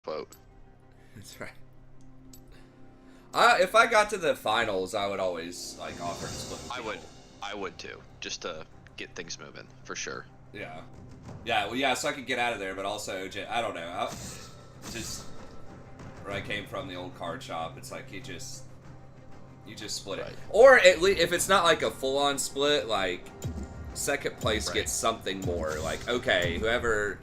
quote. That's right. If I got to the finals, I would always like offer to split with people. I would too, just to get things moving for sure. Yeah. Yeah, well, yeah, so I could get out of there, but also, I don't know. Just where I came from, the old card shop, it's like you just split it. Right. Or at least, if it's not like a full-on split, like, second place gets something more. Like, okay, whoever,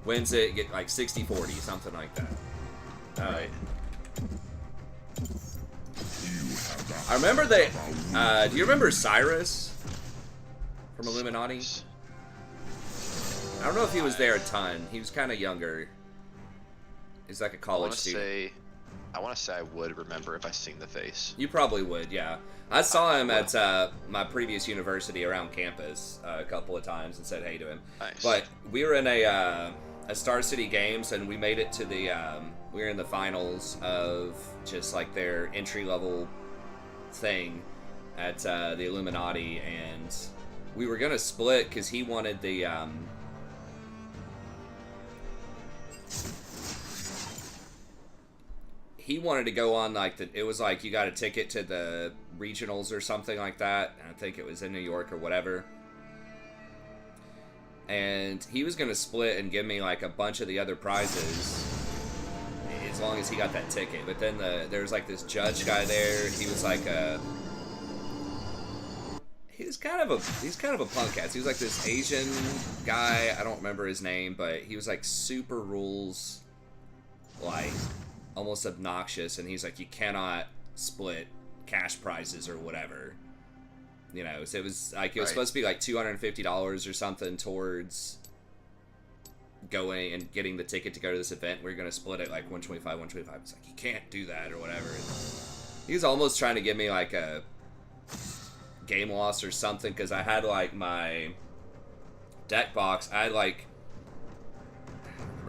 wins it, get like 60-40, something like that. Right. I remember do you remember Cyrus from Illuminati? I don't know if he was there a ton. He was kind of younger. He's like a college student. I want to say I would remember if I seen the face. You probably would, yeah. I saw him at my previous university around campus a couple of times and said hey to him. Nice. But we were in a Star City Games, and we made it to the we were in the finals of just like their entry level thing at the Illuminati, and we were gonna split because he wanted the he wanted to go on like it was like you got a ticket to the regionals or something like that. I think it was in New York or whatever. And he was gonna split and give me like a bunch of the other prizes as long as he got that ticket. But then there was like this judge guy there. He was like he's kind of a punk ass. He was like this Asian guy. I don't remember his name, but he was like super rules, like almost obnoxious. And he's like, you cannot split cash prizes or whatever. So it was like, it was supposed to be like $250 or something towards going and getting the ticket to go to this event. We're going to split it like 125. It's like, you can't do that or whatever. And he was almost trying to give me like a game loss or something, because I had like my deck box. I had like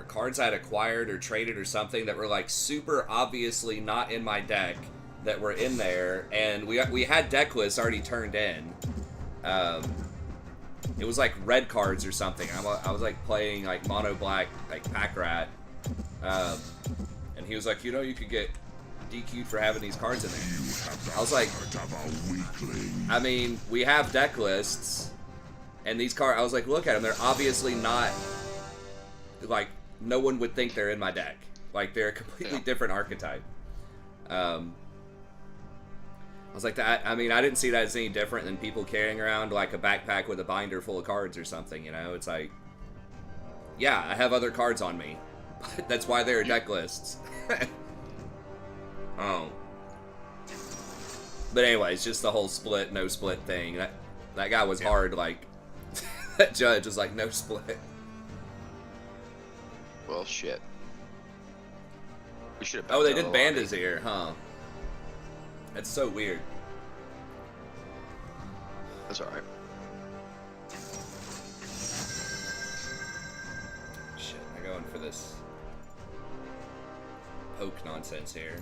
cards I had acquired or traded or something that were like super obviously not in my deck that were in there, and we had deck lists already turned in. It was like red cards or something. I was like playing like mono black like pack rat, and he was like, you could get DQ'd for having these cards in there. I was like, I mean, we have deck lists, and these cards. I was like, look at them. They're obviously not like, no one would think they're in my deck. Like, they're a completely different archetype. I was like, I mean, I didn't see that as any different than people carrying around like a backpack with a binder full of cards or something, It's like, yeah, I have other cards on me. But that's why there are deck lists. Oh. But anyways, just the whole split, no split thing. That guy was hard, like, that judge was like, no split. Well, shit. We should have. Oh, they did band his ear, huh? That's so weird. That's alright. Shit, I'm going for this poke nonsense here.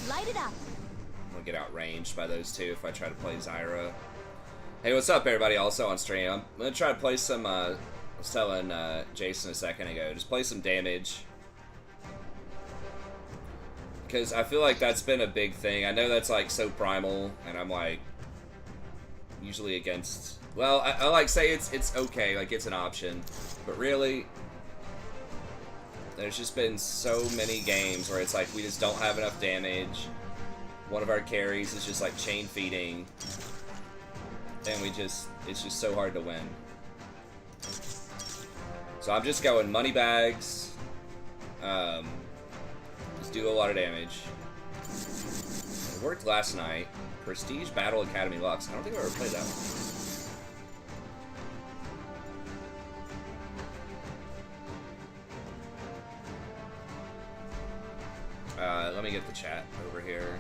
Light it up. I'm gonna get outranged by those two if I try to play Zyra. Hey, what's up, everybody? Also on stream, I'm gonna try to play some. I was telling Jason a second ago, just play some damage, because I feel like that's been a big thing. I know that's like so primal, and I'm like usually against. Well, I like say it's okay, like it's an option, but really. There's just been so many games where it's like we just don't have enough damage. One of our carries is just like chain feeding. And it's just so hard to win. So I'm just going money bags. Just do a lot of damage. It worked last night. Prestige Battle Academy Lux. I don't think I've ever played that one. Let me get the chat over here.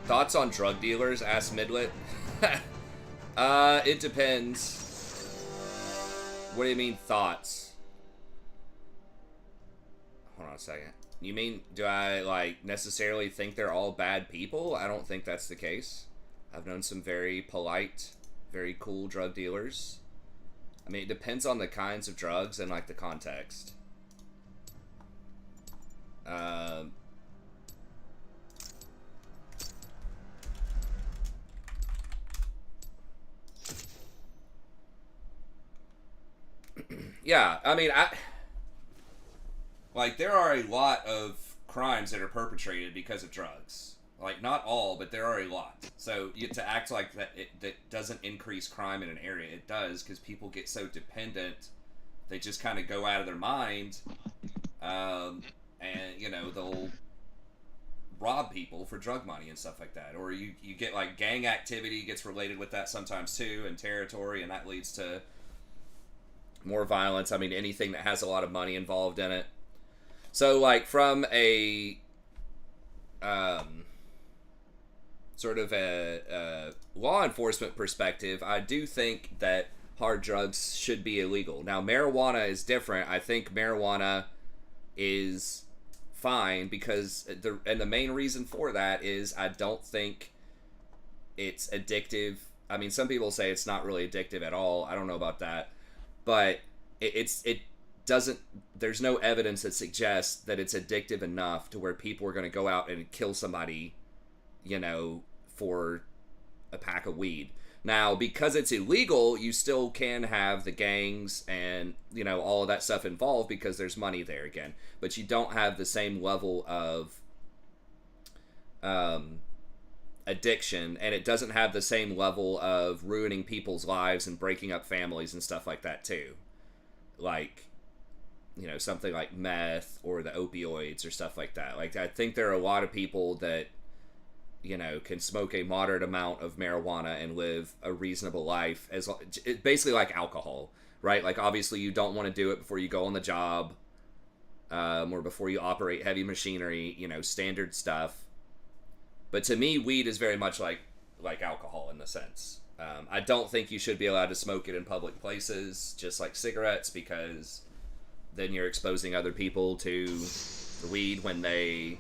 Thoughts on drug dealers? Asked Midlet. It depends. What do you mean, thoughts? Hold on a second. You mean, do I, like, necessarily think they're all bad people? I don't think that's the case. I've known some very polite, very cool drug dealers. I mean, it depends on the kinds of drugs and, like, the context. Yeah, I mean, like, there are a lot of crimes that are perpetrated because of drugs. Like, not all, but there are a lot. So, to act like that doesn't increase crime in an area, it does, because people get so dependent, they just kind of go out of their mind, and, you know, they'll rob people for drug money and stuff like that. Or you get, like, gang activity gets related with that sometimes, too, and territory, and that leads to more violence. I mean, anything that has a lot of money involved in it. So, like, from a sort of a law enforcement perspective, I do think that hard drugs should be illegal. Now, marijuana is different. I think marijuana is fine because the main reason for that is I don't think it's addictive. I mean, some people say it's not really addictive at all. I don't know about that. But it doesn't, there's no evidence that suggests that it's addictive enough to where people are going to go out and kill somebody, you know, for a pack of weed. Now, because it's illegal, you still can have the gangs and, you know, all of that stuff involved because there's money there again. But you don't have the same level of addiction, and it doesn't have the same level of ruining people's lives and breaking up families and stuff like that too. Like, you know, something like meth or the opioids or stuff like that. Like, I think there are a lot of people that, you know, can smoke a moderate amount of marijuana and live a reasonable life, as basically like alcohol, right? Like, obviously you don't want to do it before you go on the job, or before you operate heavy machinery, you know, standard stuff. But to me, weed is very much like alcohol in the sense. I don't think you should be allowed to smoke it in public places, just like cigarettes, because then you're exposing other people to the weed when they,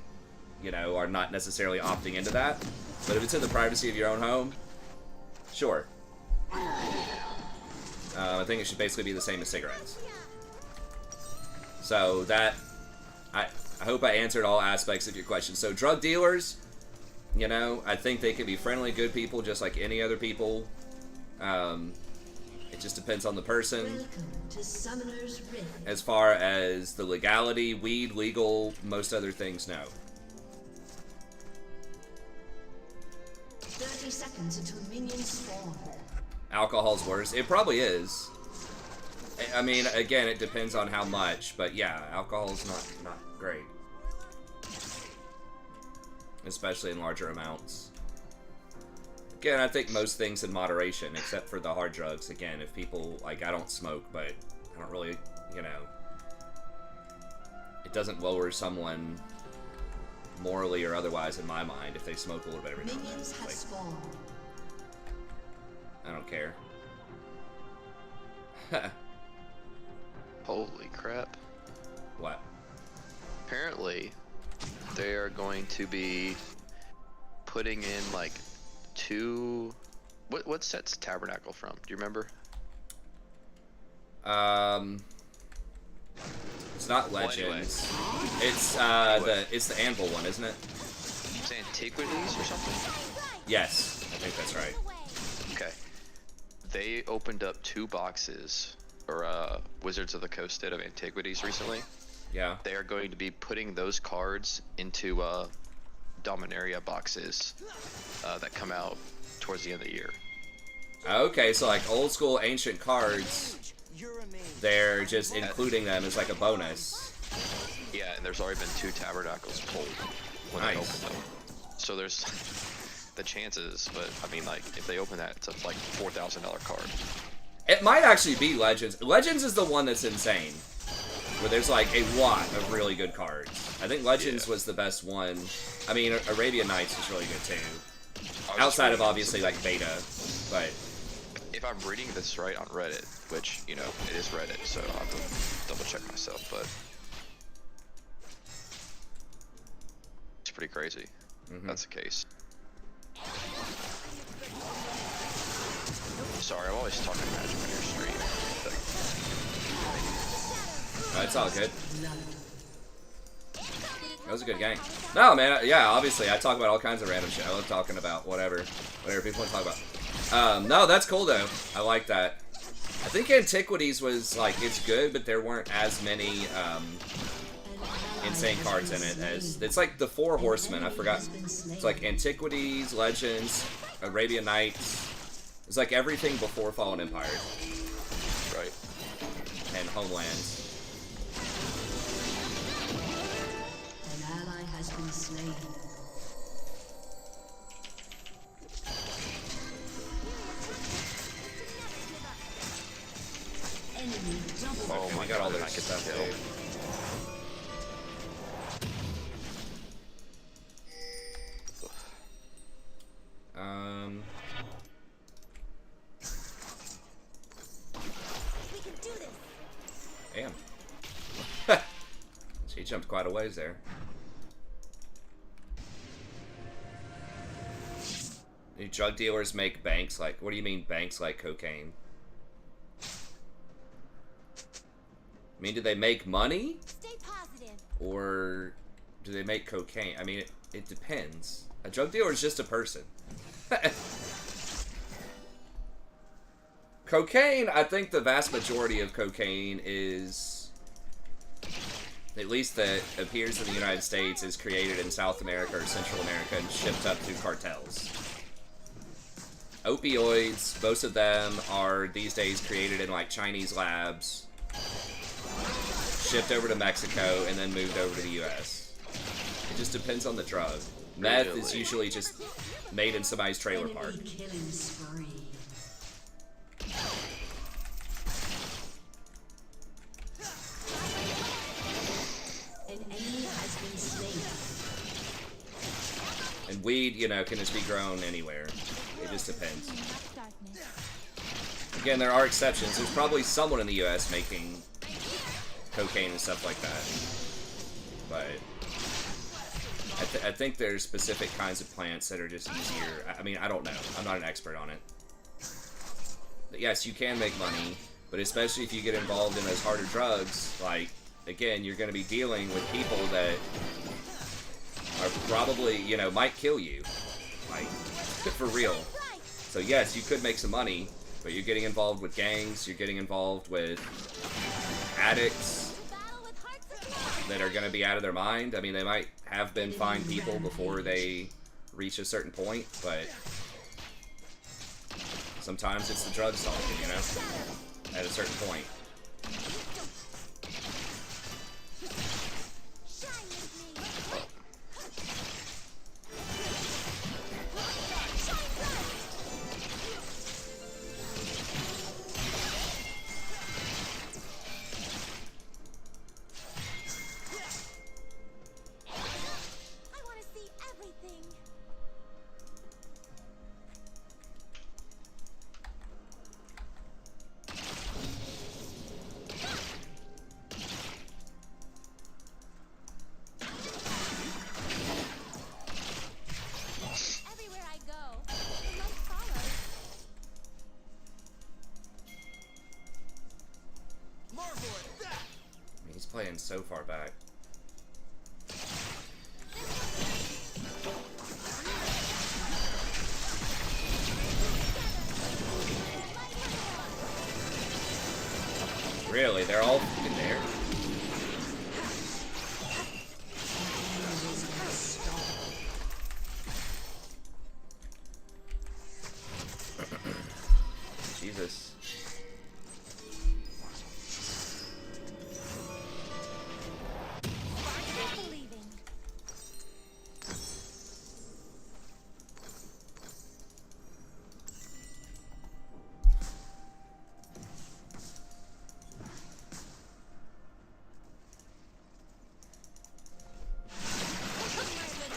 you know, are not necessarily opting into that. But if it's in the privacy of your own home, sure. I think it should basically be the same as cigarettes. So that, I hope I answered all aspects of your question. So drug dealers, you know, I think they can be friendly, good people, just like any other people. It just depends on the person. As far as the legality, weed, legal, most other things, no. 30 seconds until minions spawn. Alcohol's worse. It probably is. I mean, again, it depends on how much, but yeah, alcohol's not great. Especially in larger amounts. Again, I think most things in moderation, except for the hard drugs. Again, if people, like, I don't smoke, but I don't really, you know, it doesn't lower someone morally or otherwise in my mind if they smoke a little bit every now and then. Like, I don't care. Holy crap. What? Apparently, they are going to be putting in, like, what set's Tabernacle from? Do you remember? It's not Legends. Well, anyway. It's the Anvil one, isn't it? It's Antiquities or something? Yes, I think that's right. Okay. They opened up 2 boxes for Wizards of the Coast State of Antiquities recently. Yeah. They are going to be putting those cards into Dominaria boxes that come out towards the end of the year. Okay, so like old school ancient cards, they're just including them as like a bonus. Yeah, and there's already been 2 Tabernacles pulled when they open them. So there's the chances, but I mean, like, if they open that, it's a like $4,000 card. It might actually be Legends. Legends is the one that's insane, where there's like a lot of really good cards. I think Legends was the best one. I mean, Arabian Nights is really good too. Outside of obviously like Beta, but if I'm reading this right on Reddit, which, you know, it is Reddit, so I'll have to double check myself, but it's pretty crazy. That's the case. Sorry, I'm always talking magic on your stream. It's all good. That was a good game. No, man, yeah, obviously, I talk about all kinds of random shit. I love talking about whatever people want to talk about. No, that's cool, though. I like that. I think Antiquities was, like, it's good, but there weren't as many, insane cards in it as... It's like the Four Horsemen, I forgot. It's like Antiquities, Legends, Arabian Nights. It's like everything before Fallen Empire. Right. And Homelands. An ally has been slain. Enemy double. Oh my god, all their stuff, dude. Damn. She jumped quite a ways there. Do drug dealers make banks like... What do you mean banks like cocaine? I mean, do they make money? Stay positive. Or do they make cocaine? I mean, it depends. A drug dealer is just a person. Cocaine, I think the vast majority of cocaine is, at least that appears in the United States, is created in South America or Central America and shipped up through cartels. Opioids, most of them are these days created in like Chinese labs, shipped over to Mexico, and then moved over to the US. It just depends on the drug. Meth is usually just made in somebody's trailer park. Killing spree. An enemy has been slain. And weed, you know, can just be grown anywhere. It just depends. Again, there are exceptions. There's probably someone in the US making cocaine and stuff like that. But I think there's specific kinds of plants that are just easier. I mean, I don't know. I'm not an expert on it. But yes, you can make money, but especially if you get involved in those harder drugs, like, again, you're going to be dealing with people that are probably, you know, might kill you. Like, for real. So yes, you could make some money, but you're getting involved with gangs, you're getting involved with addicts that are going to be out of their mind. I mean, they might have been fine people before they reach a certain point, but sometimes it's the drugs talking, you know, at a certain point. Playing so far back. Really? They're all in there? Jesus.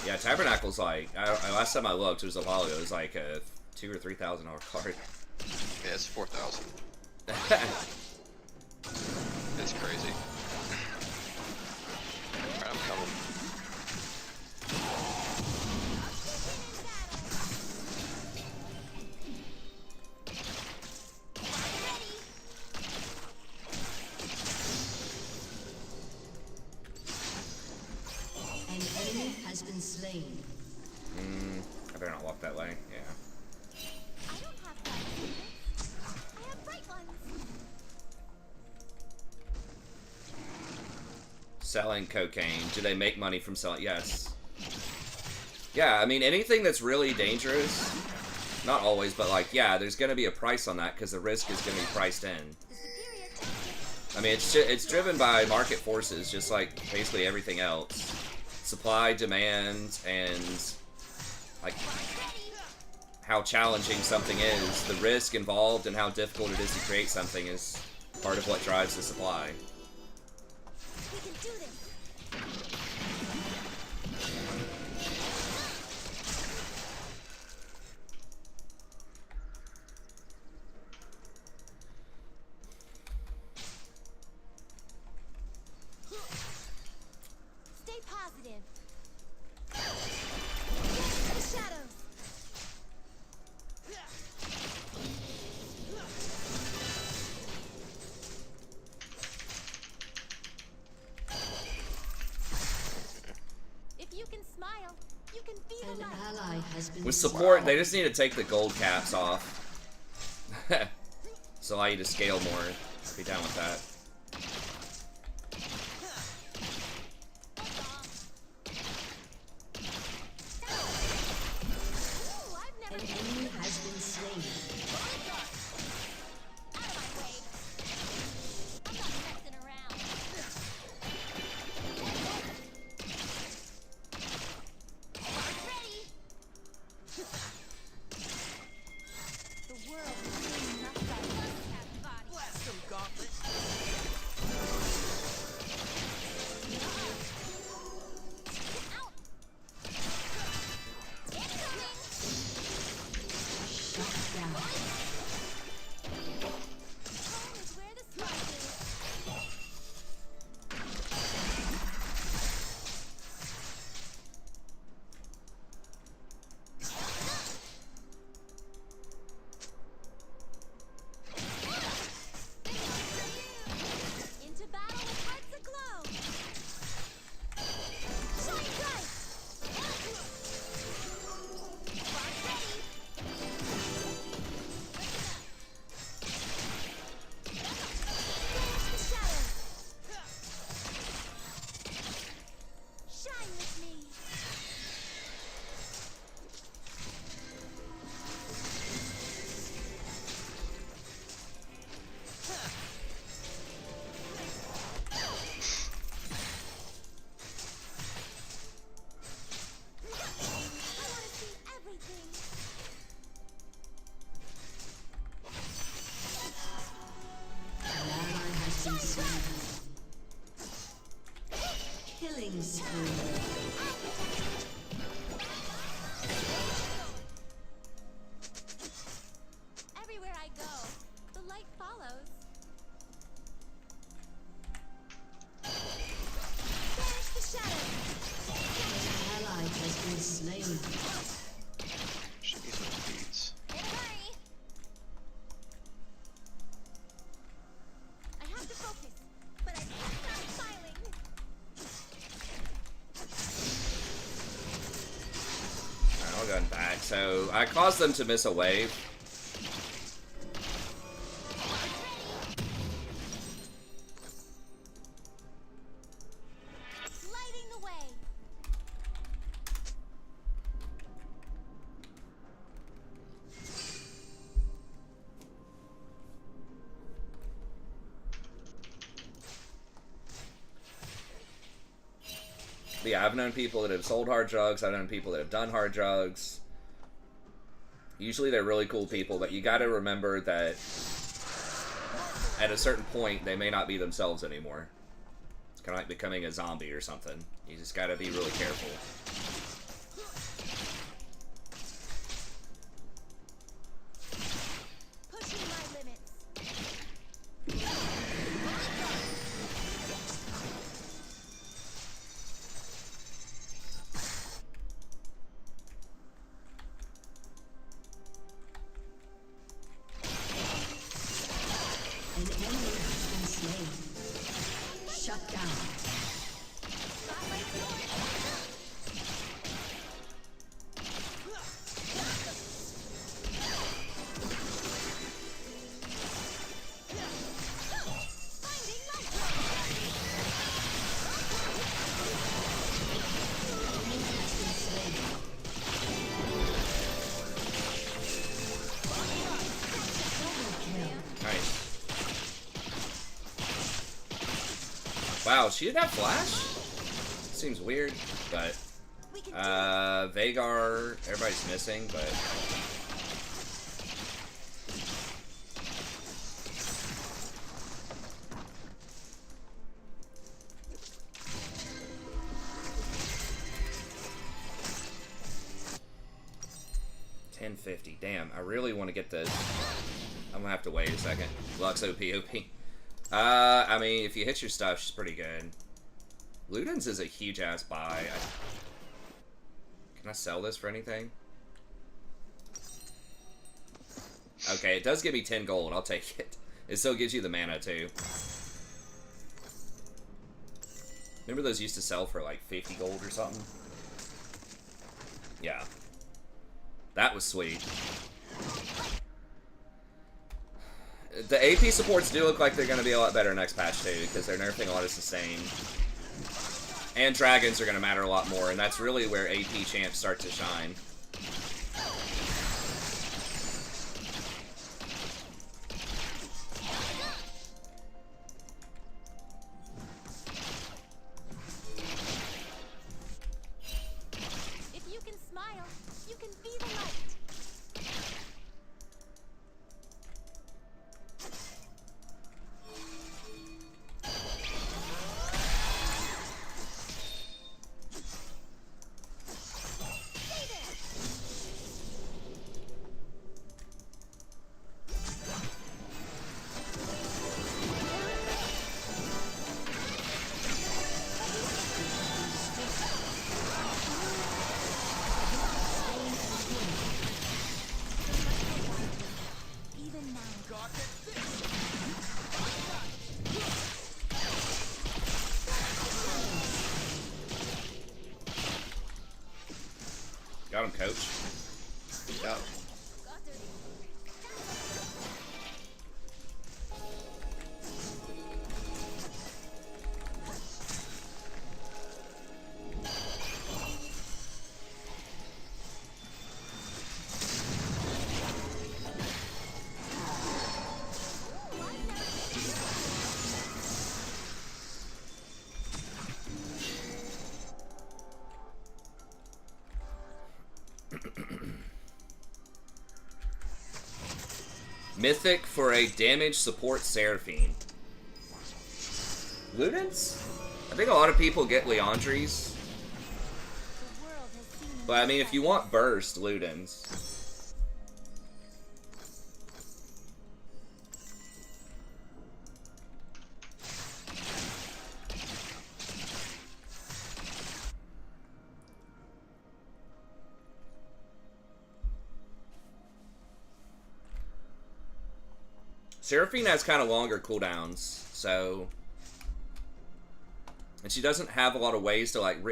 Yeah, Tabernacle's like, last time I looked, it was a while ago, it was like a $2,000 or $3,000 card. Yeah, it's 4,000. It's crazy. Alright, I'm coming. An enemy has been slain. I better not walk that way. Yeah. I don't have black secrets. I have bright ones. Selling cocaine. Do they make money from selling? Yes. Yeah, I mean, anything that's really dangerous, not always, but like, yeah, there's going to be a price on that because the risk is going to be priced in. The superior tactic. I mean, it's driven by market forces, just like basically everything else. Supply, demand, and like how challenging something is. The risk involved and how difficult it is to create something is part of what drives the supply. We can do this. Stay positive. Dance the shadows. If you can smile, you can be the An light. ally has been With support, they just need to take the gold caps off. So allow you to scale more. Be down with that. Ooh, I've never An been enemy has been slain. out of my way. I'm not messing around. Ready? The world is doing nothing. Body. Blast them, Gauntlet. Out. Incoming. Shut down. Home is where the spark is. Into battle with hearts aglow. Shine bright. Spark ready. Dance the shadows. Shine with me. I want to see everything. An ally has been slain. Killing spree. Everywhere I go, the light follows. Banish the shadows. An ally has been slain. Should be some beats. In a hurry. I have to focus, but I can't stop smiling. Alright, I'll go back. So I caused them to miss a wave. Lighting the way. But yeah, I've known people that have sold hard drugs. I've known people that have done hard drugs. Usually they're really cool people, but you gotta remember that at a certain point, they may not be themselves anymore. It's kind of like becoming a zombie or something. You just gotta be really careful. Pushing my Wow, she didn't have flash? Seems weird, but We can Vagar, everybody's missing, but 1050. Damn, I really want to get this. I'm gonna have to wait a second. Lux OP. I mean, if you hit your stuff, she's pretty good. Ludens is a huge ass buy. Can I sell this for anything? Okay, it does give me 10 gold. I'll take it. It still gives you the mana too. Remember those used to sell for like 50 gold or something? Yeah. That was sweet. The AP supports do look like they're going to be a lot better next patch too, because they're nerfing a lot of sustain. And dragons are going to matter a lot more, and that's really where AP champs start to shine. If you can smile, you can be the light. Even now. Got him, coach. Yeah. Mythic for a damage support Seraphine. Ludens? I think a lot of people get Leandries. The world has seen But I mean, if you want burst, Ludens. Seraphine has kind of longer cooldowns, so... And she doesn't have a lot of ways to, like,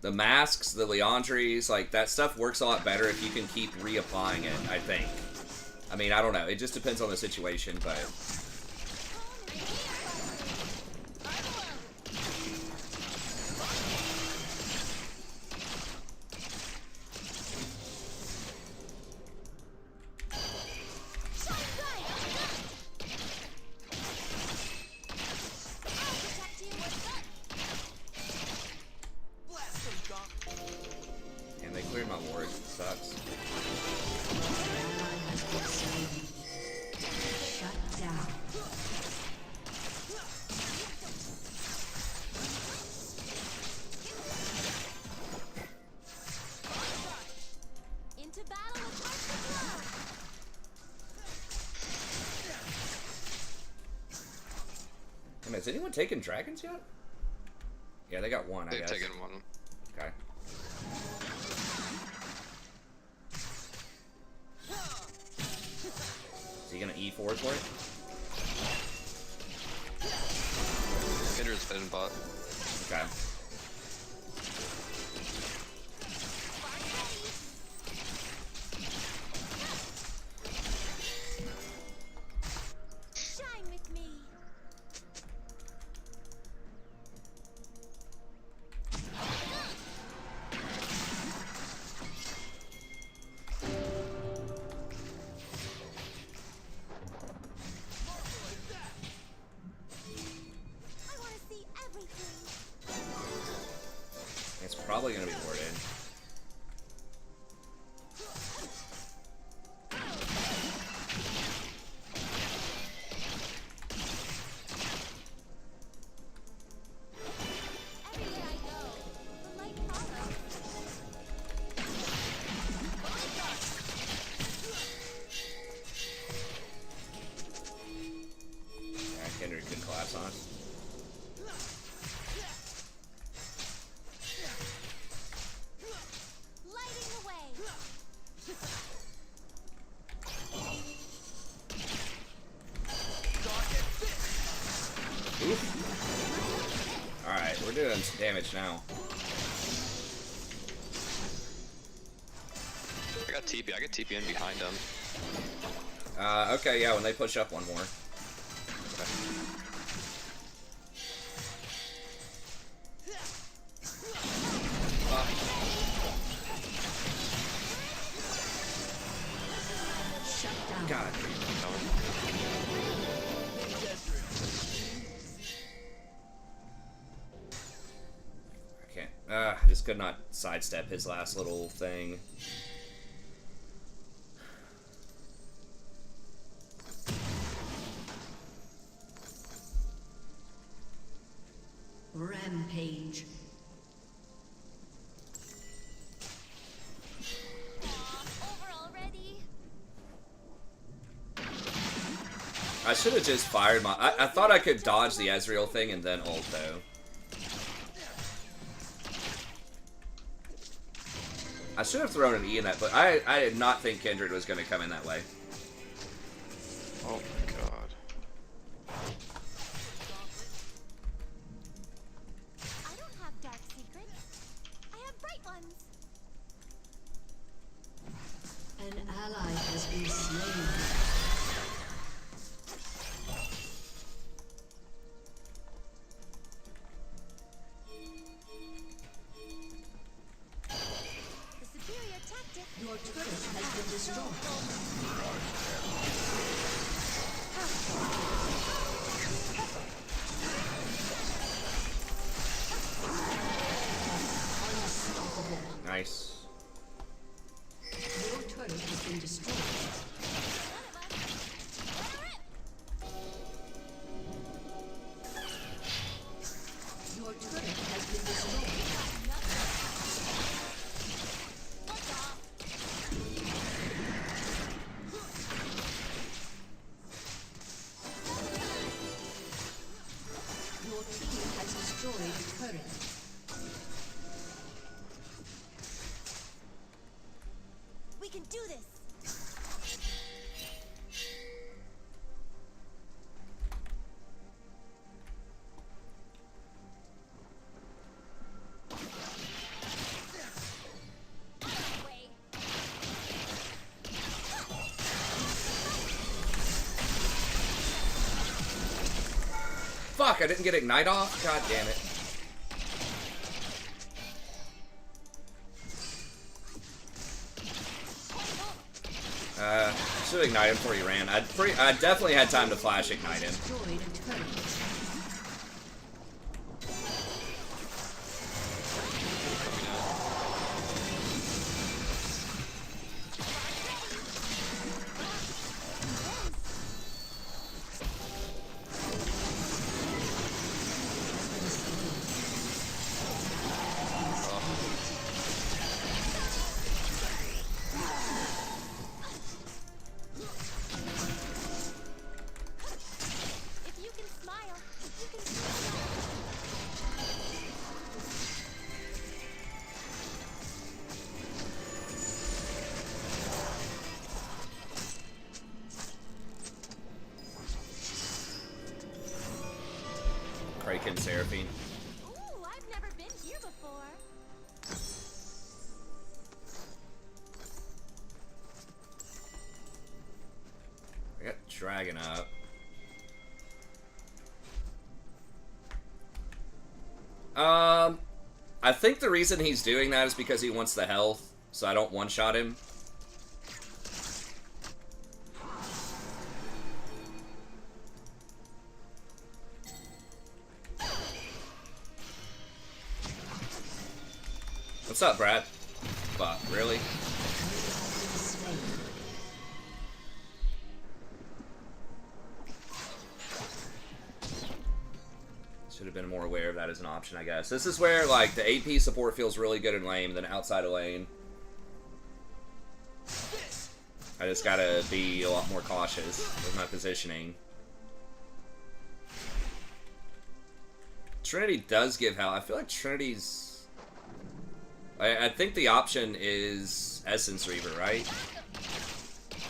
the masks, the Leandries, like, that stuff works a lot better if you can keep reapplying it, I think. I mean, I don't know. It just depends on the situation, but... And they cleared my ward. Sucks. Shut down. Into battle with heart Hey, man, has anyone taken dragons yet? Yeah, they got one, I They've guess. taken one. Okay. Is he gonna E4 for it? Kindred's been bought. Okay. shine with me. I want to see everything. probably gonna be warded. Everywhere I go, the light follows. Yeah, Kindred could collapse on us. Lighting the way. Oof. Alright, we're doing some damage now. I got TP. I get TP in behind them. Okay, yeah, when they push up one more. Shut down. God. I can't. I just could not sidestep his last little thing. Rampage. Over already. I should have just fired my... I thought I could dodge the Ezreal thing and then ult, though. I should have thrown an E in that, but I did not think Kindred was going to come in that way. Oh my god. I don't have dark secrets. I have bright ones. An ally has been slain. The superior tactic. Your turret has been destroyed. Unstoppable. Nice. Your turret has been destroyed. Your turret has been destroyed. Your team has destroyed a turret. We can do this. Way. Fuck, I didn't get Ignite off? God damn it. Should ignite him before he ran. I definitely had time to flash ignite him. Destroyed a turret. If you can smile, you can smile. Kraken Seraphine. Ooh, I've never been here before. I got Dragon up. I think the reason he's doing that is because he wants the health, so I don't one-shot him. What's up, Brad? But really? Should have been more aware of that as an option, I guess. This is where, like, the AP support feels really good in lane, then outside of lane, I just gotta be a lot more cautious with my positioning. Trinity does give health. I feel like Trinity's... I think the option is Essence Reaver, right?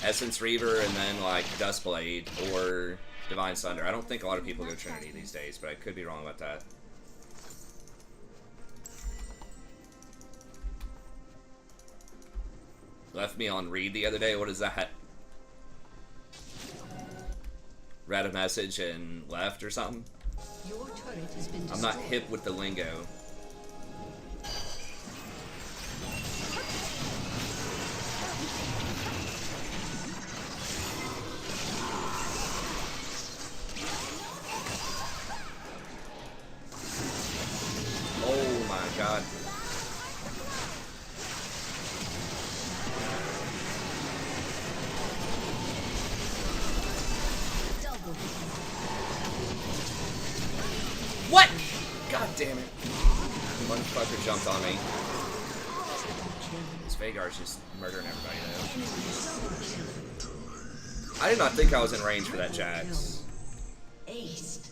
Essence Reaver and then, like, Duskblade or Divine Thunder. I don't think a lot of people go Trinity these days, but I could be wrong about that. Left me on read the other day. What is that? Read a message and left or something? Your turret has been I'm not hip with the lingo. Oh my god. What? God damn it. Motherfucker jumped on me. This Veigar's just murdering everybody though. I did not think I was in range for that Jax. aced.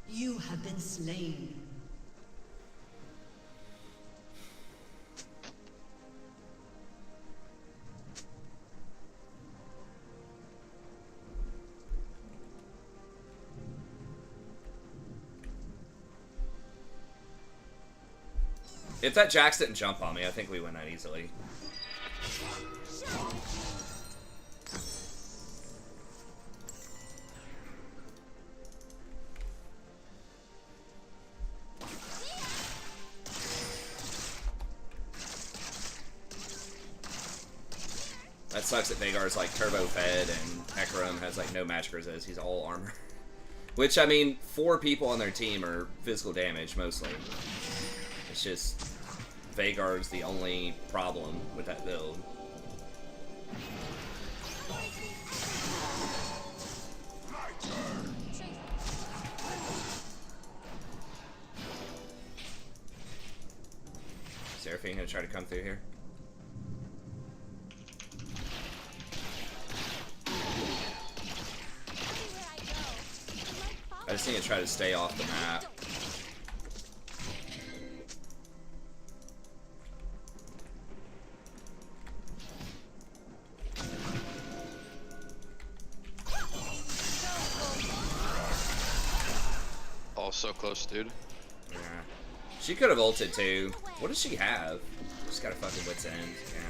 You have been slain. If that Jax didn't jump on me, I think we win that easily. That sucks that Veigar's like turbo fed and Hecarim has like no magic resist. He's all armor. Which, I mean, 4 people on their team are physical damage mostly. It's just Veigar's the only problem with that build. Seraphine gonna try to come through here. I just need to try to stay off the map. Oh, so close, dude. Yeah. She could have ulted too. What does she have? She's got a fucking wit's end. Yeah.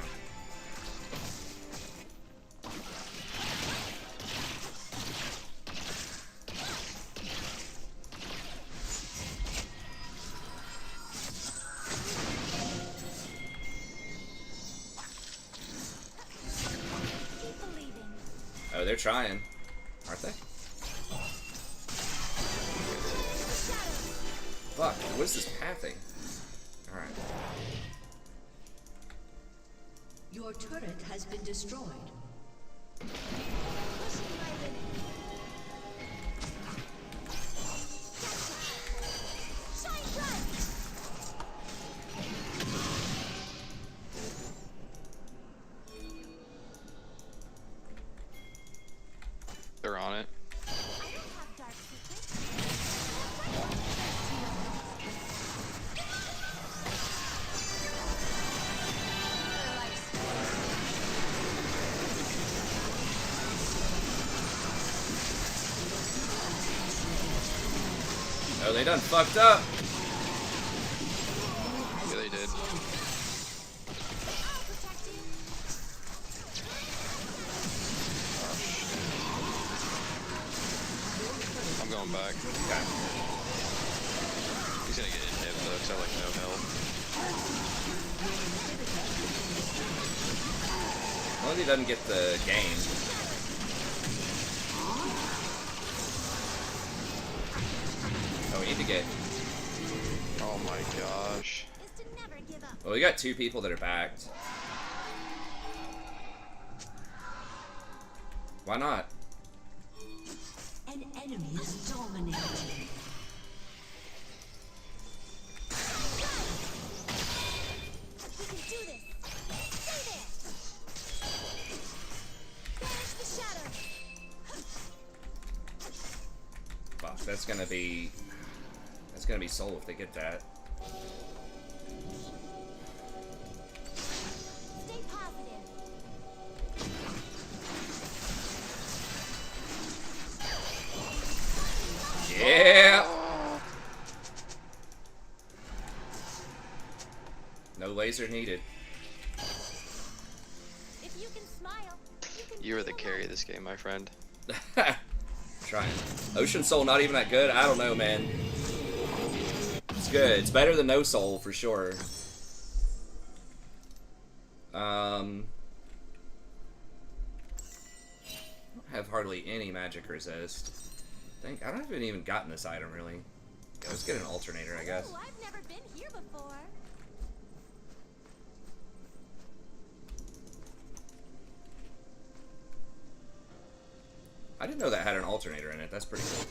Oh, they're trying, aren't they? Fuck, what is this pathing? Alright. Your turret has been destroyed. They're on it. Oh, they done fucked up. Yeah, they did. I'm going back. Okay. He's gonna get hit though, because I have like no health. As long as he doesn't get the game. Oh, we need to get... Oh my gosh. Well, we got 2 people that are backed. Why not? An enemy is dominating. We can do this. Stay there. Banish the shadow. Fuck, that's gonna be soul if they get that. Stay positive. Yeah. No laser needed. If you can smile, you can You are the feel carry life. of this game, my friend. Trying. Ocean Soul not even that good? I don't know, man. It's good. It's better than no soul for sure. I don't have hardly any magic resist. I haven't even gotten this item really. Yeah, let's get an alternator, I guess. Ooh, I've never been here before. I didn't know that had an alternator in it. That's pretty cool.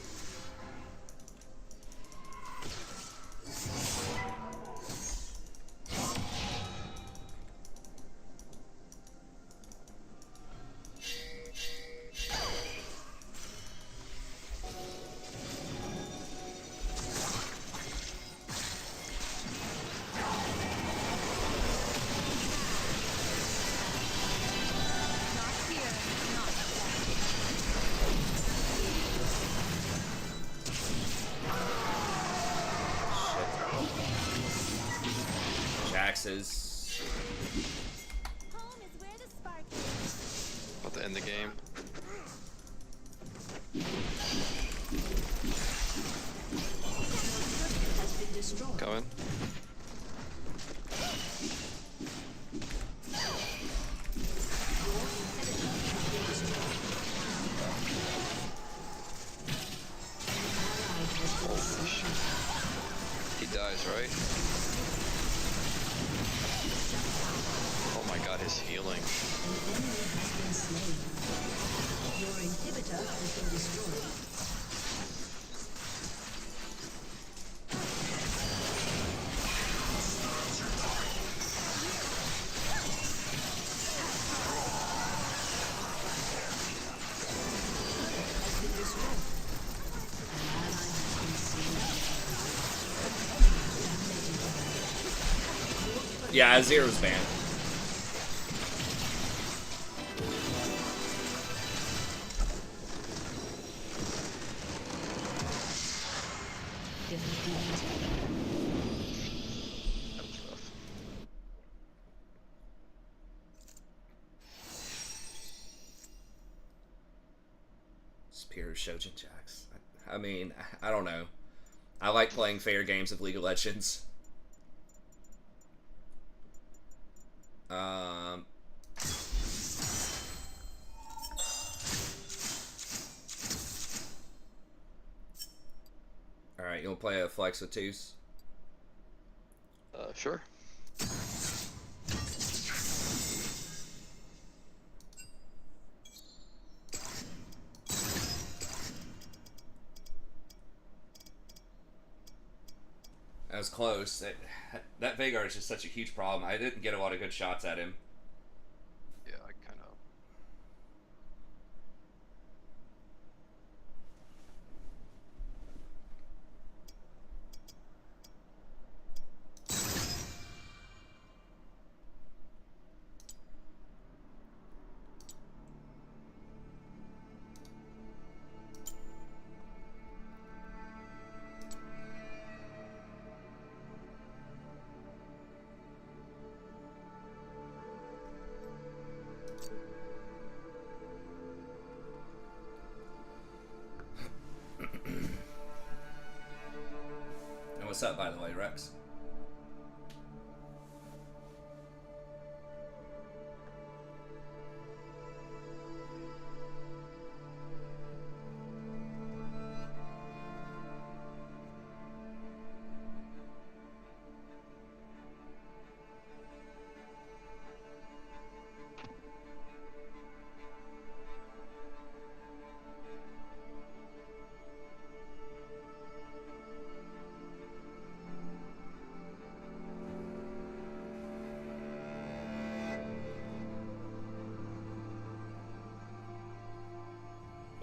Jax's. Home is where the spark is. About to end the game. Has been destroyed. Coming. Holy shit. He dies, right? Oh my god, his healing. An enemy has been slain. Your inhibitor has been destroyed. Has been destroyed. An ally has been slain. Yeah, Zyra's banned. That was rough. Spear Shojin Jax. I mean, I don't know. I like playing fair games of League of Legends. Alright, you wanna play a flex with twos? Sure. That was close. That Veigar is just such a huge problem. I didn't get a lot of good shots at him. Yeah, I kind of. And what's up, by the way, Rex?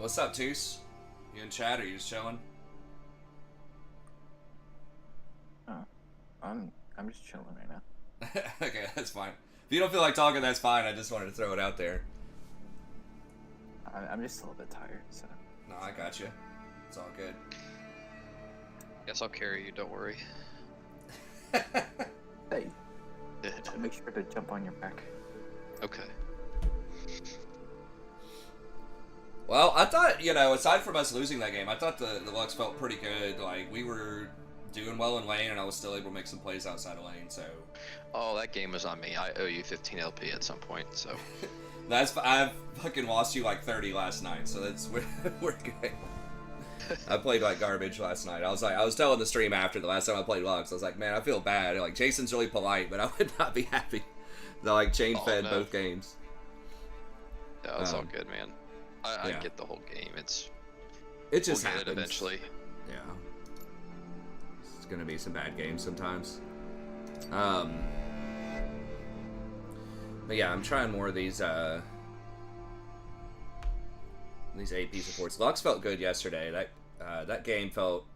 What's up, Toos? You in chat or you just chilling? Oh, I'm just chilling right now. Okay, that's fine. If you don't feel like talking, that's fine. I just wanted to throw it out there. I'm just a little bit tired, so. No, I got you. It's all good. Guess I'll carry you. Don't worry. Hey, I'll make sure to jump on your back. Okay. Well, I thought, aside from us losing that game, I thought the Lux felt pretty good. Like, we were doing well in lane, and I was still able to make some plays outside of lane, so... Oh, that game was on me. I owe you 15 LP at some point, so... I've fucking lost you like 30 last night, so we're good. I played like garbage last night. I was telling the stream after the last time I played Lux, I was like, man, I feel bad. Like, Jason's really polite, but I would not be happy to like chain fed both games. Yeah, it's all good, man. I yeah. get the whole game. It just we'll get happens it eventually. Yeah, it's gonna be some bad games sometimes. But yeah, I'm trying more of these AP supports. Lux felt good yesterday. That game felt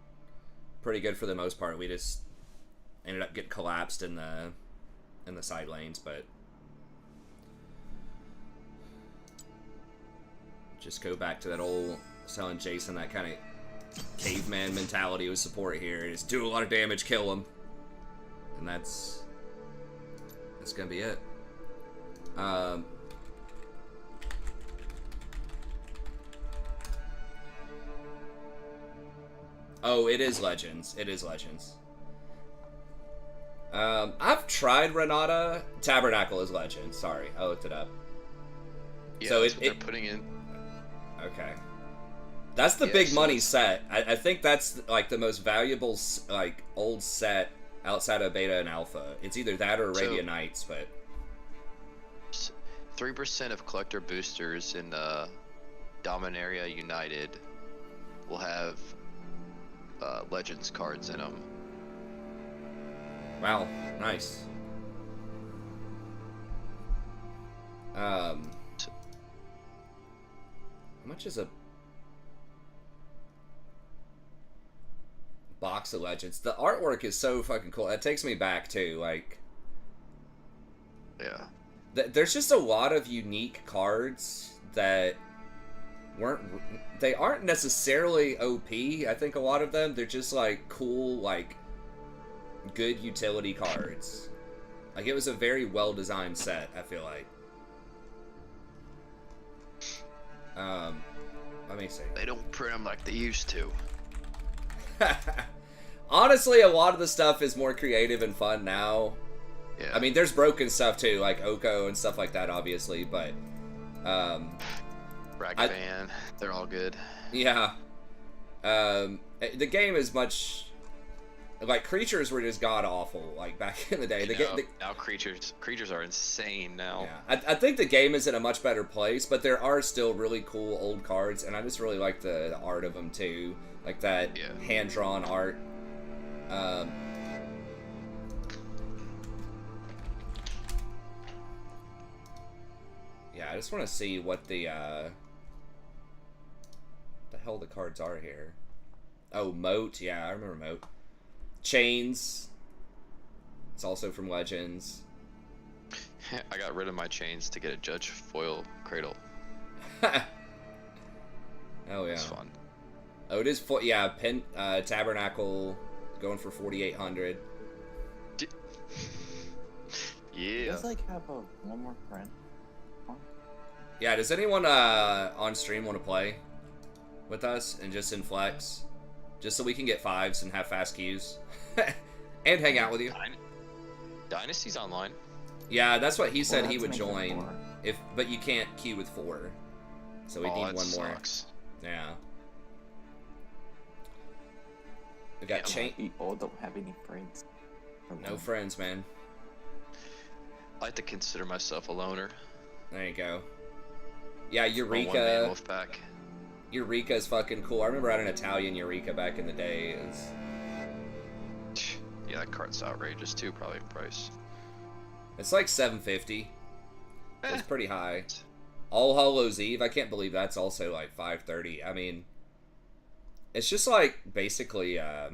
pretty good for the most part. We just ended up getting collapsed in the side lanes, but just go back to that old selling Jason that kind of caveman mentality with support here. Just do a lot of damage, kill him, and that's gonna be it. Oh, it is Legends. It is Legends. I've tried Renata. Tabernacle is Legends. Sorry, I looked it up. Yeah, so that's what they're putting in. Okay. That's the big money set. I think that's like the most valuable like old set outside of beta and alpha. It's either that or Arabian Nights, but 3% of collector boosters in Dominaria United will have Legends cards in them. Wow, nice. How much is a box of Legends? The artwork is so fucking cool. That takes me back too, like... Yeah. There's just a lot of unique cards that they aren't necessarily OP. I think a lot of them, they're just like cool, like good utility cards. Like it was a very well designed set, I feel like. Let me see. They don't print them like they used to. Honestly, a lot of the stuff is more creative and fun now. Yeah. I mean, there's broken stuff too, like Oko and stuff like that, obviously, but Ragavan, they're all good. Yeah. The game is much like creatures were just god awful like back in the day. Now creatures are insane now. Yeah, I think the game is in a much better place, but there are still really cool old cards, and I just really like the art of them too, like that hand drawn art. Yeah, I just want to see what the hell the cards are here. Oh, Moat. Yeah, I remember Moat. Chains. It's also from Legends. I got rid of my chains to get a Judge Foil Cradle. Oh yeah. It's fun. Oh, it is Tabernacle going for 4,800. Yeah. You guys like have one more friend? Yeah, does anyone on stream want to play with us and just in flex? Just so we can get 5s and have fast queues. And hang out with you. Dynasty's online. Yeah, that's what he said he would join. But you can't queue with 4. So we need one more. Yeah. We got chain. We all don't have any friends. No friends, man. I like to consider myself a loner. There you go. Yeah, One-man Eureka. Wolfpack. Eureka is fucking cool. I remember I had an Italian Eureka back in the day. It was... Yeah, that card's outrageous too, probably in price. It's like $750. It's pretty high. All Hallows Eve. I can't believe that's also like 5:30. I mean, it's just like basically art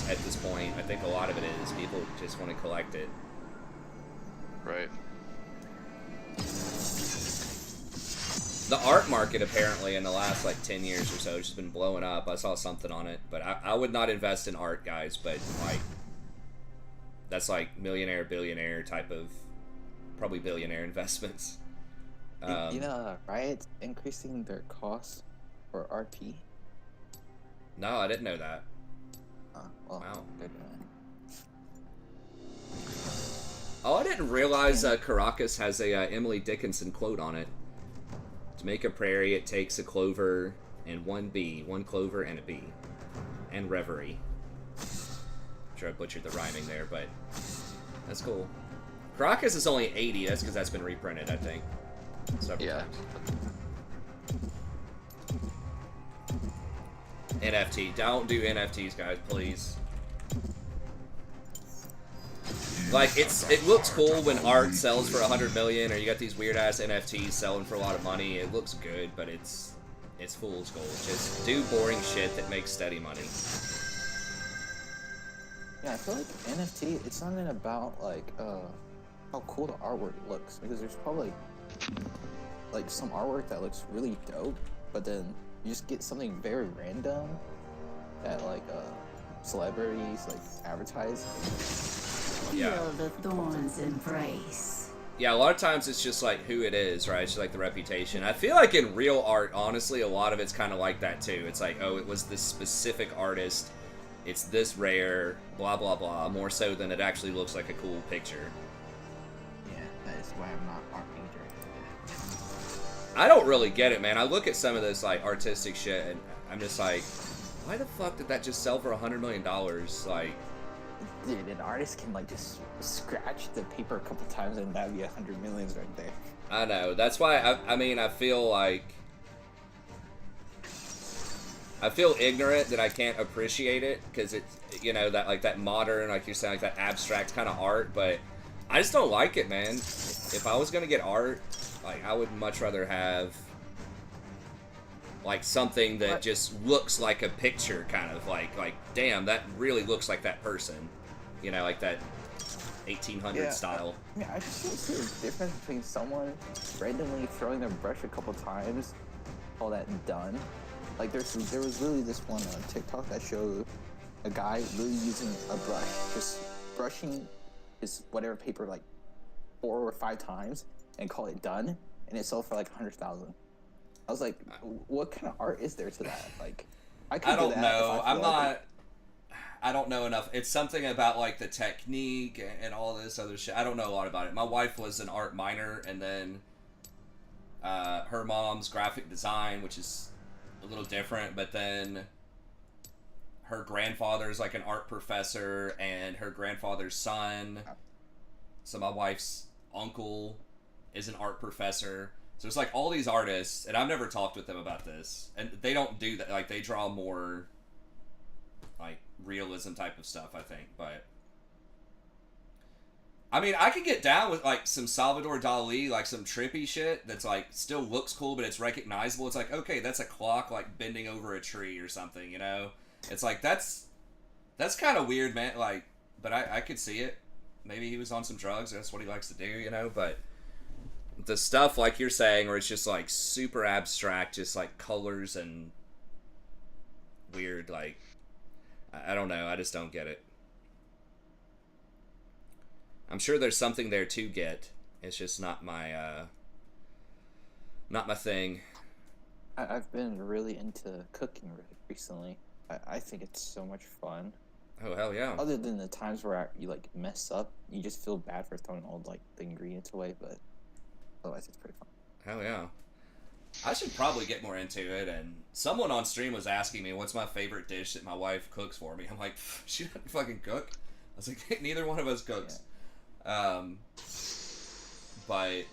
at this point. I think a lot of it is people just want to collect it. Right. The art market apparently in the last like 10 years or so has just been blowing up. I saw something on it, but I would not invest in art, guys. But like, that's like millionaire, billionaire type of, probably billionaire investments. You know, Riot's increasing their costs for RP. No, I didn't know that. Well, Wow. good man. Oh, I didn't realize Caracas has a Emily Dickinson quote on it. To make a prairie, it takes a clover and one bee. One clover and a bee. And reverie. I'm sure I butchered the rhyming there, but that's cool. Caracas is only 80. That's because that's been reprinted, I think. Several times. NFT. Don't do NFTs, guys, please. Like, it looks cool when art sells for 100 million, or you got these weird ass NFTs selling for a lot of money. It looks good, but it's fool's gold. Just do boring shit that makes steady money. Yeah, I feel like NFT, it's not even about like how cool the artwork looks, because there's probably like some artwork that looks really dope, but then you just get something very random that like celebrities like advertise. Yeah. Feel the thorns embrace. Yeah, a lot of times it's just like who it is, right? It's just like the reputation. I feel like in real art, honestly, a lot of it's kind of like that too. It's like, oh, it was this specific artist, it's this rare, blah blah blah, more so than it actually looks like a cool picture. Yeah, that is why I'm not art major. I don't really get it, man. I look at some of this like artistic shit and I'm just like, why the fuck did that just sell for $100 million? Like, Dude, an artist can like just scratch the paper a couple times and that'd be 100 millions right there. I know. That's why I mean, I feel ignorant that I can't appreciate it because it's, you know, that like that modern, like you're saying, like that abstract kind of art, but I just don't like it, man. If I was gonna get art, like I would much rather have like something that just looks like a picture, kind of like damn, that really looks like that person, you know, like that 1800 style. I mean, I just don't see the difference between someone randomly throwing their brush a couple times, all that done. Like there was really this one on TikTok that showed a guy really using a brush, just brushing his whatever paper like 4 or 5 times and call it done, and it sold for like 100,000. I was like, what kind of art is there to that? Like, I don't know. I don't know enough. It's something about like the technique and all this other shit. I don't know a lot about it. My wife was an art minor, and then her mom's graphic design, which is a little different, but then her grandfather's like an art professor, and her grandfather's son, so my wife's uncle is an art professor. So it's like all these artists, and I've never talked with them about this, and they don't do that. Like they draw more like realism type of stuff, I think. But I mean, I could get down with like some Salvador Dali, like some trippy shit that's like still looks cool, but it's recognizable. It's like, okay, that's a clock like bending over a tree or something, you know? It's like that's kind of weird, man. Like, but I could see it. Maybe he was on some drugs. That's what he likes to do, you know? But the stuff like you're saying, where it's just like super abstract, just like colors and weird, like I don't know, I just don't get it. I'm sure there's something there to get. It's just not my thing. I've been really into cooking recently. I think it's so much fun. Oh hell yeah. Other than the times where you like mess up, you just feel bad for throwing all like the ingredients away, but otherwise it's pretty fun. Hell yeah. I should probably get more into it, and someone on stream was asking me what's my favorite dish that my wife cooks for me. I'm like, she doesn't fucking cook. I was like, neither one of us cooks. Yeah. But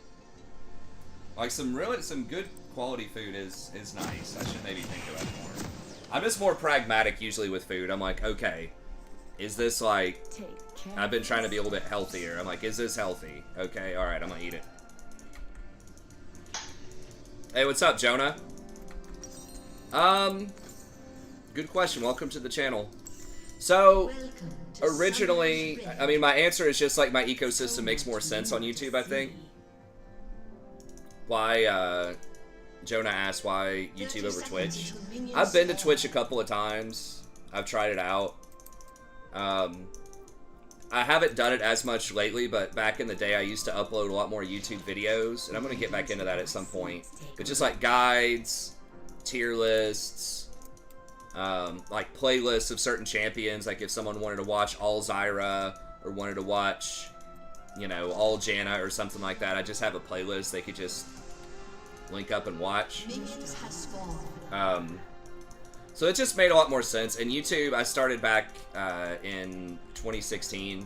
like some good quality food is nice. I should maybe think about it more. I'm just more pragmatic usually with food. I'm like, okay, is this like, I've been trying to be a little bit healthier. I'm like, is this healthy? Okay, alright, I'm gonna eat it. Hey, what's up, Jonah? Good question. Welcome to the channel. So, originally, I mean, my answer is just like my ecosystem makes more sense on YouTube, I think. Why, Jonah asked why YouTube over Twitch. I've been to Twitch a couple of times. I've tried it out. I haven't done it as much lately, but back in the day I used to upload a lot more YouTube videos, and I'm going to get back into that at some point. But just like guides, tier lists, like playlists of certain champions, like if someone wanted to watch all Zyra, or wanted to watch, you know, all Janna or something like that, I just have a playlist they could just link up and watch. So it just made a lot more sense. And YouTube, I started back in 2016,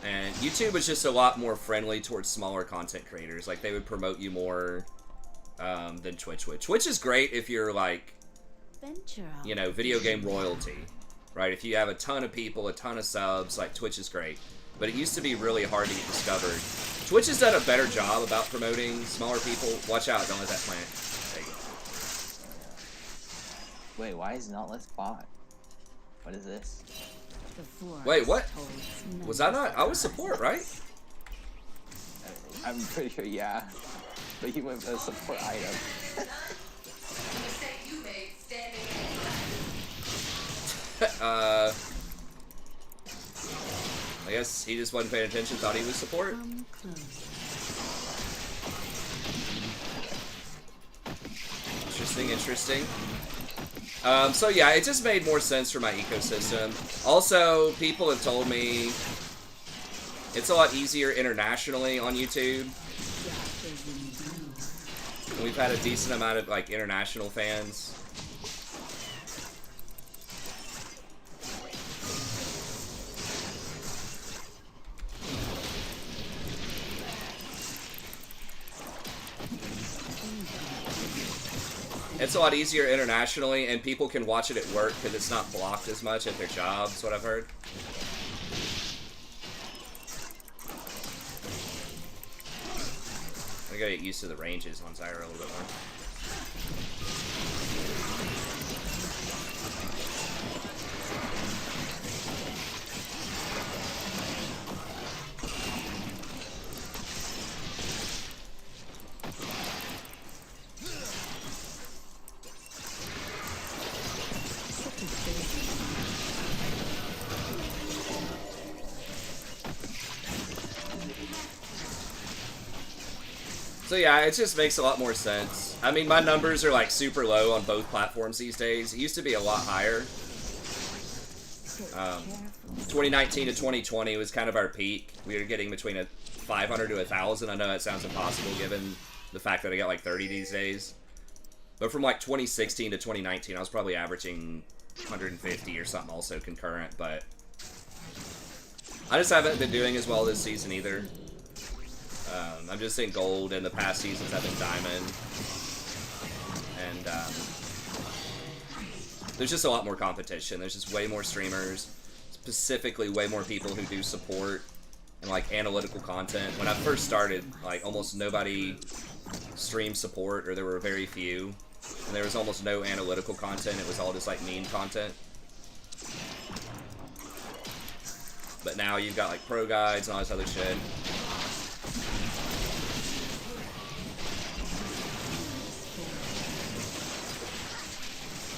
and YouTube was just a lot more friendly towards smaller content creators. Like, they would promote you more than Twitch would. Twitch is great if you're like, you know, video game royalty, right? If you have a ton of people, a ton of subs, like, Twitch is great. But it used to be really hard to get discovered. Twitch has done a better job about promoting smaller people. Watch out, don't let that plant. There you go. Wait, why is Nautilus bot? What is this? Wait, what? Was I not? I was support, right? I'm pretty sure, yeah. But you went for a support item. I guess he just wasn't paying attention, thought he was support. Interesting. So yeah, it just made more sense for my ecosystem. Also, people have told me it's a lot easier internationally on YouTube. We've had a decent amount of like international fans. It's a lot easier internationally, and people can watch it at work because it's not blocked as much at their jobs, what I've heard. I gotta get used to the ranges on Zyra a little bit more. So yeah, it just makes a lot more sense. I mean, my numbers are like super low on both platforms these days. It used to be a lot higher. 2019 to 2020 was kind of our peak. We were getting between a 500 to 1,000. I know that sounds impossible given the fact that I got like 30 these days. But from like 2016 to 2019, I was probably averaging 150 or something also concurrent. But I just haven't been doing as well this season either. I'm just in gold, and the past seasons I've been diamond. And there's just a lot more competition. There's just way more streamers, specifically way more people who do support and like analytical content. When I first started, like almost nobody streamed support, or there were very few. And there was almost no analytical content. It was all just like meme content. But now you've got like pro guides and all this other shit.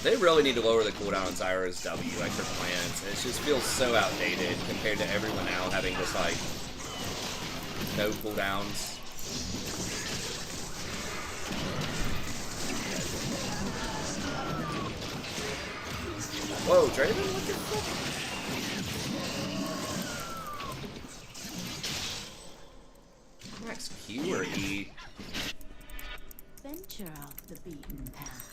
They really need to lower the cooldown on Zyra's W, like her plants. It just feels so outdated compared to everyone now having just like no cooldowns. Whoa, Draven, what the fuck? Max Q or E? Venture off the beaten path.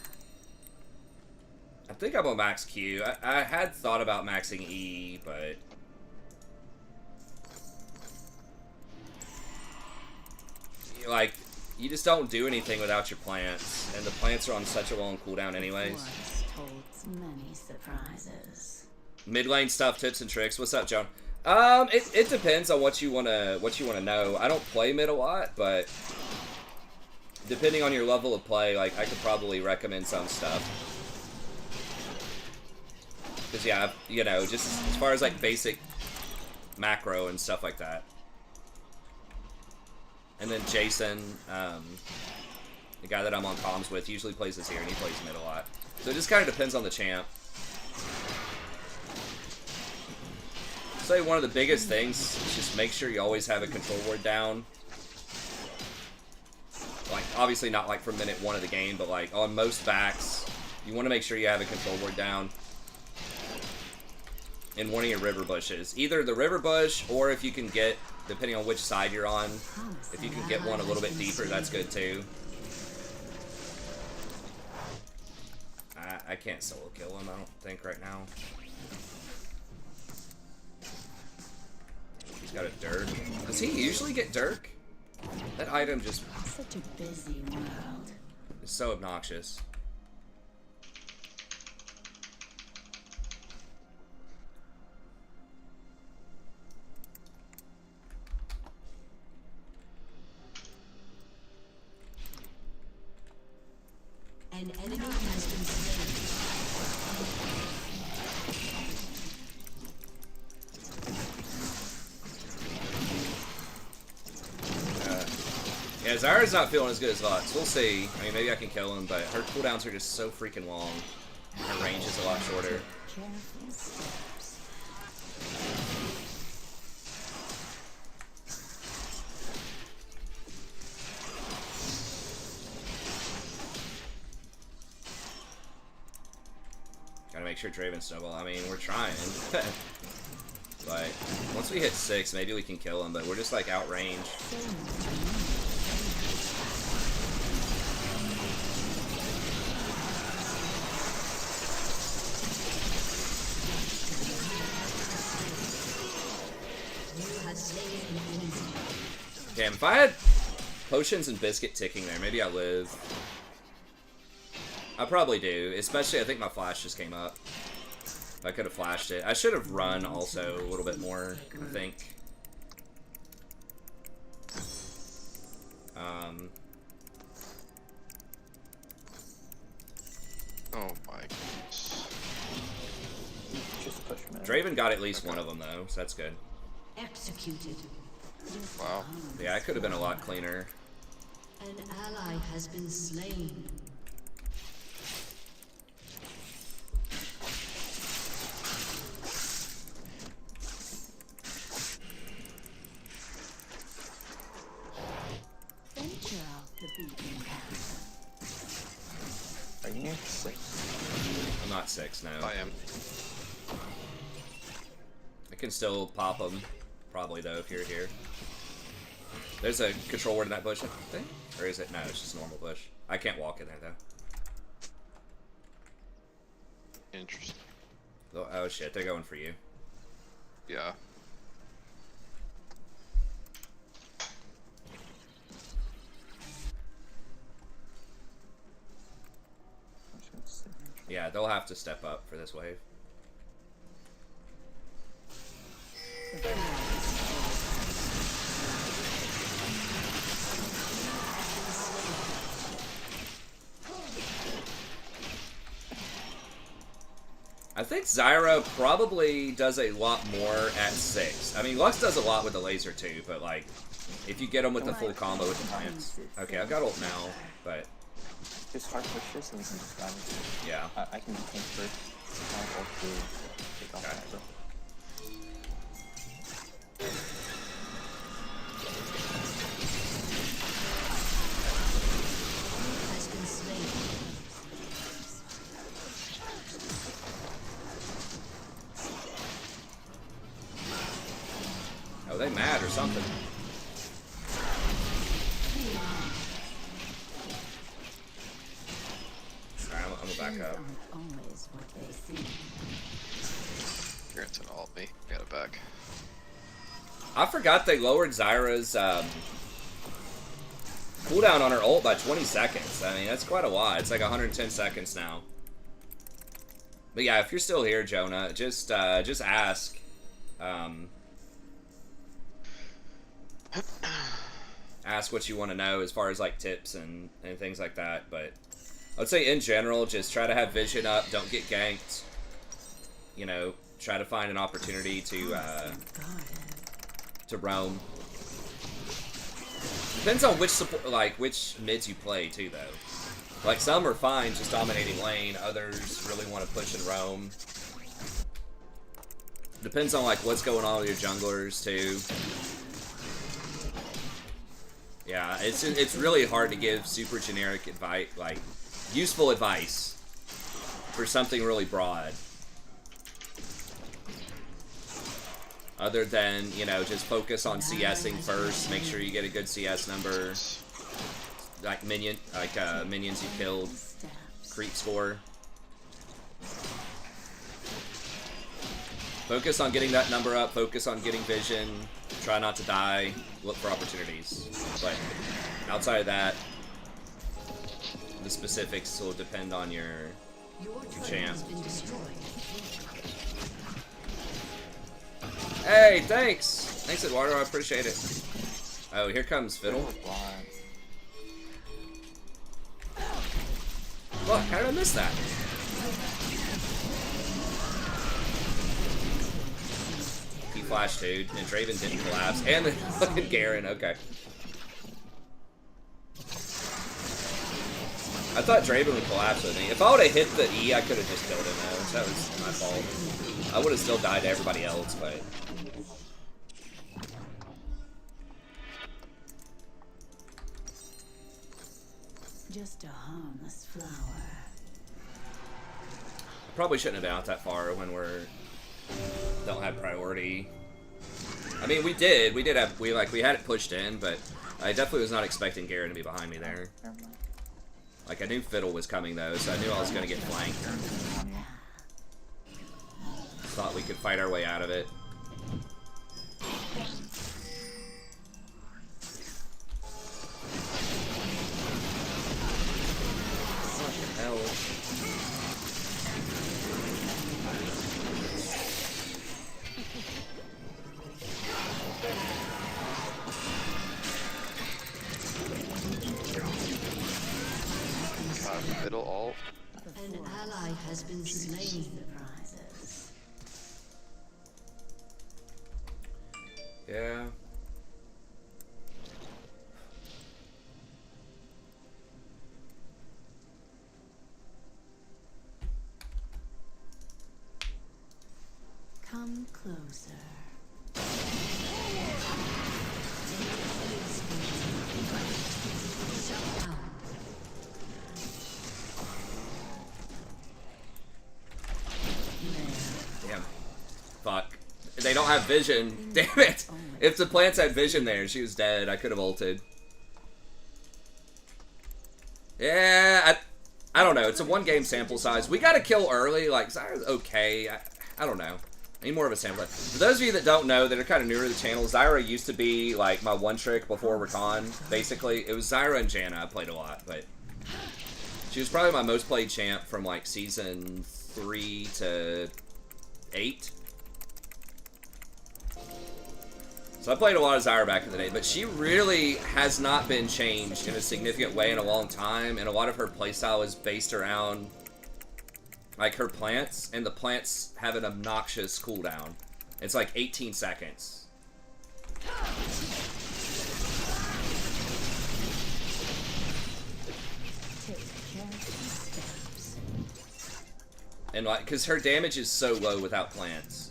I think I'm on max Q. I had thought about maxing E, but like, you just don't do anything without your plants, and the plants are on such a long cooldown anyways. Many surprises. Mid lane stuff, tips and tricks. What's up, Joan? It depends on what you wanna know. I don't play mid a lot, but depending on your level of play, like, I could probably recommend some stuff. Because, yeah, you know, just as far as, like, basic macro and stuff like that. And then Jason, the guy that I'm on comms with, usually plays this here, and he plays mid a lot. So it just kind of depends on the champ. I'd say one of the biggest things is just make sure you always have a control word down. Like, obviously not like from minute 1 of the game, but like on most backs, you want to make sure you have a control word down in one of your river bushes. Either the river bush, or if you can get, depending on which side you're on, if you can get one a little bit deeper, that's good too. I can't solo kill him, I don't think, right now. He's got a Dirk. Does he usually get Dirk? That item just Such a busy world. is so obnoxious. An enemy has been slain. Yeah, Zyra's not feeling as good as Lux. We'll see. I mean, maybe I can kill him, but her cooldowns are just so freaking long. Her range is a lot shorter. Careful steps. Gotta make sure Draven's snowball. I mean, we're trying. Like, once we hit 6, maybe we can kill him, but we're just like outranged. Damn, if I had potions and biscuit ticking there, maybe I live. I probably do, especially I think my flash just came up. If I could have flashed it. I should have run also a little bit more, I think. Oh my goodness. Just push him in. Draven got at least one of them though, so that's good. Executed. Wow. Yeah, I could have been a lot cleaner. An ally has been slain. Venture off the beaten path. Are you near 6? I'm not 6 now. I am. I can still pop them, probably though, if you're here. There's a control word in that bush, I think? Or is it? No, it's just a normal bush. I can't walk in there though. Interesting. Oh shit, they're going for you. Yeah. Yeah, they'll have to step up for this wave. I think Zyra probably does a lot more at 6. I mean, Lux does a lot with the laser too, but like, if you get them with the full combo with the plants. Okay, I've got ult now, but Just hard push this and we can just grab it. yeah. I can tank first. I'll ult to take off that, bro. Has been slain. Oh, they mad or something. Alright, I'm gonna back up. Aren't always what they seem. You're going to ult me. Got it back. I forgot they lowered Zyra's cooldown on her ult by 20 seconds. I mean, that's quite a lot. It's like 110 seconds now. But yeah, if you're still here, Jonah, just ask. ask what you want to know as far as like tips and things like that. But I'd say in general, just try to have vision up. Don't get ganked. You know, try to find an opportunity to roam. Depends on which support, like which mids you play too, though. Like some are fine just dominating lane. Others really want to push and roam. Depends on like what's going on with your junglers too. Yeah, it's really hard to give super generic advice, like useful advice for something really broad. Other than, you know, just focus on CSing first. Make sure you get a good CS number. Like minions you killed. Creep score. Focus on getting that number up. Focus on getting vision. Try not to die. Look for opportunities. But outside of that, the specifics will depend on your champ. Hey, thanks! Thanks, Eduardo, I appreciate it. Oh, here comes Fiddle. Look, how did I miss that? He flashed, dude, and Draven didn't collapse. And then fucking Garen, okay. I thought Draven would collapse with me. If I would have hit the E, I could have just killed him, though. That was my fault. I would have still died to everybody else, but... Just a harmless flower. Probably shouldn't have been out that far when don't have priority. I mean, we had it pushed in, but I definitely was not expecting Garen to be behind me there. Like, I knew Fiddle was coming though, so I knew I was gonna get flanked. Thought we could fight our way out of it. What the hell? Fiddle alt. An ally has been slain. Yeah. Come closer. Damn. Fuck. They don't have vision. Damn it! If the plants had vision there, she was dead. I could have ulted. Yeah, I don't know. It's a one-game sample size. We got to kill early. Like, Zyra's okay. I don't know. I need more of a sample. For those of you that don't know, that are kind of newer to the channel, Zyra used to be, like, my one trick before Rakan. Basically, it was Zyra and Janna I played a lot, but she was probably my most played champ from, like, season 3 to 8. So I played a lot of Zyra back in the day, but she really has not been changed in a significant way in a long time, and a lot of her playstyle is based around, like, her plants, and the plants have an obnoxious cooldown. It's like 18 seconds. And, like, because her damage is so low without plants.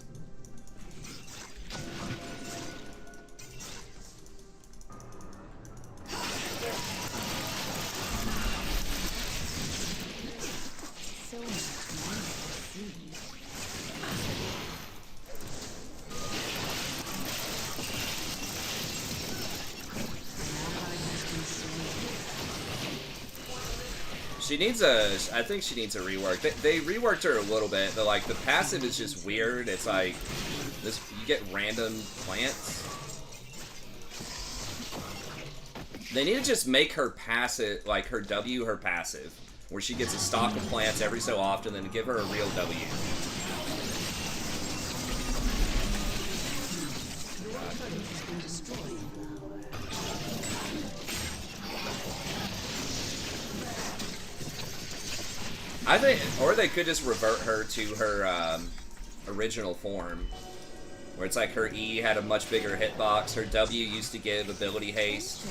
She needs I think she needs a rework. They reworked her a little bit, but like the passive is just weird. It's like this, you get random plants. They need to just make her passive, like her W, her passive, where she gets a stock of plants every so often, then give her a real W. I think, or they could just revert her to her original form, where it's like her E had a much bigger hitbox, her W used to give ability haste.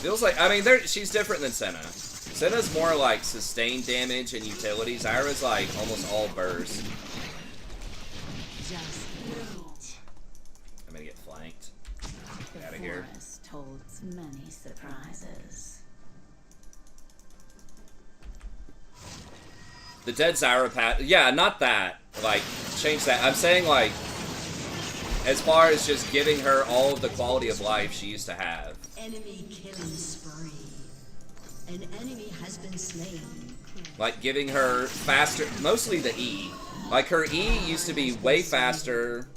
Feels like, I mean, she's different than Senna. Senna's more like sustained damage and utility. Zyra's like almost all burst. I'm gonna get flanked. Get out of here. Forest holds many surprises. The dead Zyra pat. Yeah, not that. Like, change that. I'm saying, like, as far as just giving her all of the quality of life she used to have. Enemy killing spree. An enemy has been slain. Like, giving her faster, mostly the E. Like, her E used to be way faster,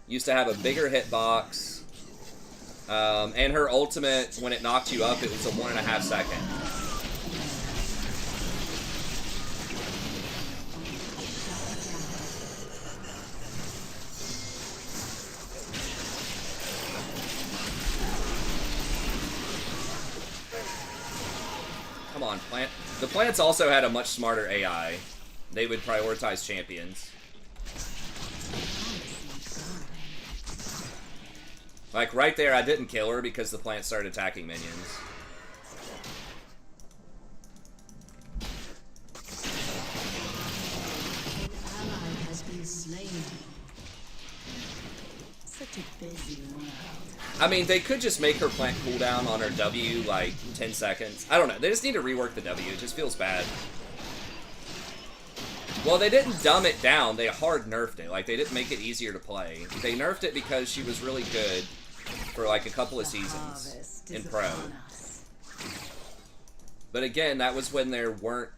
used to have a bigger hitbox, and her ultimate, when it knocked you up, it was a 1.5 second. Come on, plant. The plants also had a much smarter AI. They would prioritize champions. Like, right there, I didn't kill her because the plant started attacking minions. An ally has been slain. Such a busy world. I mean, they could just make her plant cooldown on her W, like, 10 seconds. I don't know. They just need to rework the W. It just feels bad. Well, they didn't dumb it down. They hard nerfed it. Like, they didn't make it easier to play. They nerfed it because she was really good for, like, a couple of seasons in Pro. But again, that was when there weren't,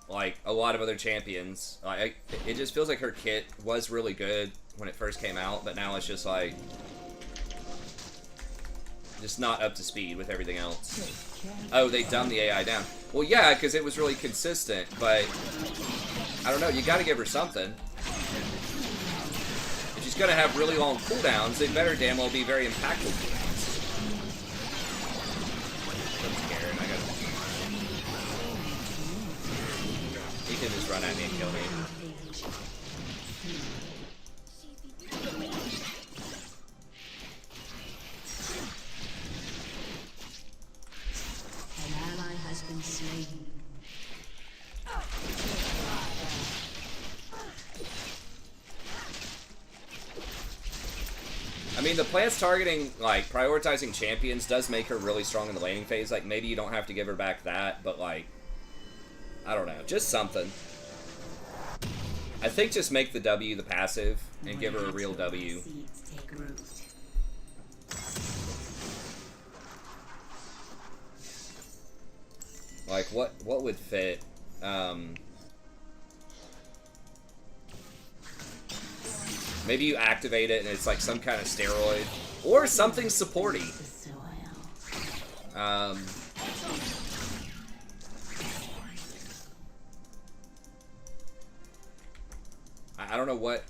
like, a lot of other champions. Like, it just feels like her kit was really good when it first came out, but now it's just, like, just not up to speed with everything else. Oh, they dumbed the AI down. Well, yeah, because it was really consistent, but I don't know, you gotta give her something. If she's gonna have really long cooldowns, they better damn well be very impactful cooldowns. I'm scared, I gotta... He can just run at me and kill me. An ally has been slain. I mean, the plants targeting, like, prioritizing champions does make her really strong in the laning phase. Like, maybe you don't have to give her back that, but, like, I don't know. Just something. I think just make the W the passive and give her a real W. Seeds take root. Like, what would fit? Maybe you activate it and it's like some kind of steroid. Or something supporty. The soil. I don't know what...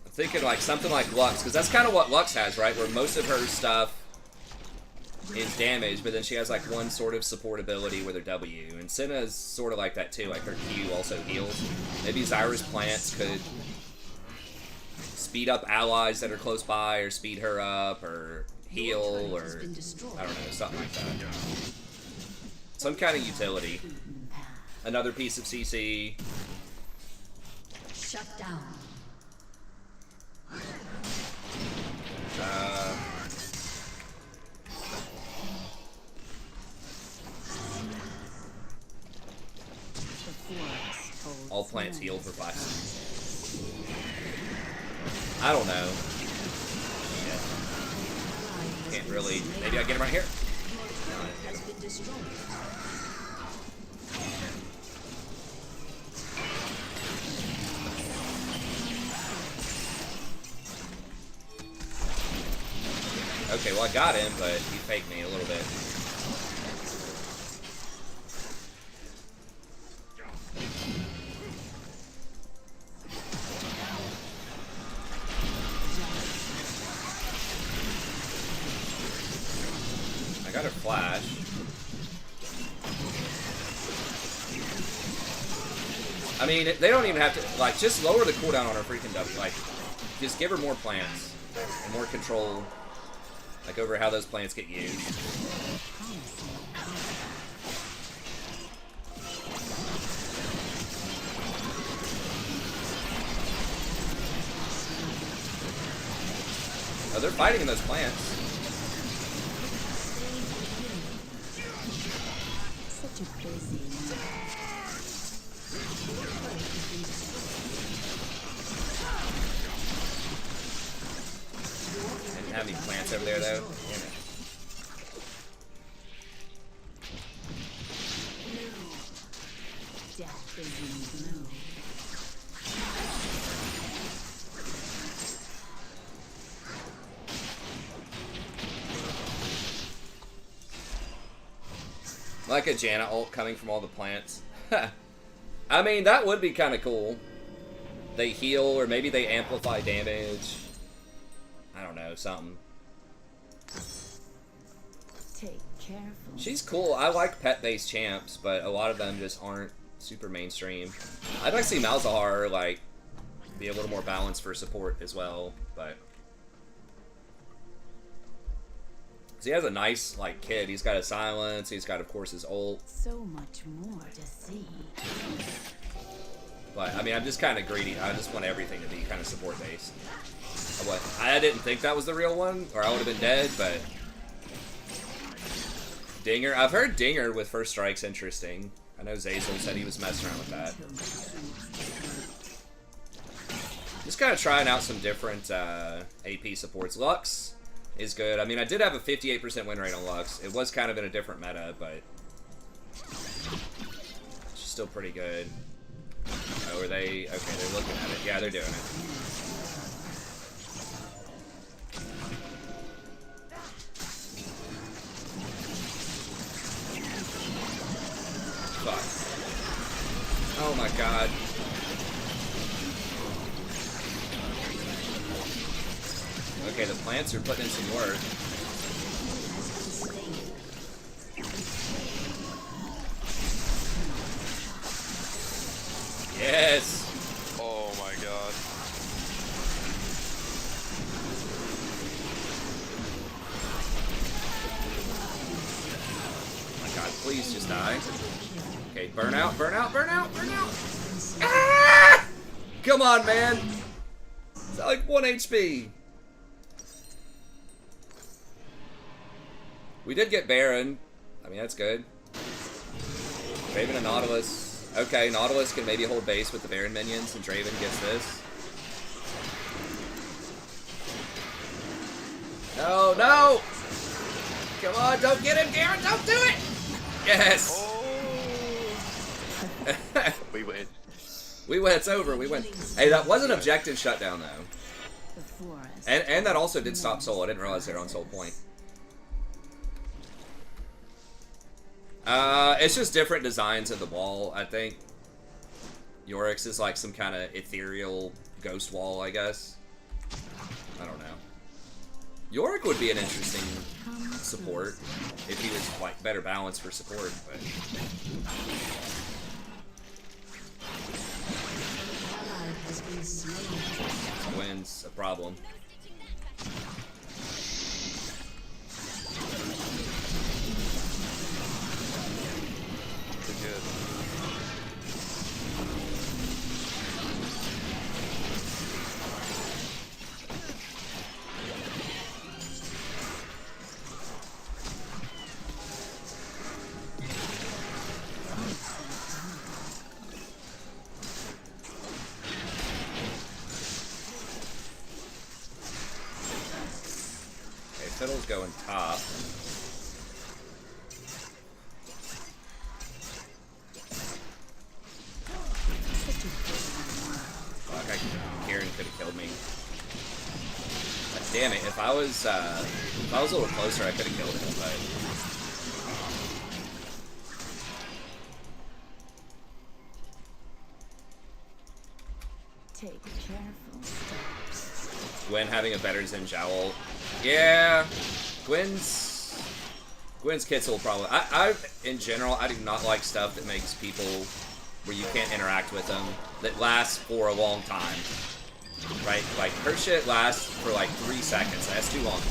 I'm thinking like something like Lux, because that's kind of what Lux has, right? Where most of her stuff is damage, but then she has like one sort of support ability with her W. And Senna's sort of like that too, like her Q also heals. Maybe Zyra's plants could speed up allies that are close by, or speed her up, or heal, or I don't know, something like that. Some kind of utility. Another piece of CC. Shut down. All plants heal for 5 seconds. I don't know. Shit. Can't really. Maybe I get him right here. Has been destroyed. Okay, well I got him, but he faked me a little bit. I I got her flash. I mean, they don't even have to, like, just lower the cooldown on her freaking W. Like, just give her more plants and more control, like, over how those plants get used. Oh, they're fighting in those plants. Such a busy man. Didn't have any plants over there, though. Damn it. Death is in blue. Like a Janna ult coming from all the plants. I mean, that would be kind of cool. They heal, or maybe they amplify damage. I don't know, something. Take careful. She's cool. I like pet-based champs, but a lot of them just aren't super mainstream. I'd like to see Malzahar, like, be a little more balanced for support as well, but... he has a nice, like, kid. He's got a silence. He's got, of course, his ult. So much more to see. But, I mean, I'm just kind of greedy. I just want everything to be kind of support-based. What? I didn't think that was the real one, or I would have been dead, but... Dinger. I've heard Dinger with First Strike's interesting. I know Zazel said he was messing around with that. Just kind of trying out some different AP supports. Lux is good. I mean, I did have a 58% win rate on Lux. It was kind of in a different meta, but she's still pretty good. Oh, are they? Okay, they're looking at it. Yeah, they're doing it. Fuck. Oh my god. Okay, the plants are putting in some work. Yes! Oh my god. Oh my god, please just die. Okay, burn out, burn out, burn out, burn out! Ah! Come on, man! It's like 1 HP. We did get Baron. I mean, that's good. Draven and Nautilus. Okay, Nautilus can maybe hold base with the Baron minions, and Draven gets this. No, no! Come on, don't get him, Garen, don't do it! Yes! Oh. We win. We win, it's over, we win. Hey, that was an objective shutdown, though. The forest. And that also did stop Soul. I didn't realize they were on Soul Point. It's just different designs of the wall, I think. Yorick's is like some kind of ethereal ghost wall, I guess. I don't know. Yorick would be an interesting support if he was like better balanced for support, but wins a problem. Good. Okay, Fiddle's going top. Kieran could have killed me. Damn it! If I was a little closer, I could have killed him. But Take careful steps. Gwen having a better Zen Jowl. Yeah, Gwen's Gwen's kits will probably. I in general, I do not like stuff that makes people where you can't interact with them that lasts for a long time. Right? Like her shit lasts for like 3 seconds. That's too long.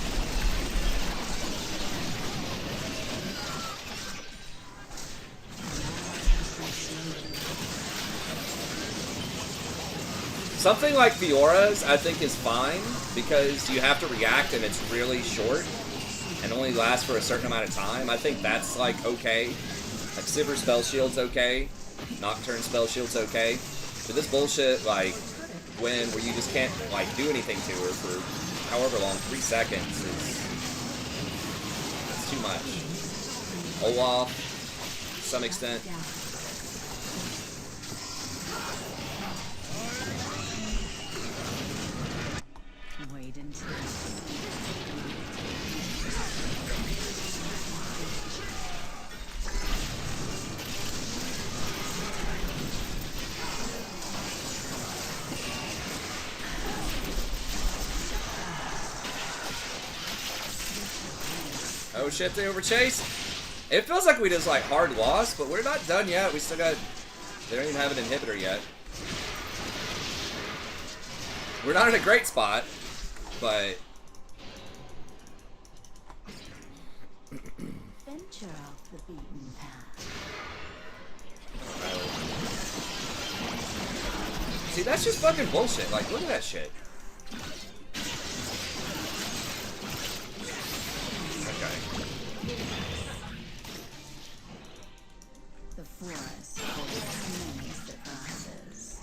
Something like Fiora's, I think, is fine because you have to react and it's really short and only lasts for a certain amount of time. I think that's like okay. Like Sivir Spell Shield's okay. Nocturne Spell Shield's okay. But this bullshit, like Gwen, where you just can't like do anything to her for however long, 3 seconds, it's too much. Olaf, to some extent. Wait until. Oh shit, they overchased. It feels like we just like hard lost, but we're not done yet. We still got. They don't even have an inhibitor yet. We're not in a great spot, but. Venture off the beaten path. See, that's just fucking bullshit. Like, look at that shit. Okay. The forest holds many surprises.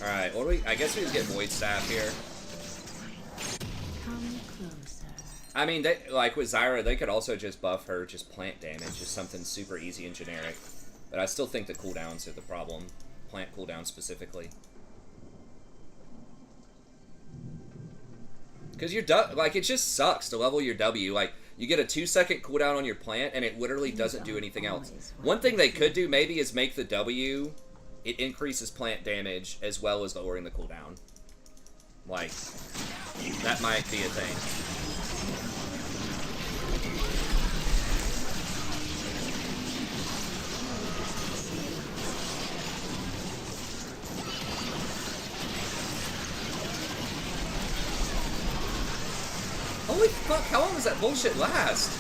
Alright, what do we. I guess we just get Void Staff here. Come closer. I mean, they, like with Zyra, they could also just buff her just plant damage, just something super easy and generic. But I still think the cooldowns are the problem. Plant cooldowns specifically. Because your like, it just sucks to level your W. Like, you get a 2-second cooldown on your plant, and it literally doesn't do anything else. One thing they could do, maybe, is make the W, it increases plant damage, as well as lowering the cooldown. Like, that might be a thing. Holy fuck, how long does that bullshit last?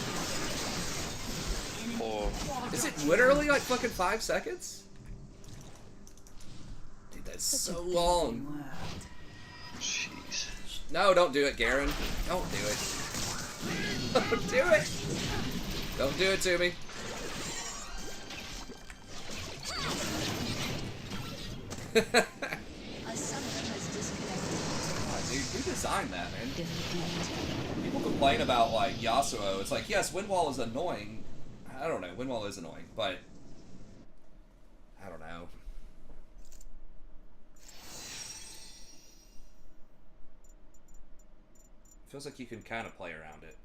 Oh, Is it literally like fucking 5 seconds? Dude, that's so long. World. jeez. No, don't do it, Garen. Don't do it. Don't do it. Don't do it to me. A summoner has disconnected. God, dude, who designed that, man? Defeat. People complain about, like, Yasuo. It's like, yes, Windwall is annoying. I don't know. Windwall is annoying, but... I don't know. Feels like you can kind of play around it.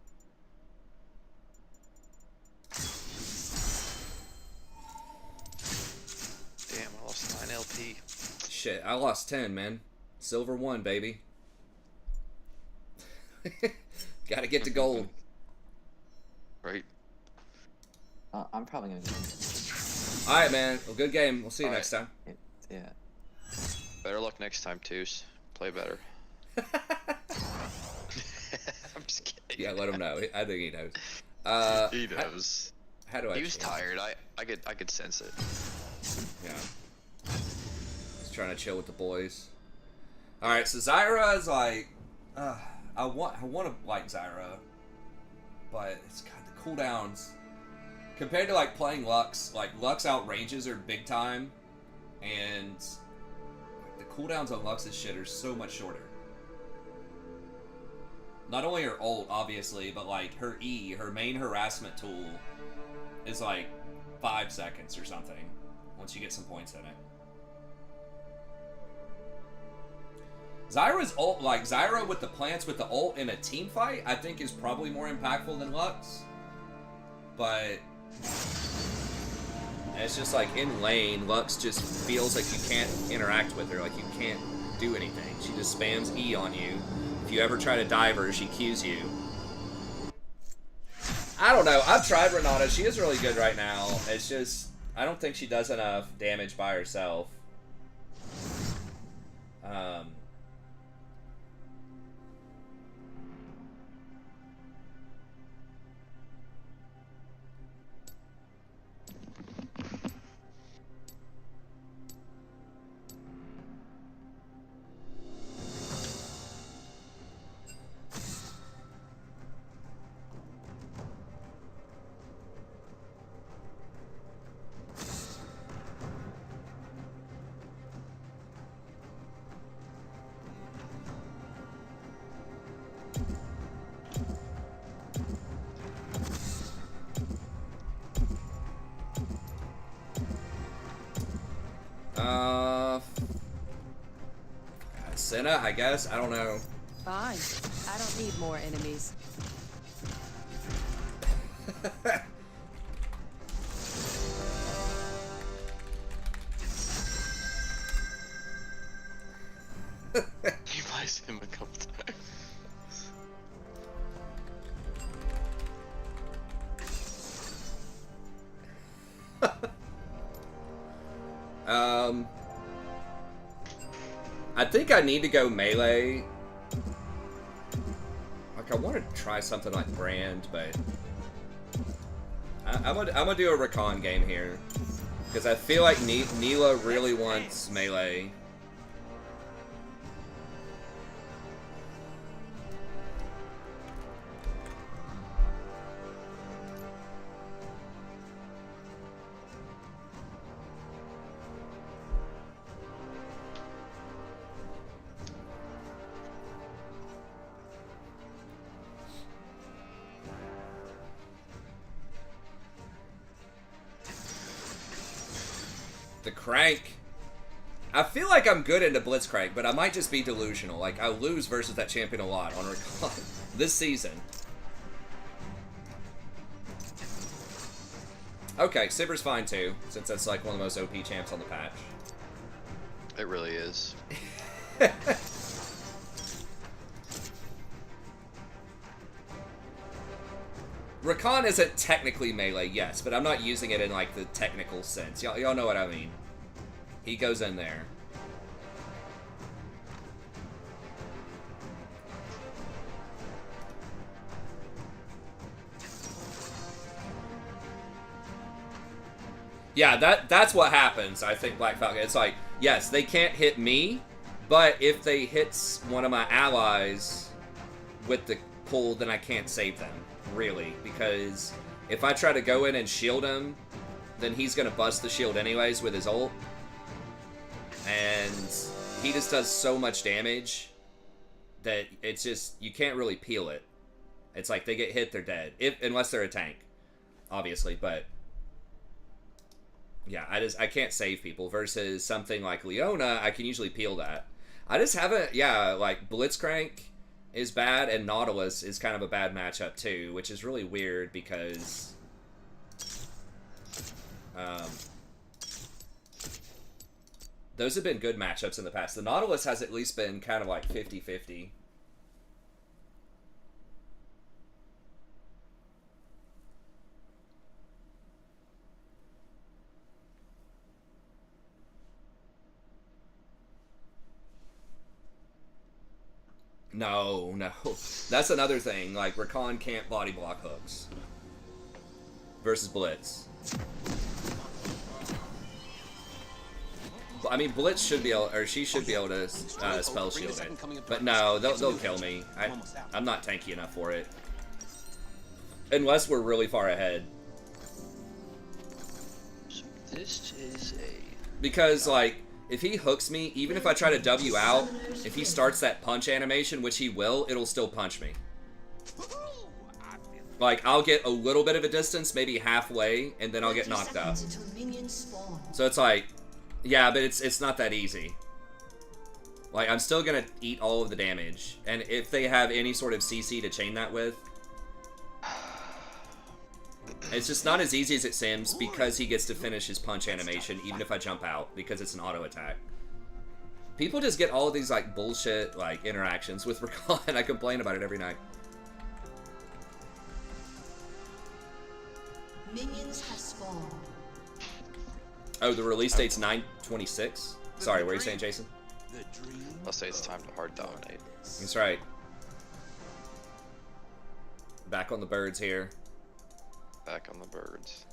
Damn, I lost 9 LP. Shit, I lost 10, man. Silver 1, baby. Gotta get to gold. Right? I'm probably gonna go. Alright, man. Well, good game. We'll see you All next time. Yeah. Better luck next time, Toos. Play better. I'm just kidding. Yeah, let him know. I think he knows. He knows. How do I He was change? tired. I could sense it. Yeah. Just trying to chill with the boys. Alright, so Zyra is like... I want to like Zyra, but it's got the cooldowns. Compared to like playing Lux, like Lux outranges her big time, and the cooldowns on Lux's shit are so much shorter. Not only her ult, obviously, but like her E, her main harassment tool, is like 5 seconds or something, once you get some points in it. Zyra's ult, like Zyra with the plants with the ult in a team fight, I think is probably more impactful than Lux. But it's just like in lane, Lux just feels like you can't interact with her, like you can't do anything. She just spams E on you. If you ever try to dive her, she Qs you. I don't know. I've tried Renata. She is really good right now. It's just, I don't think she does enough damage by herself. Senna, I guess. I don't know. Fine. I don't need more enemies. He buys him a couple times. I think I need to go melee. Like, I want to try something like Brand, but I'm gonna do a Rakan game here because I feel like Neela really wants melee. The Crank. I feel like I'm good into Blitzcrank, but I might just be delusional. Like, I lose versus that champion a lot on Rakan this season. Okay, Sivir's fine too, since that's like one of the most OP champs on the patch. It really is. Rakan isn't technically melee, yes, but I'm not using it in like the technical sense. Y'all know what I mean. He goes in there. Yeah, that's what happens, I think, Black Falcon. It's like, yes, they can't hit me, but if they hit one of my allies with the pull, then I can't save them, really. Because if I try to go in and shield him, then he's going to bust the shield anyways with his ult. And he just does so much damage that it's just, you can't really peel it. It's like they get hit, they're dead. Unless they're a tank, obviously, but... yeah, I can't save people. Versus something like Leona, I can usually peel that. I just haven't, yeah, like Blitzcrank is bad and Nautilus is kind of a bad matchup too, which is really weird because those have been good matchups in the past. The Nautilus has at least been kind of like 50-50. No. That's another thing. Like, Rakan can't body block hooks. Versus Blitz. I mean, Blitz should be able, or she should be able to spell shield it. But no, they'll kill me. I'm not tanky enough for it. Unless we're really far ahead. So this is a... because, like, if he hooks me, even if I try to W out, if he starts that punch animation, which he will, it'll still punch me. Like, I'll get a little bit of a distance, maybe halfway, and then I'll get knocked out. So it's like, yeah, but it's not that easy. Like, I'm still gonna eat all of the damage. And if they have any sort of CC to chain that with, it's just not as easy as it seems because he gets to finish his punch animation even if I jump out because it's an auto attack. People just get all of these, like, bullshit, like, interactions with Rakan, and I complain about it every night. Minions have spawned. Oh, the release date's 9/26? Sorry, what are you saying, Jason? I'll say it's time to hard dominate. That's right. Back on the birds here. Back on the birds.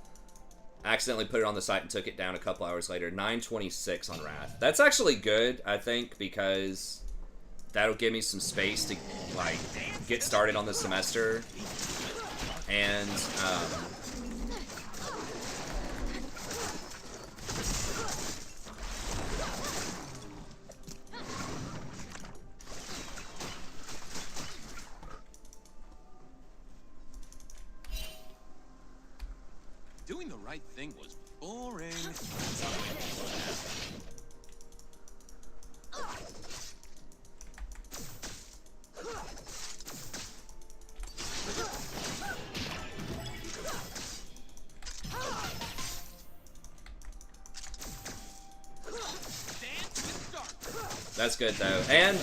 Accidentally put it on the site and took it down a couple hours later. 9/26 on Wrath. That's actually good, I think, because that'll give me some space to, like, get started on the semester. And, Doing the right thing was boring. that's good, though. And,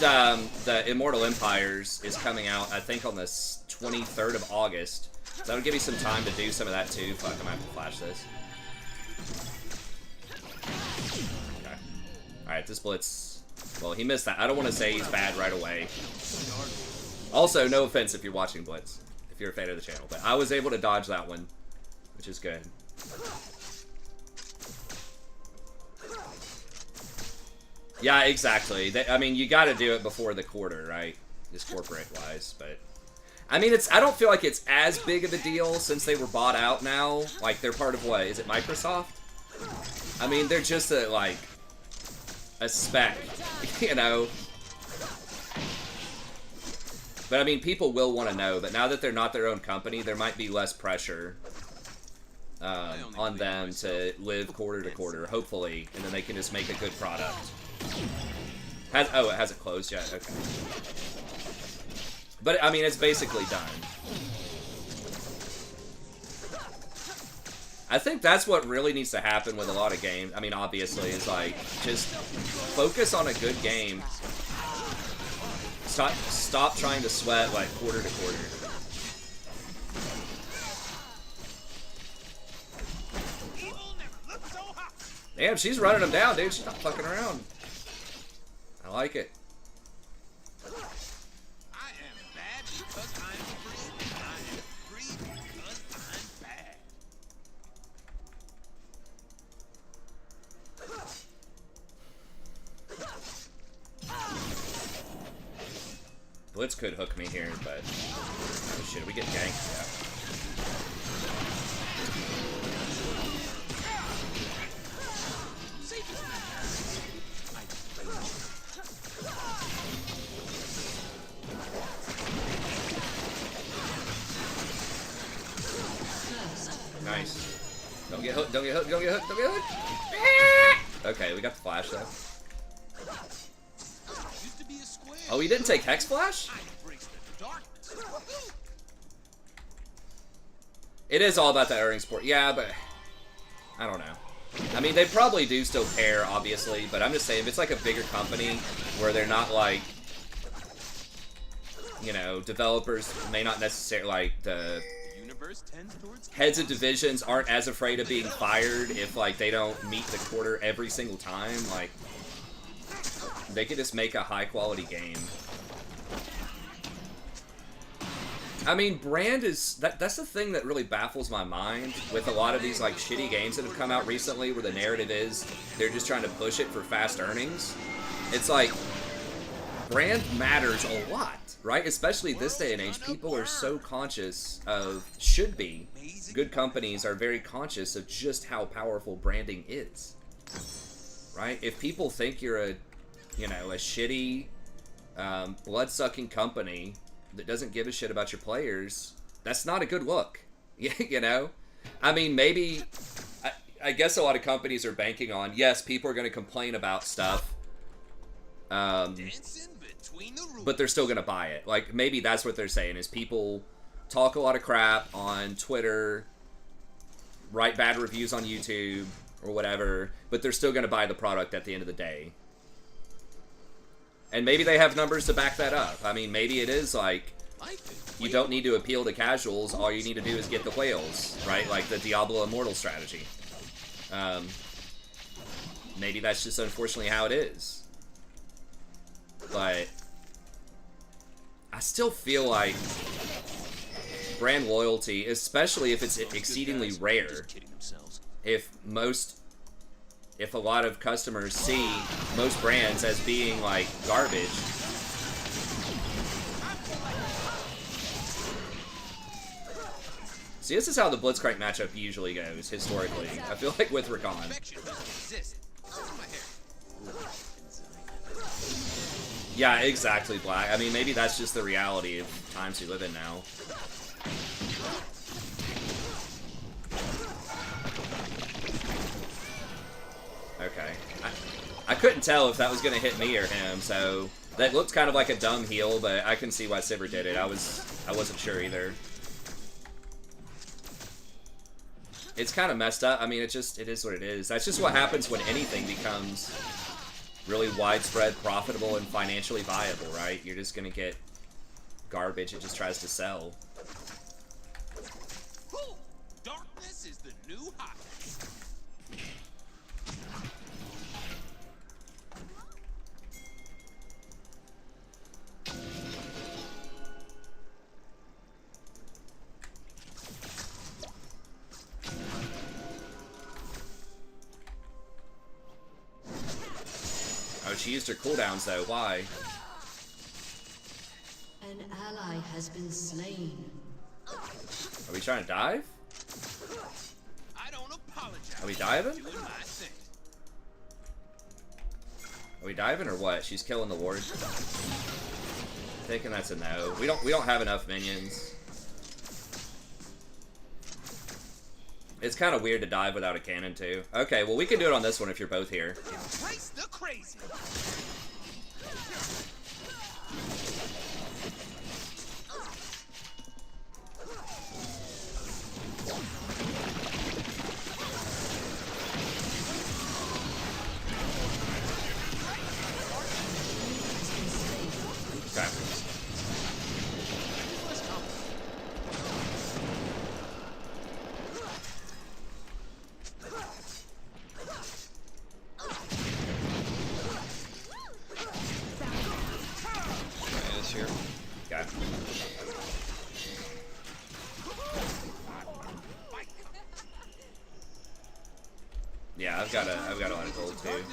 the Immortal Empires is coming out, I think, on the 23rd of August. So that'll give me some time to do some of that, too. Fuck, I'm gonna have to flash this. Okay. Alright, this Blitz... Well, he missed that. I don't want to say he's bad right away. Also, no offense if you're watching Blitz, if you're a fan of the channel. But I was able to dodge that one, which is good. Yeah, exactly. I mean, you gotta do it before the quarter, right? Just corporate-wise, but... I mean, I don't feel like it's as big of a deal since they were bought out now. Like, they're part of what? Is it Microsoft? I mean, they're just a spec, you know? But, I mean, people will want to know. But now that they're not their own company, there might be less pressure on them to live quarter to quarter, hopefully. And then they can just make a good product. Oh, it hasn't closed yet? Okay. But, I mean, it's basically done. I think that's what really needs to happen with a lot of games. I mean, obviously, is, like, just focus on a good game. Stop trying to sweat, like, quarter to quarter. Damn, she's running them down, dude. She's not fucking around. I like it. Blitz could hook me here, but oh shit, we get ganked. Yeah. Nice. Don't get hooked, don't get hooked, don't get hooked, don't get hooked. Okay, we got the flash though. Oh, he didn't take Hex Flash? It is all about that earning support. Yeah, but I don't know. I mean, they probably do still care, obviously, but I'm just saying, if it's like a bigger company where they're not like, you know, developers may not necessarily, like, the heads of divisions aren't as afraid of being fired if, like, they don't meet the quarter every single time, like, they could just make a high-quality game. I mean, brand is... That's the thing that really baffles my mind with a lot of these, like, shitty games that have come out recently where the narrative is they're just trying to push it for fast earnings. It's like, brand matters a lot, right? Especially this day and age, people are so conscious of... Should be. Good companies are very conscious of just how powerful branding is. Right? If people think you're a... You know, a shitty, blood-sucking company that doesn't give a shit about your players, that's not a good look. You know? I mean, maybe... I guess a lot of companies are banking on, yes, people are going to complain about stuff, Dancing between the rules. But they're still gonna buy it. Like, maybe that's what they're saying, is people talk a lot of crap on Twitter, write bad reviews on YouTube, or whatever, but they're still gonna buy the product at the end of the day. And maybe they have numbers to back that up. I mean, maybe it is like, you don't need to appeal to casuals, all you need to do is get the whales, right? Like the Diablo Immortal strategy. Maybe that's just unfortunately how it is. But I still feel like brand loyalty, especially if it's exceedingly rare, if a lot of customers see most brands as being like garbage, see, this is how the Blitzcrank matchup usually goes, historically. I feel like with Rakan. Yeah, exactly, Black. I mean, maybe that's just the reality of times we live in now. Okay. I couldn't tell if that was going to hit me or him, so that looked kind of like a dumb heal, but I can see why Sivir did it. I wasn't sure either. It's kind of messed up. I mean, it is what it is. That's just what happens when anything becomes really widespread, profitable, and financially viable, right? You're just gonna get garbage it just tries to sell. Darkness is the new hot. Oh, she used her cooldowns though. Why? An ally has been slain. Are we trying to dive? I don't apologize. Are we diving? Doing my thing. Are we diving or what? She's killing the ward. Thinking that's a no. We don't have enough minions. It's kind of weird to dive without a cannon too. Okay, well we can do it on this one if you're both here. Embrace the crazy. Okay. It's here. Okay. Yeah, I've got a lot of gold too.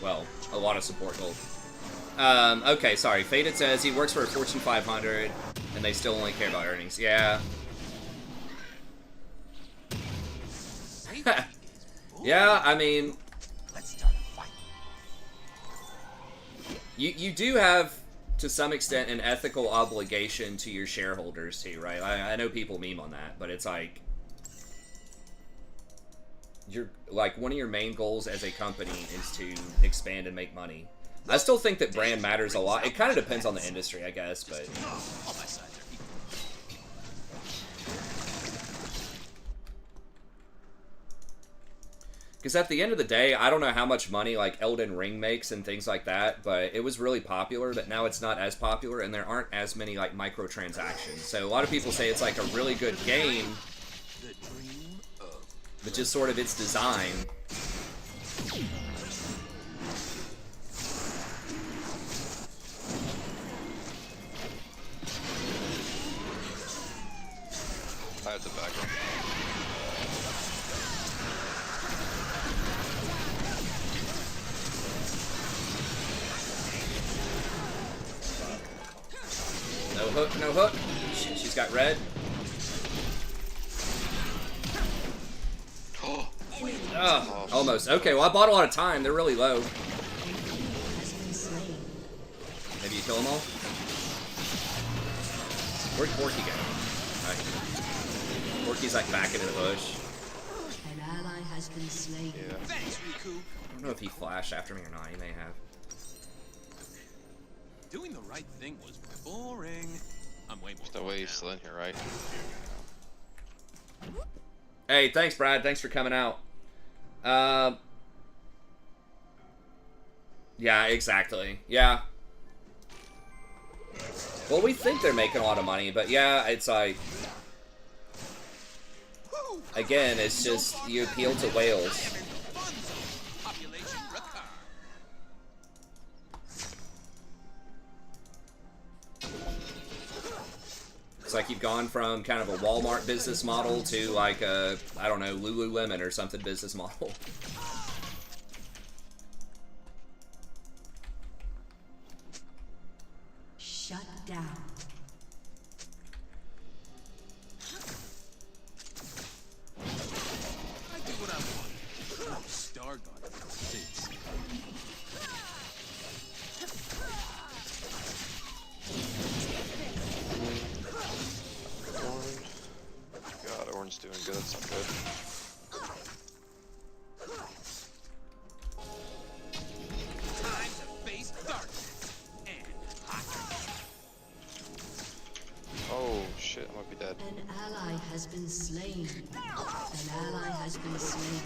Well, a lot of support gold. Okay, sorry. Faded says he works for a Fortune 500, and they still only care about earnings. Yeah. Yeah, I mean, Let's start a fight. you do have, to some extent, an ethical obligation to your shareholders too, right? I know people meme on that, but it's like, one of your main goals as a company is to expand and make money. I still think that brand matters a lot. It kind of depends on the industry, I guess, but On my side, they're equal. because at the end of the day, I don't know how much money like Elden Ring makes and things like that, but it was really popular, but now it's not as popular, and there aren't as many like microtransactions. So a lot of people say it's like a really good game, The dream of but just sort of its design. I have the background. No hook, no hook. Shit, she's got red. Oh, almost. Okay, well I bought a lot of time. They're really low. Has been slain. Maybe you kill them all? Where'd Porky go? Right. Porky's like back into the bush. An ally has been slain. Yeah. thanks, Riku. I don't know if he flashed after me or not. He may have. Doing the right thing was boring. I'm way more. There's no way he's still in here, right? Hey, thanks, Brad. Thanks for coming out. Yeah, exactly. Yeah. Well, we think they're making a lot of money, but yeah, it's like... Again, it's just, you appeal to whales. Population Rakan. It's like you've gone from kind of a Walmart business model to like a, I don't know, Lululemon or something business model. Shut down. I do what I want. Oh, Star God. Six. Orange. God, Orange doing good. That's not good. Time to face darkness and hot. Oh shit, I might be dead. An ally has been slain. An ally has been slain.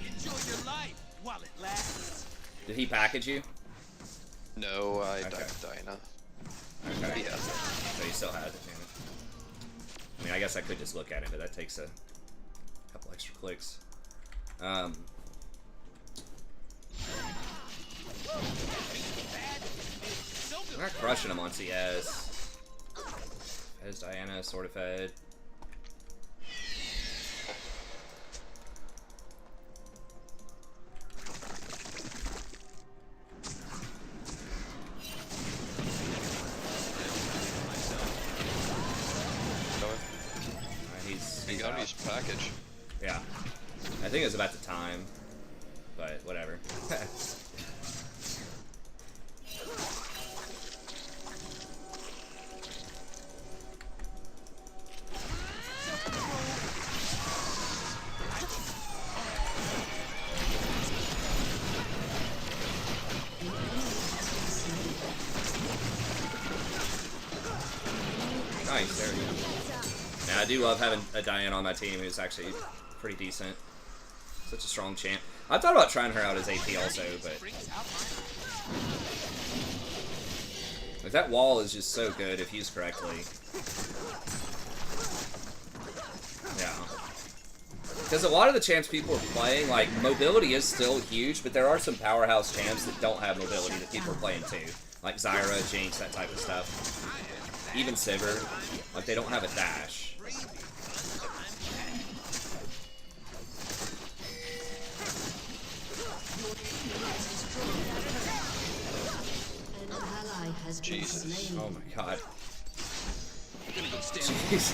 Enjoy your life while it lasts. Did he package you? No, I Okay. died to Diana. Okay. Yeah. So you still had it, damn it. I mean, I guess I could just look at it, but that takes a couple extra clicks. Bad, so good. We're not crushing him on CS. As Diana sort of fed. He got out. his package. Yeah. I think it was about the time. But whatever. Nice, there we go. Now, I do love having a Diane on my team who's actually pretty decent. Such a strong champ. I thought about trying her out as AP also, but like, that wall is just so good if used correctly. Yeah. Because a lot of the champs people are playing, like, mobility is still huge, but there are some powerhouse champs that don't have mobility that people are playing too. Like Zyra, Jinx, that type of stuff. Even Sivir. Like, they don't have a dash. An ally has been Jesus. slain. Oh my god. I'm gonna go stand. Jeez.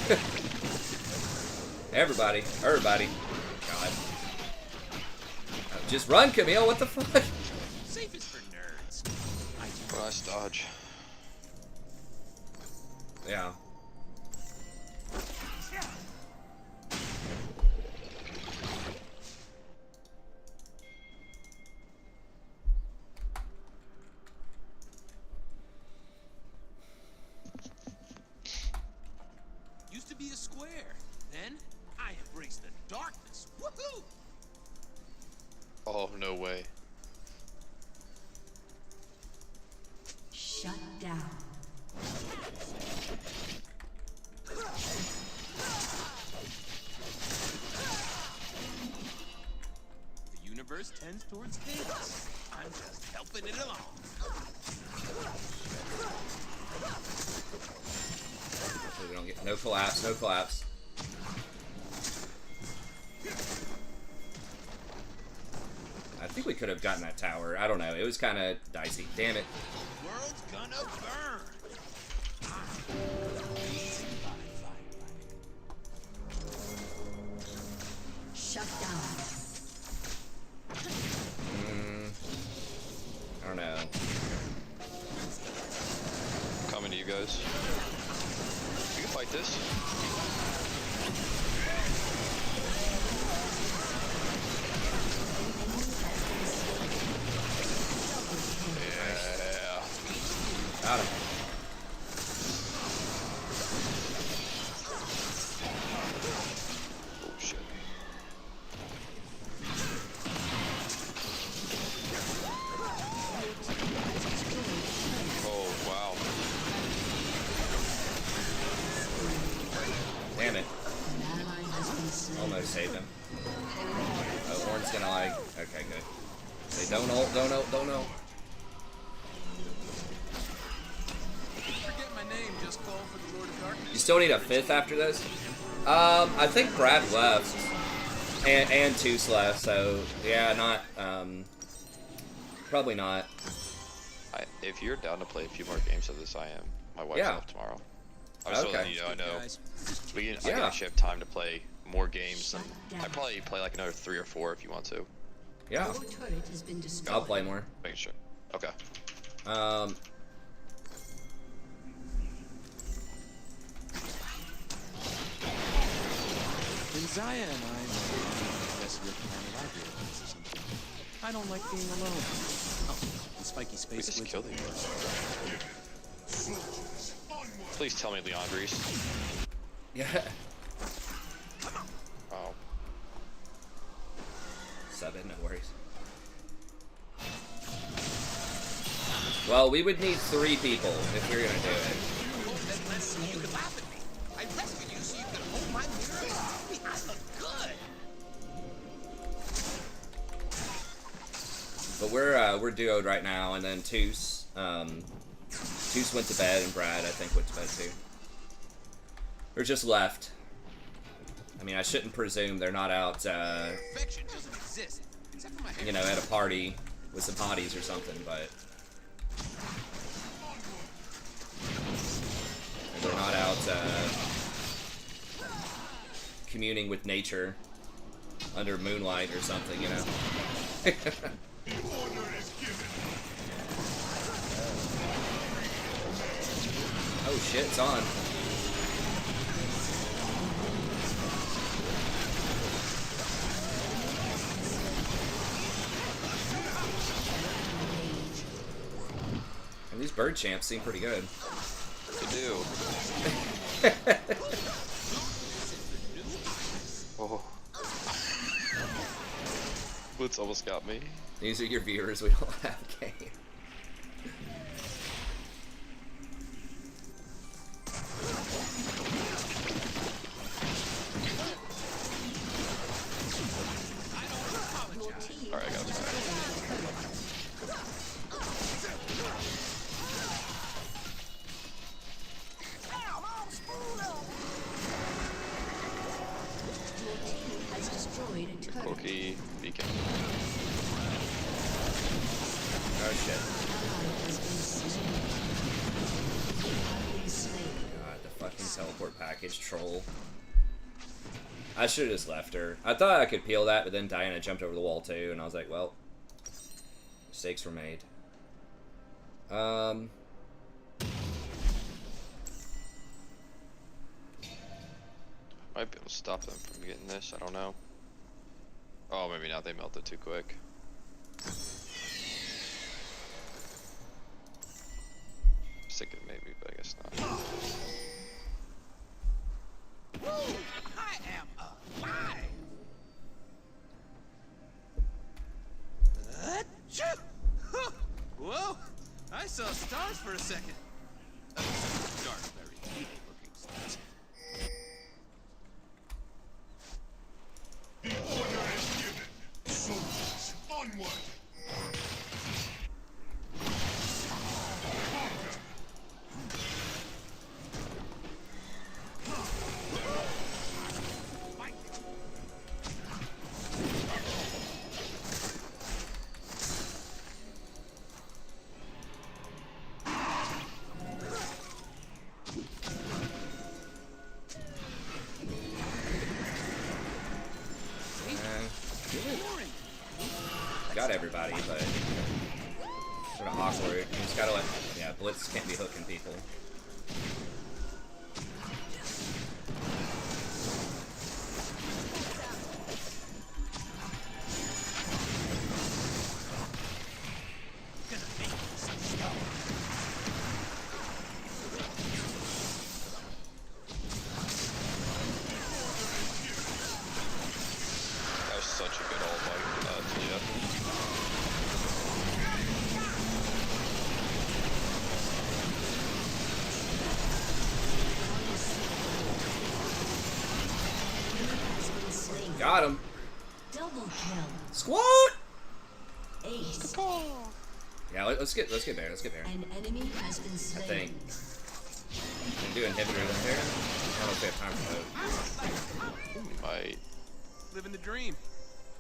Everybody. God. Just run, Camille. What the fuck? Safe is for nerds. Nice dodge. Yeah. Used to be a square. Then I embraced the darkness. Woohoo! Oh, no way. Shut down. The universe tends towards chaos. I'm just helping it along. Hopefully we don't get no collapse, no collapse. I think we could have gotten that tower. I don't know. It was kind of dicey. Damn it. World's gonna burn. Shut down. I don't know. Coming to you guys. You can fight this. Got him. Oh shit. Oh wow. Damn it. An ally has been slain. Almost saved him. Oh, Horn's gonna like. Okay, good. Say don't ult, don't ult, don't ult. Forget my name, just call for the Lord of Darkness. You still need a 5th after this? I think Brad left. And Toos left, so yeah, not, probably not. If you're down to play a few more games of this, I am. My wife's Yeah. off tomorrow. I was letting you know, I know. Guys, I Yeah. can actually have time to play more games. And I'd probably play like another 3 or 4 if you want to. Yeah, Your turret has been destroyed. I'll play more. Making sure. Okay. when Zyra and I guess your planet, I realized something. I don't like being alone. Oh, the spiky We space just witch killed of him. course. Please tell me Leon Grease. Yeah. Oh. Sub it, no worries. Well, we would need 3 people if we were gonna do it. You could laugh at me. I rescued you so you could hold my mirror. I look good. But we're duoed right now, and then Toos. Toos went to bed, and Brad, I think, went to bed too. Or just left. I mean, I shouldn't presume they're not out, Perfection doesn't exist. Except for my hair. you know, at a party with some hotties or something, but they're not out, communing with nature under moonlight or something, you know? Oh shit, it's on. And these bird champs seem pretty good. They do. Oh. Blitz almost got me. These are your viewers, we don't have game. Alright, I got it. Has destroyed a turret. Cookie, beacon. Oh shit. Ally has been slain. You have been slain. God, the fucking teleport package troll. I should have just left her. I thought I could peel that, but then Diana jumped over the wall too, and I was like, well, mistakes were made. Might be able to stop them from getting this, I don't know. Oh, maybe not, they melted too quick. Sick it maybe, but I guess not. Woo! I am alive. Achoo! Huh. Whoa! I saw stars for a second. Dark, very evil-looking stars. The order is given. Soldiers, onward! Got everybody, but sort of awkward. You just gotta let, yeah, Blitz can't be hooking people. Got him. Double kill. Squat. Ace. Yeah, let's get there. Let's get there. An enemy has been I slain. think. Can do inhibitor in there. I don't know if we have time for that. Might. Living the dream.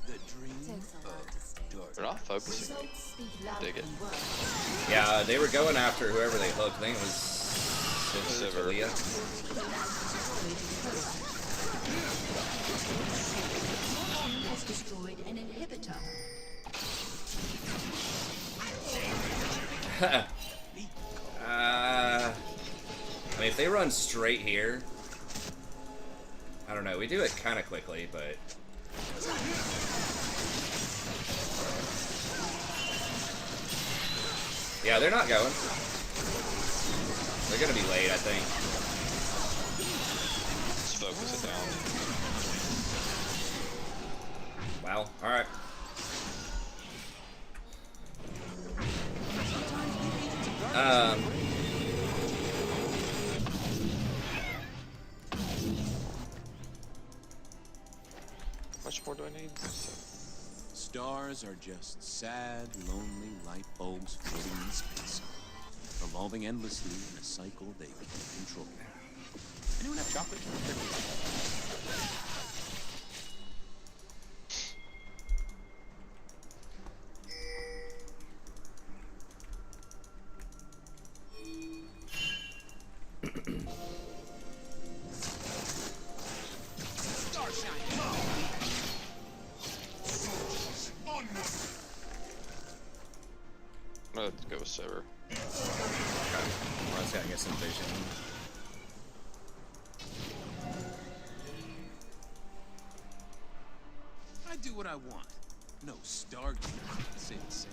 The dream of dark. They're not focusing. Dig it. Yeah, they were going after whoever they hooked. I think it was Sivir. Leah. Has destroyed an inhibitor. I mean, if they run straight here, I don't know. We do it kind of quickly, but yeah, they're not going. They're gonna be late, I think. Just focus it down. Wow. All right. How much more do I need? Stars are just sad, lonely light bulbs floating in space, revolving endlessly in a cycle they can't control. Anyone have chocolate? Let's go with Sivir. I just gotta get some vision. I do what I want. No Stargate. Say the same.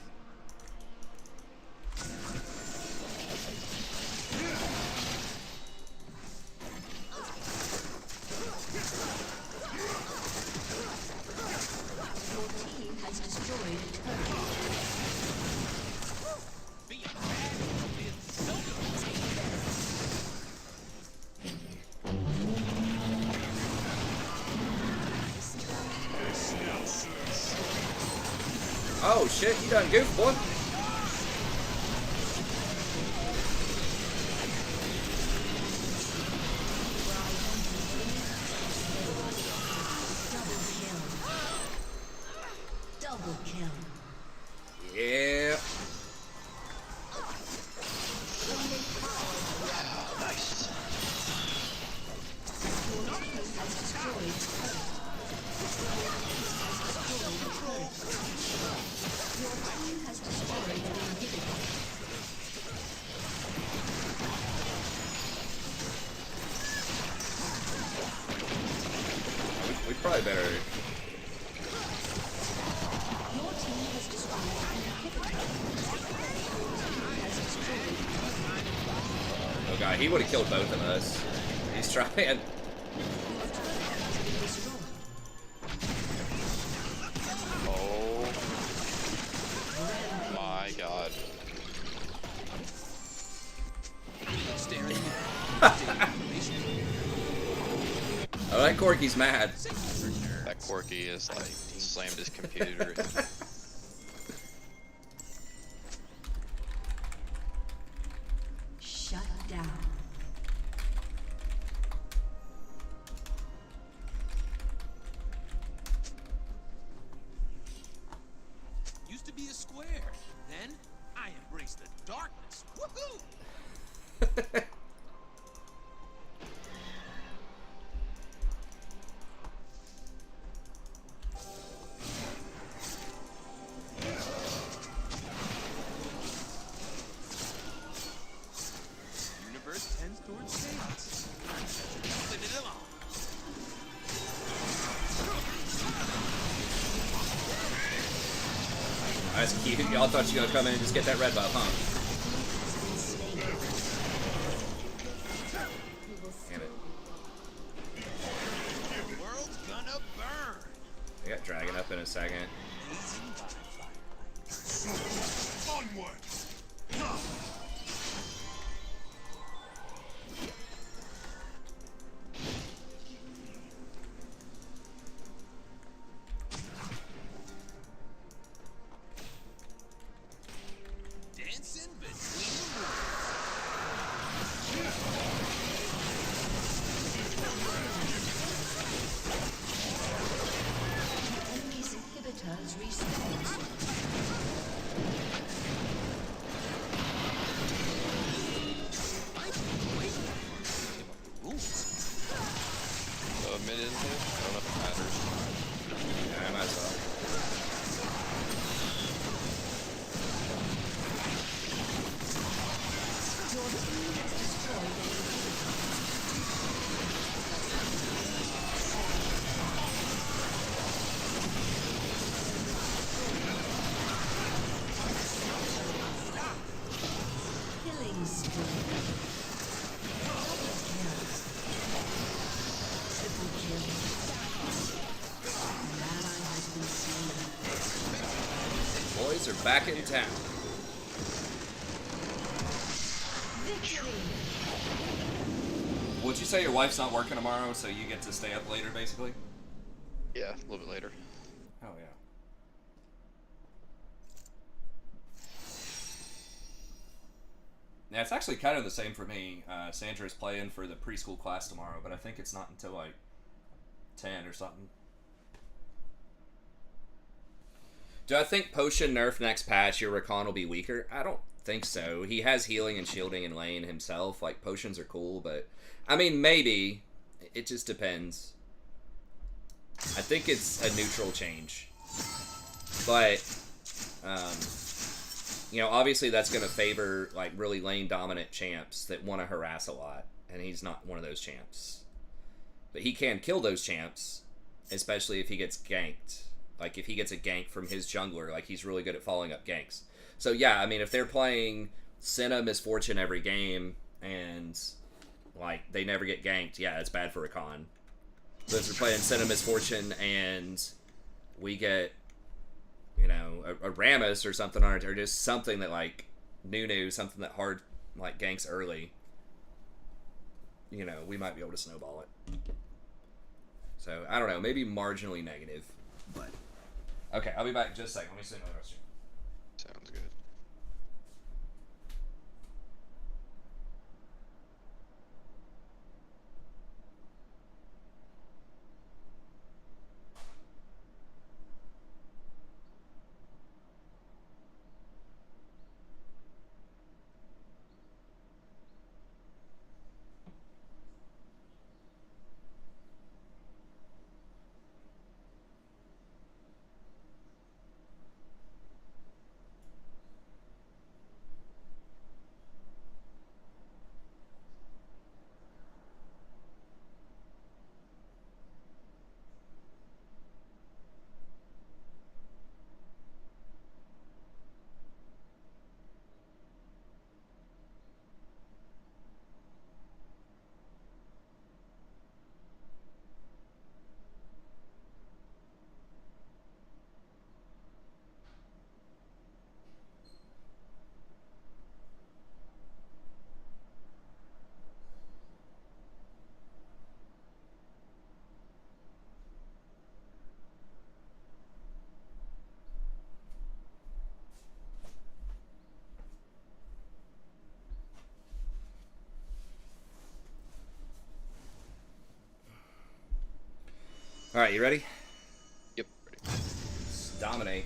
Your team has destroyed a turret. Being bad is so good. Oh shit, you done goof, boy. Double kill. Yeah. Nice. Your team has destroyed a turret. Your team has destroyed an inhibitor. We probably better. Your team has destroyed an inhibitor. Has destroyed Oh god, he would have killed both of us. He's trying. destroyed. Oh my god. Staring. Oh, that Corky's mad. That Corky is like slammed his computer. Shut down. Used to be a square. Then I embraced the darkness. Woohoo! Universe tends towards chaos. Moving it along. That's cute. Y'all thought you were gonna come in and just get that red buff, huh? Damn it. The world's gonna burn. I got Dragon up in a second. Onward! boys are back in town. Would you say your wife's not working tomorrow, so you get to stay up later, basically? Yeah, a little bit later. Oh, yeah. Yeah, it's actually kind of the same for me. Sandra's playing for the preschool class tomorrow, but I think it's not until like 10 or something. Do I think potion nerf next patch, your Rakan will be weaker? I don't think so. He has healing and shielding in lane himself. Like, potions are cool, but... I mean, maybe. It just depends. I think it's a neutral change. But, you know, obviously that's going to favor, like, really lane-dominant champs that want to harass a lot. And he's not one of those champs. But he can kill those champs, especially if he gets ganked. Like, if he gets a gank from his jungler, like, he's really good at following up ganks. So, yeah, I mean, if they're playing Senna Misfortune every game, and, like, they never get ganked, yeah, it's bad for Rakan. But if they're playing Senna Misfortune, and we get, you know, a Rammus or something, or just something that, like, Nunu, something that hard, like, ganks early, you know, we might be able to snowball it. So, I don't know, maybe marginally negative, but... Okay, I'll be back in just a second. Let me see another question. Sounds good. Alright, you ready? Yep, ready. Let's dominate.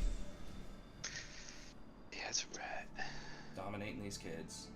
Yeah, it's a rat. Dominating these kids.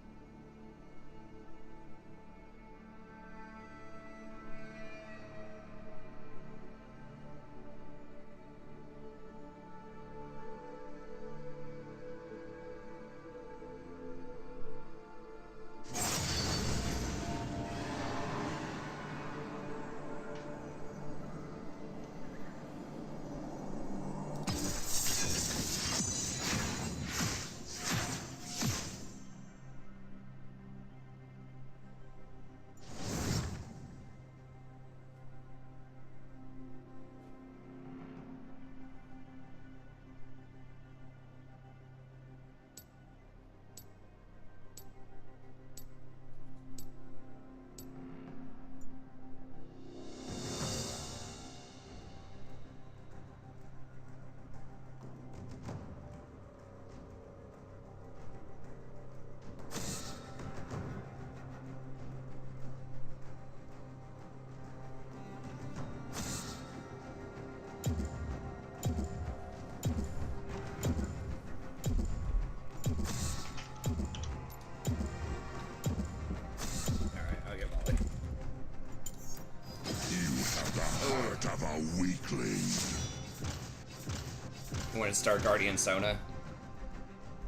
You want to start Guardian Sona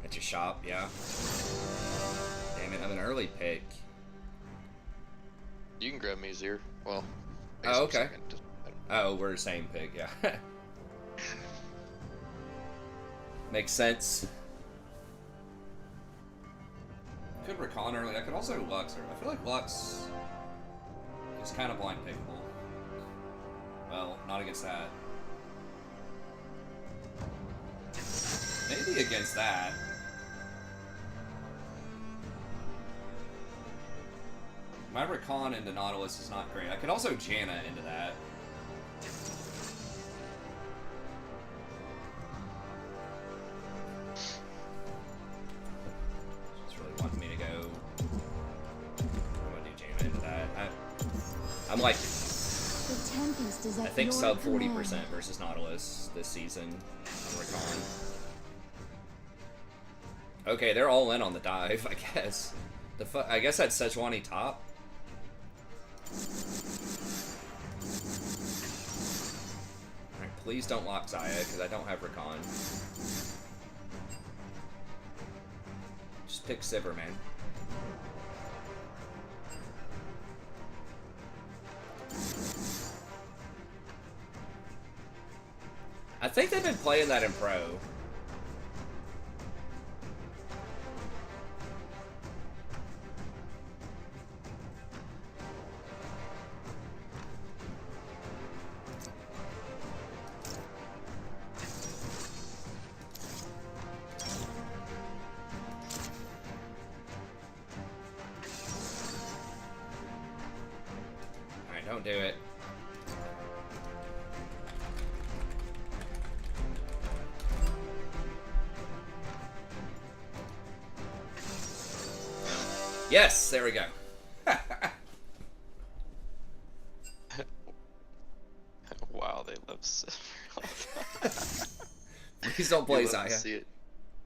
at your shop, yeah. Damn it, I'm an early pick. You can grab me, Zyra. Well, I guess Oh, I'm okay. second. Oh, we're the same pick, yeah. Makes sense. Could Rakan early. I could also do Lux early. I feel like Lux is kind of blind pickable. Well, not against that. Maybe against that. My Rakan into Nautilus is not great. I could also Janna into that. Just really wanting me to go. I'm gonna do Janna into that. I'm like, The Tempest is at I think your sub 40% command. versus Nautilus this season on Rakan. Okay, they're all in on the dive, I guess. I guess that's Sejuani top. Alright, please don't lock Zyra, because I don't have Rakan. Just pick Sivir, man. I think they've been playing that in Pro. Alright, don't do it. Yes, there we go. Wow, they love Sivir. Please don't play You love to Zyra. see it.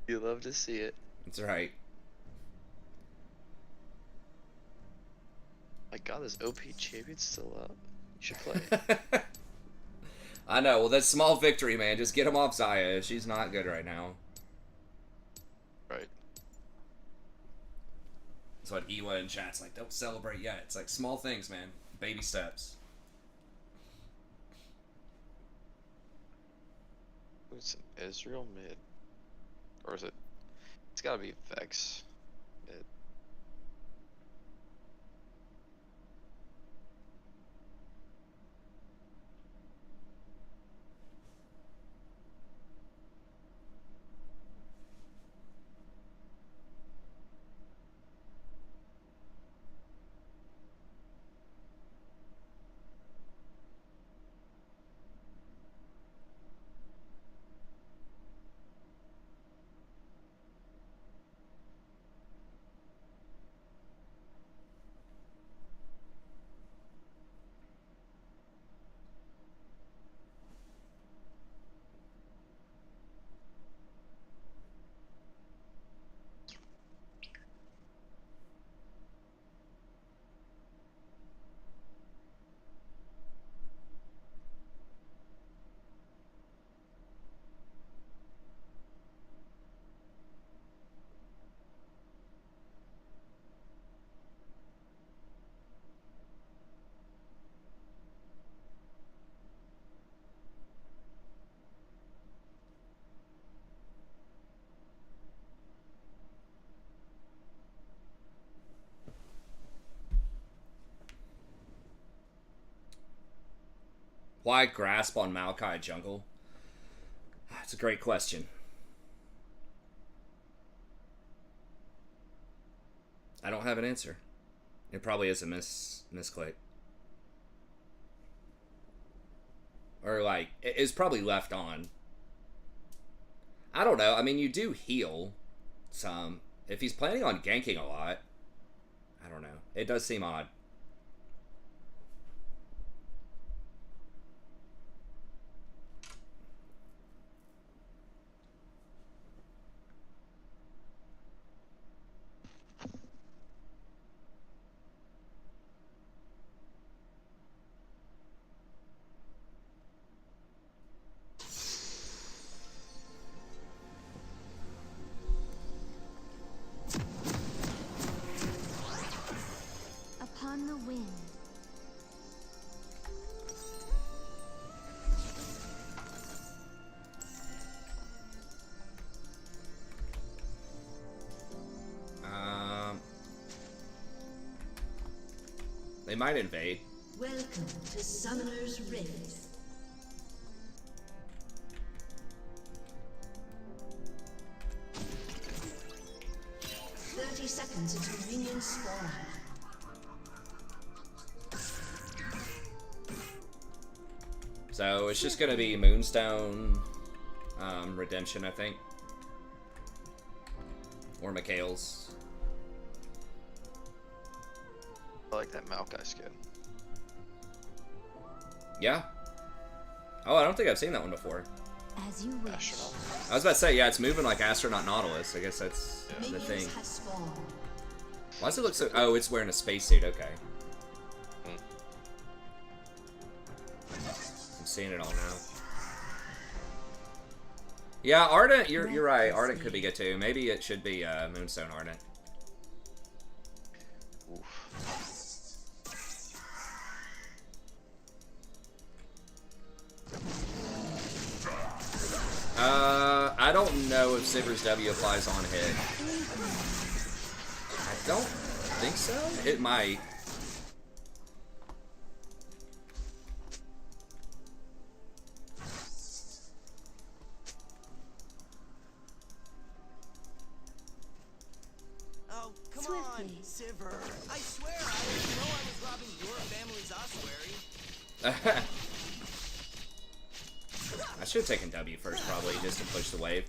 You love to see it. That's right. My God, this OP champion's still up. You should play. I know. Well, that's small victory, man. Just get him off Zyra. She's not good right now. Right. That's what Ewa in chat's like. Don't celebrate yet. It's like small things, man. Baby steps. It's an Israel mid. Or is it? It's gotta be Vex mid. Why grasp on Maokai jungle? That's a great question. I don't have an answer. It probably is a misclick. Or like, it's probably left on. I don't know. I mean, you do heal some. If he's planning on ganking a lot, I don't know. It does seem odd. Upon the wind. They might invade. Welcome to Summoner's Rift. 30 seconds until minions spawn. So it's just gonna be Moonstone, Redemption, I think. Or Mikhail's. I like that Maokai skin. Yeah. Oh, I don't think I've seen that one before. As you wish. Astronaut. I was about to say, yeah, it's moving like Astronaut Nautilus. I guess that's the thing. Minions have spawned. Why does it look so... Oh, it's wearing a spacesuit. Okay. I'm seeing it all now. Yeah, Ardent, you're right. Ardent could be good too. Maybe it should be Moonstone Ardent. I don't know if Sivir's W applies on hit. I don't think so. It might. Oh, come on, Sivir. I swear I didn't know I was robbing your family's ossuary. I should have taken W first, probably, just to push the wave.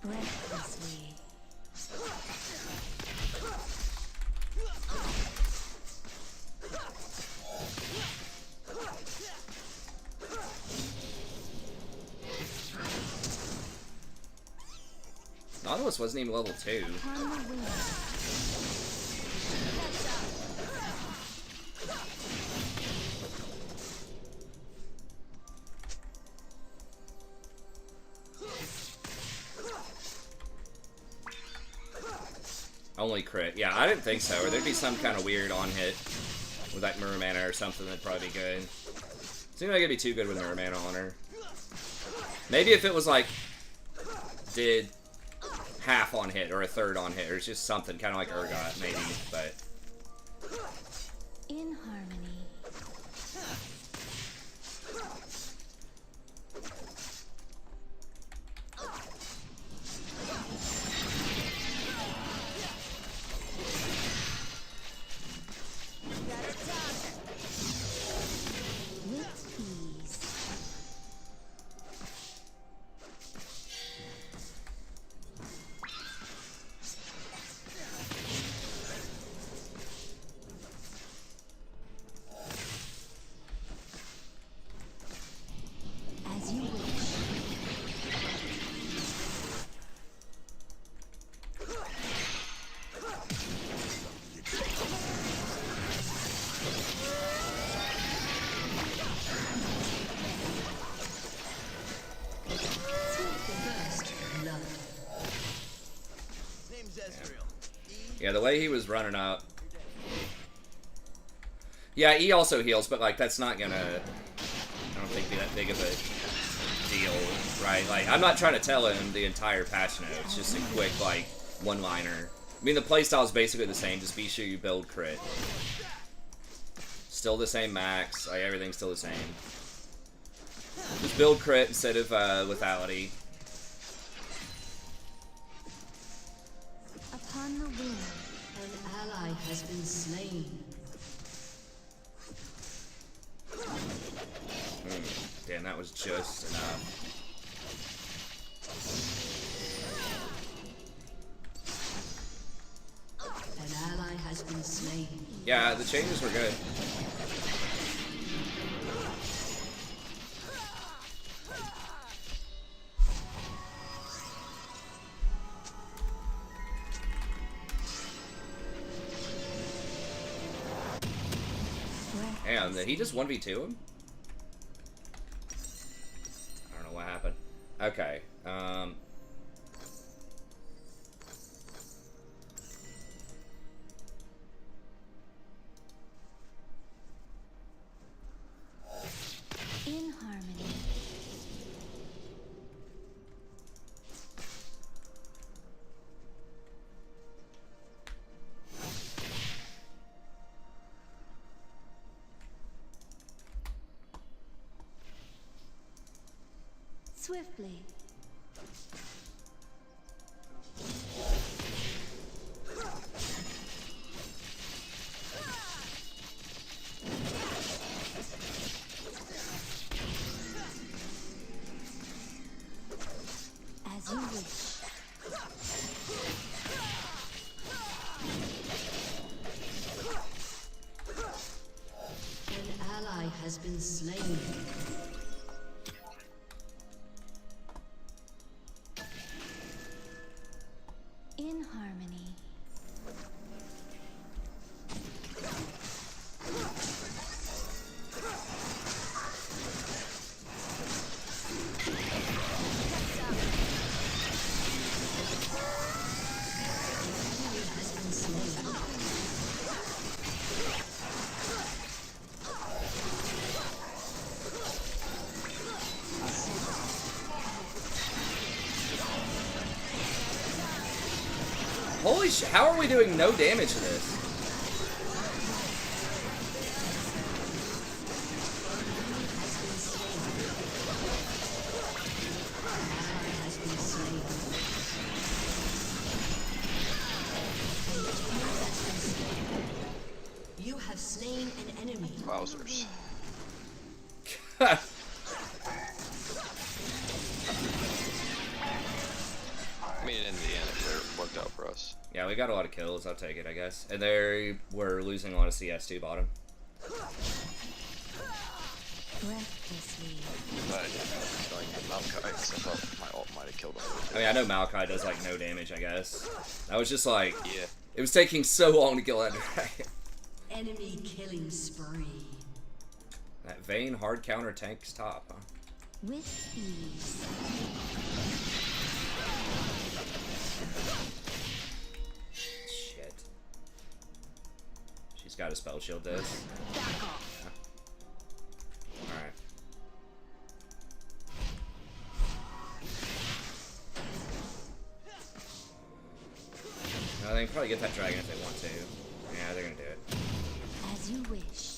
Breathlessly. Nautilus wasn't even level 2. On the wing. Only crit. Yeah, I didn't think so. Or there'd be some kind of weird on hit with like Mirror Mana or something that'd probably be good. Seems like it'd be too good with Mirror Mana on her. Maybe if it was like did half on hit or a third on hit or just something kind of like Urgot maybe, but In harmony. With ease. As you wish. First blood. Name's Ezreal. yeah, the way he was running up. Yeah, E also heals, but like that's not gonna, I don't think, be that big of a deal, right? Like I'm not trying to tell him the entire patch note. It's just a quick like one-liner. I mean the playstyle is basically the same. Just be sure you build crit. Still the same max. Like everything's still the same. Just build crit instead of lethality. Upon the wing. An ally has been slain. Damn, that was just enough. An ally has been slain. Yeah, the changes were good. Damn, did he just 1v2 him? I don't know what happened. Okay, In harmony. Swiftly. As you wish. An ally has been slain. In harmony. Has been slain. Holy shit, how are we doing no damage to this? Has been slain. You have slain an enemy. Wowzers. I mean, in the end, it worked out for us. Yeah, we got a lot of kills. I'll take it, I guess. And they were losing a lot of CS too, bottom. Breathlessly. But like Maokai, so I thought my ult might have killed him. I mean, I know Maokai does like no damage, I guess. I was just like, Yeah. it was taking so long to kill that dragon. Enemy killing spree. That Vayne hard counter tanks top, huh? With ease. Shit. She's got a spell shield this. Alright. No, they can probably get that dragon if they want to. Yeah, they're gonna do it. As you wish.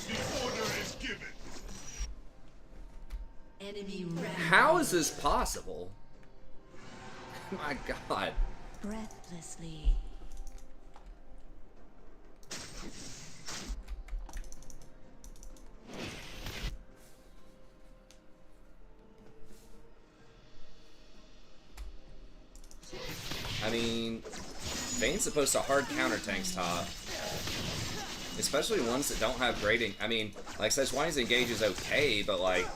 The order is given. Enemy ram. How is this possible? My god. Breathlessly. I mean, Vayne's supposed to hard counter tanks top. Especially ones that don't have grading. I mean, like, Sejuani's engage is okay, but like,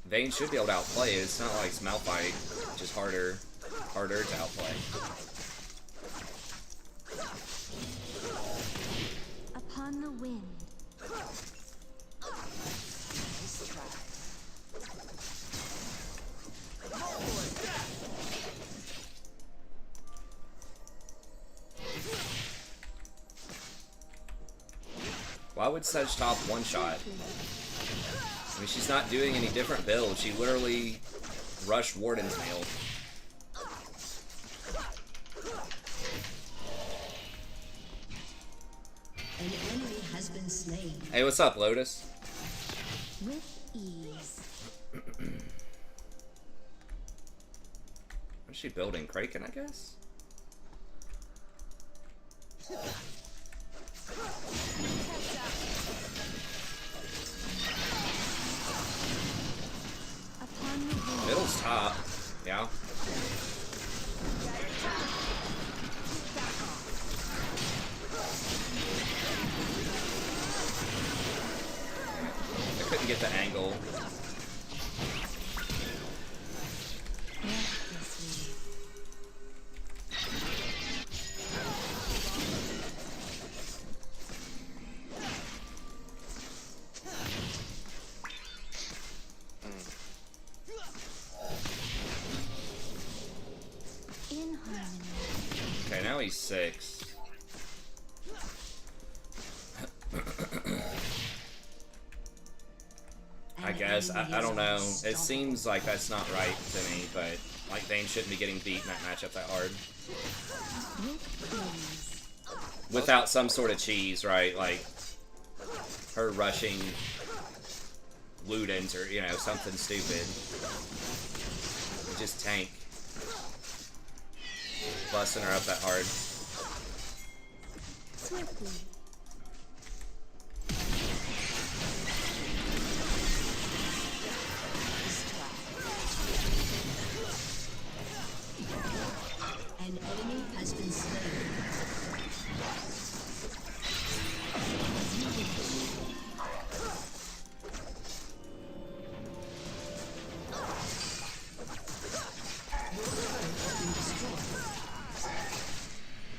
Vayne should be able to outplay it. It's not like Malphite, just harder to outplay. Upon the wind. Why would Sedge top one shot? I mean, she's not doing any different build. She literally rushed Warden's Mail. An enemy has been slain. Hey, what's up, Lotus? With ease. What's she building? Kraken, I guess? Upon the wind. Middle's top. Yeah. I couldn't get the angle. Breathlessly. In harmony. Okay, now he's 6. I guess. I don't know. It seems like that's not right to me, but Like, Vayne shouldn't be getting beat in that matchup that hard. Without some sort of cheese, right? Like, her rushing Ludens or, you know, something stupid. Just tank. Busting her up that hard. Swiftly. An enemy has been slain.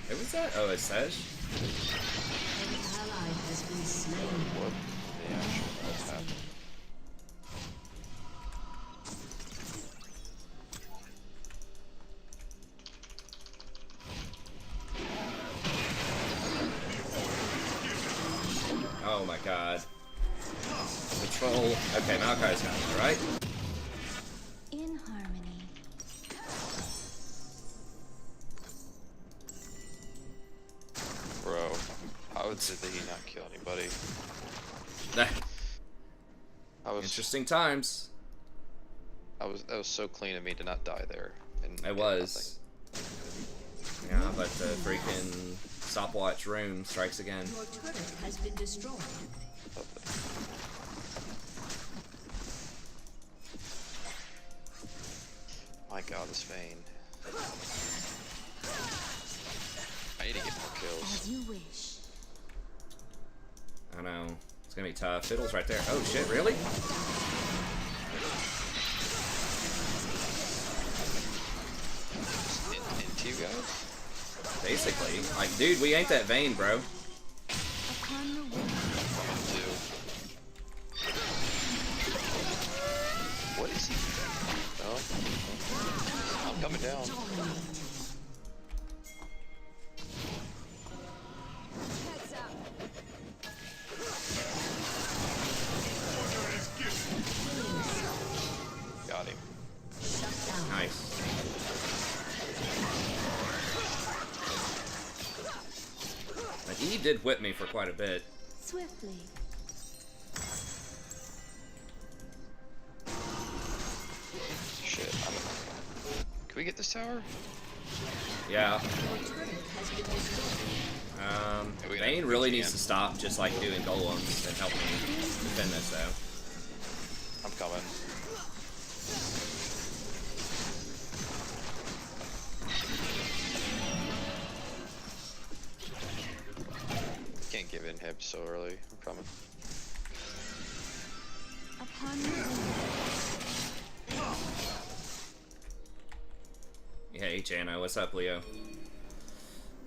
Who was that? Oh, it's Sesh? An ally has been slain. What the actual hell's happening? Oh my god. Patrol. Okay, Maokai's got it, right? In harmony. Bro, how did he not kill anybody? I was Interesting times. that was so clean of me to not die there. And It get was. Yeah, but the freaking stopwatch rune strikes again. Your turret has been destroyed. nothing. My god, this Vayne. I need to get more kills. As you wish. I know. It's gonna be tough. Fiddle's right there. Oh shit, really? Into you guys? Basically. Like, dude, we ain't that Vayne, bro. Upon the wind. Into. What is he? No. I'm coming down. Heads up. Got him. Nice. Like, he did whip me for quite a bit. Swiftly. Shit. Can we get this tower? Yeah. Yeah, we gotta Vayne do really this needs again. to stop just like doing golems and help me defend this though. I'm coming. Can't give in hip so early. I'm coming. Upon the wind. Hey, Janna, what's up, Leo?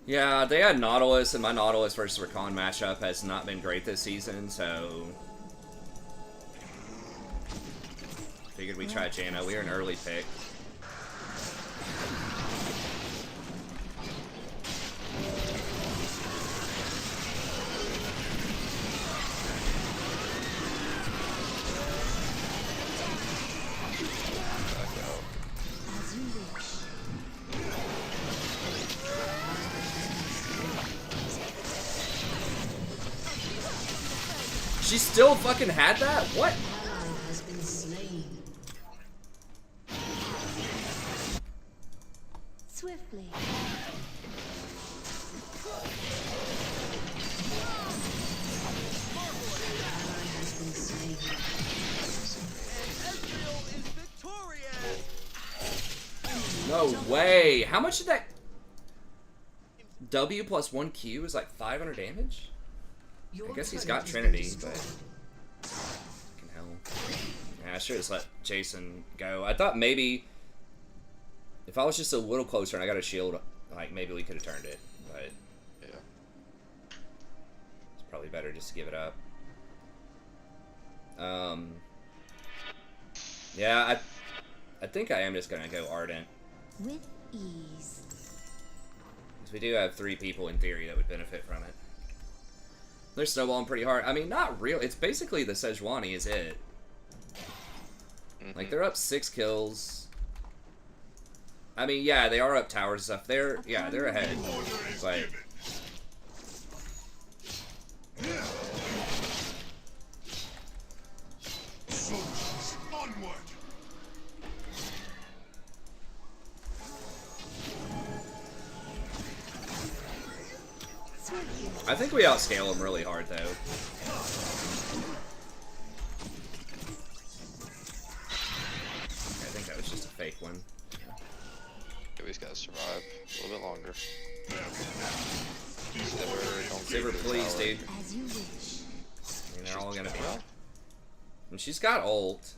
Yeah, they had Nautilus, and my Nautilus versus Rakan matchup has not been great this season, so... Figured we'd try Janna. We were an early pick. As you wish. She still fucking had that? What? Ally has been slain. Swiftly. Ally has been slain. Ezreal is victorious! No way. How much did that... W plus 1Q is like 500 damage? Your I guess he's turret got has been Trinity, destroyed. but... Fucking hell. Yeah, I should have just let Jason go. I thought maybe... If I was just a little closer and I got a shield, like, maybe we could have turned it. But Yeah. it's probably better just to give it up. Yeah, I think I am just gonna go Ardent. With ease. Because we do have 3 people in theory that would benefit from it. They're snowballing pretty hard. I mean, not real. It's basically the Sejuani is it. Like, they're up 6 kills. I mean, yeah, they are up towers and stuff. They're ahead, but Soldiers, onward! I think we outscale them really hard, though. I think that was just a fake one. Yeah, we just gotta survive a little bit longer. Zyra, please, dude. As you wish. I mean, they're all gonna be. And she's got ult.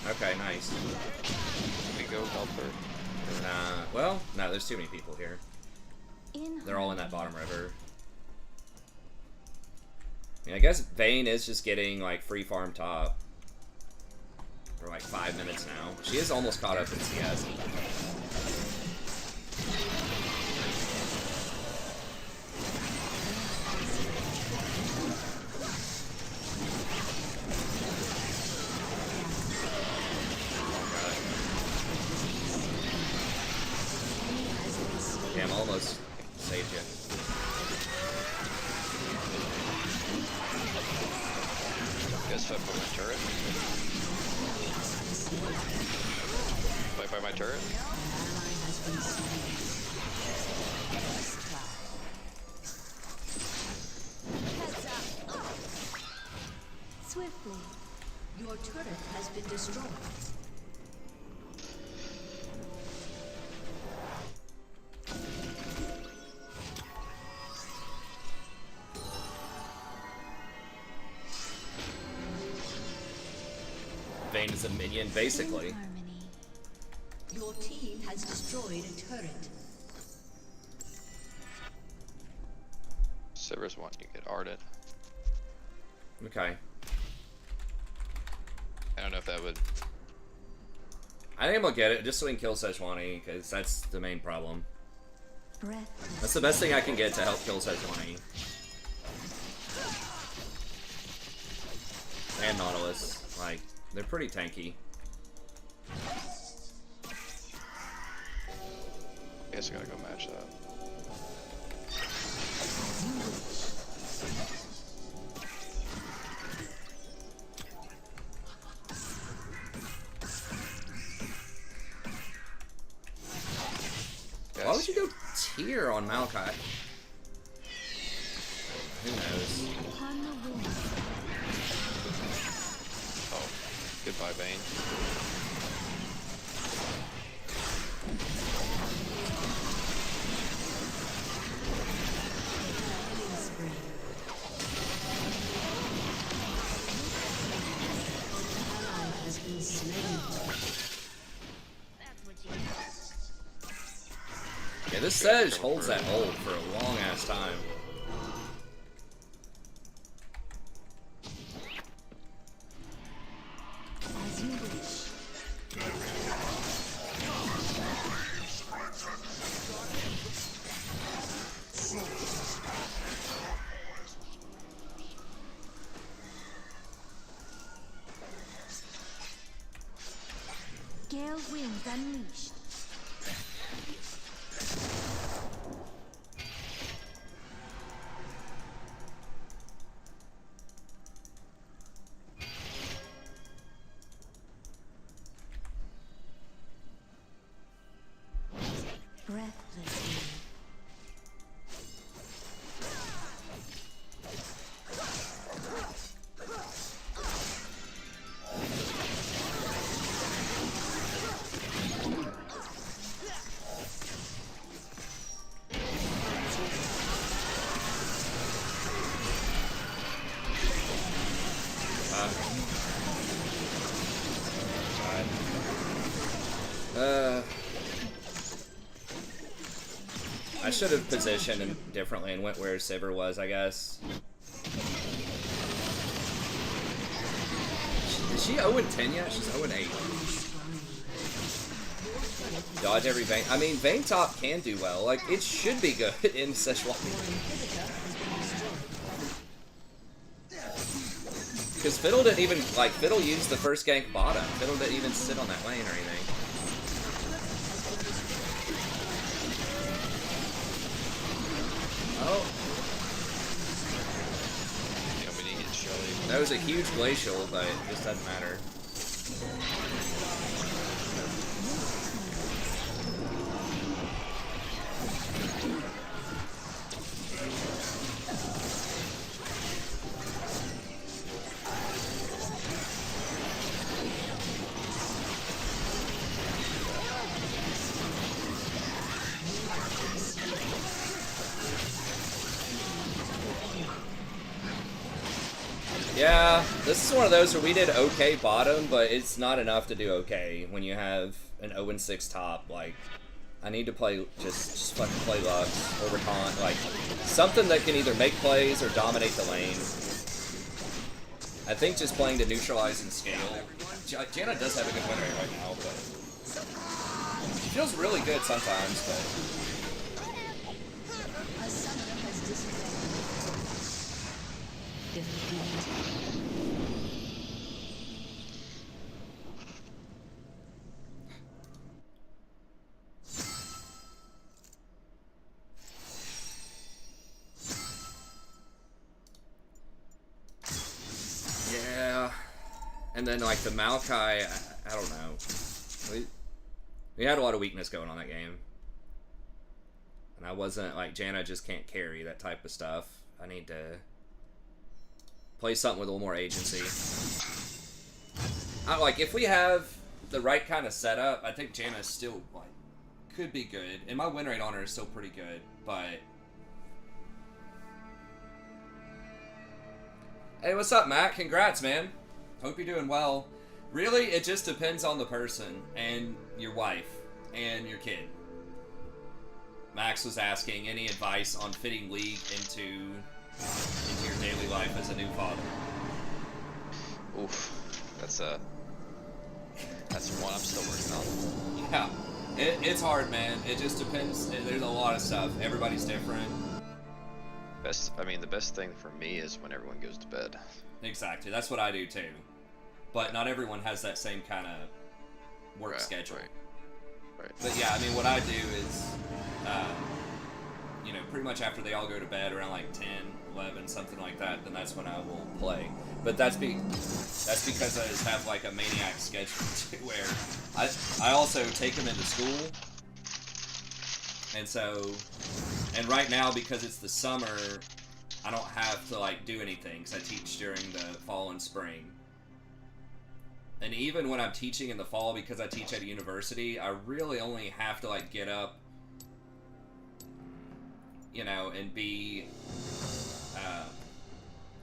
Okay, nice. We go help her. Nah, well, no, there's too many people here. They're all in that bottom river. I mean, I guess Vayne is just getting, like, free farm top. For, like, 5 minutes now. She is almost caught up in CS. Damn, almost saved you. Guess if I put my turret. Fight by my turret. Swiftly. Your turret has been destroyed. Vayne is a minion, basically. Your team has destroyed a turret. Sivers one, you get Ardent. Okay. I don't know if that would. I think I'm gonna get it just so we can kill Sejuani, because that's the main problem. That's the best thing I can get to help kill Sejuani. And Nautilus. Like, they're pretty tanky. I guess I gotta go match that. Why would you go tier on Maokai? Who knows? Oh, goodbye, Vayne. Yeah, this Sedge holds that hold for a long ass time. As you wish. Gale winds unleashed. Breathlessly. I should have positioned him differently and went where Sivir was, I guess. Is she 0-10 yet? She's 0-8. Dodge every Vayne. I mean, Vayne top can do well. Like, it should be good in Sejuani. Because Fiddle didn't even, like, Fiddle used the first gank bottom. Fiddle didn't even sit on that lane or anything. Oh. Yeah, we need to get Shelly. That was a huge glacial, but it just doesn't matter. Yeah, this is one of those where we did okay bottom, but it's not enough to do okay when you have an 0-6 top. Like, I need to play, just fucking play Lux over taunt, like, something that can either make plays or dominate the lane. I think just playing to neutralize and scale. Janna does have a good win rate right now, but she feels really good sometimes, but... A summoner has disconnected. Defeat. Yeah, and then like the Maokai, I don't know. We had a lot of weakness going on that game, and I wasn't like Janna just can't carry that type of stuff. I need to play something with a little more agency. Like if we have the right kind of setup, I think Janna still like could be good, and my win rate on her is still pretty good, but. Hey, what's up, Matt? Congrats, man. Hope you're doing well. Really, it just depends on the person and your wife and your kid. Max was asking any advice on fitting League into your daily life as a new father. Oof, that's one I'm still working on. Yeah, it's hard, man. It just depends. There's a lot of stuff. Everybody's different. The best thing for me is when everyone goes to bed. Exactly, that's what I do too. But not everyone has that same kind of work schedule. Right. But yeah, I mean, what I do is, you know, pretty much after they all go to bed around like 10, 11, something like that, then that's when I will play. But that's because I just have like a maniac schedule too, where I also take them into school. And so, and right now, because it's the summer, I don't have to like do anything, because I teach during the fall and spring. And even when I'm teaching in the fall, because I teach at a university, I really only have to like get up, you know, and be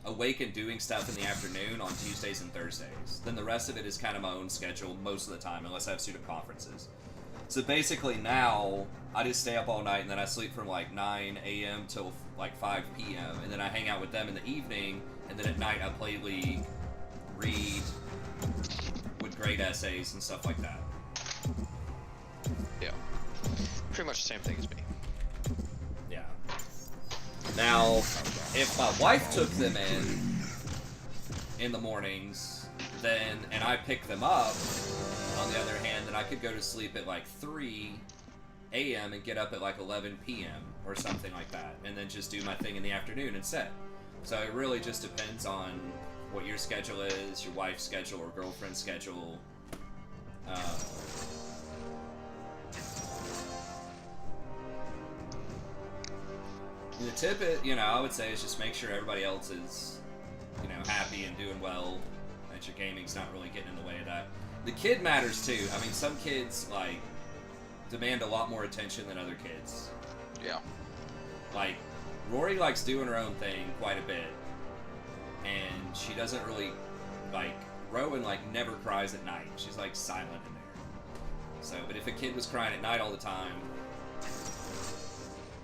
awake and doing stuff in the afternoon on Tuesdays and Thursdays. Then the rest of it is kind of my own schedule most of the time, unless I have student conferences. So basically now, I just stay up all night and then I sleep from like 9 a.m. till like 5 p.m. And then I hang out with them in the evening, and then at night I play League, read, with grade essays and stuff like that. Yeah. Pretty much the same thing as me. Yeah. Now, if my wife took them in the mornings, then, and I pick them up, on the other hand, then I could go to sleep at like 3 a.m. and get up at like 11 p.m. or something like that, and then just do my thing in the afternoon instead. So it really just depends on what your schedule is, your wife's schedule or girlfriend's schedule. The tip, you know, I would say is just make sure everybody else is, you know, happy and doing well, that your gaming's not really getting in the way of that. The kid matters too. I mean, some kids, like, demand a lot more attention than other kids. Yeah. Like, Rory likes doing her own thing quite a bit. And she doesn't really, like, Rowan, like, never cries at night. She's, like, silent in there. So, but if a kid was crying at night all the time,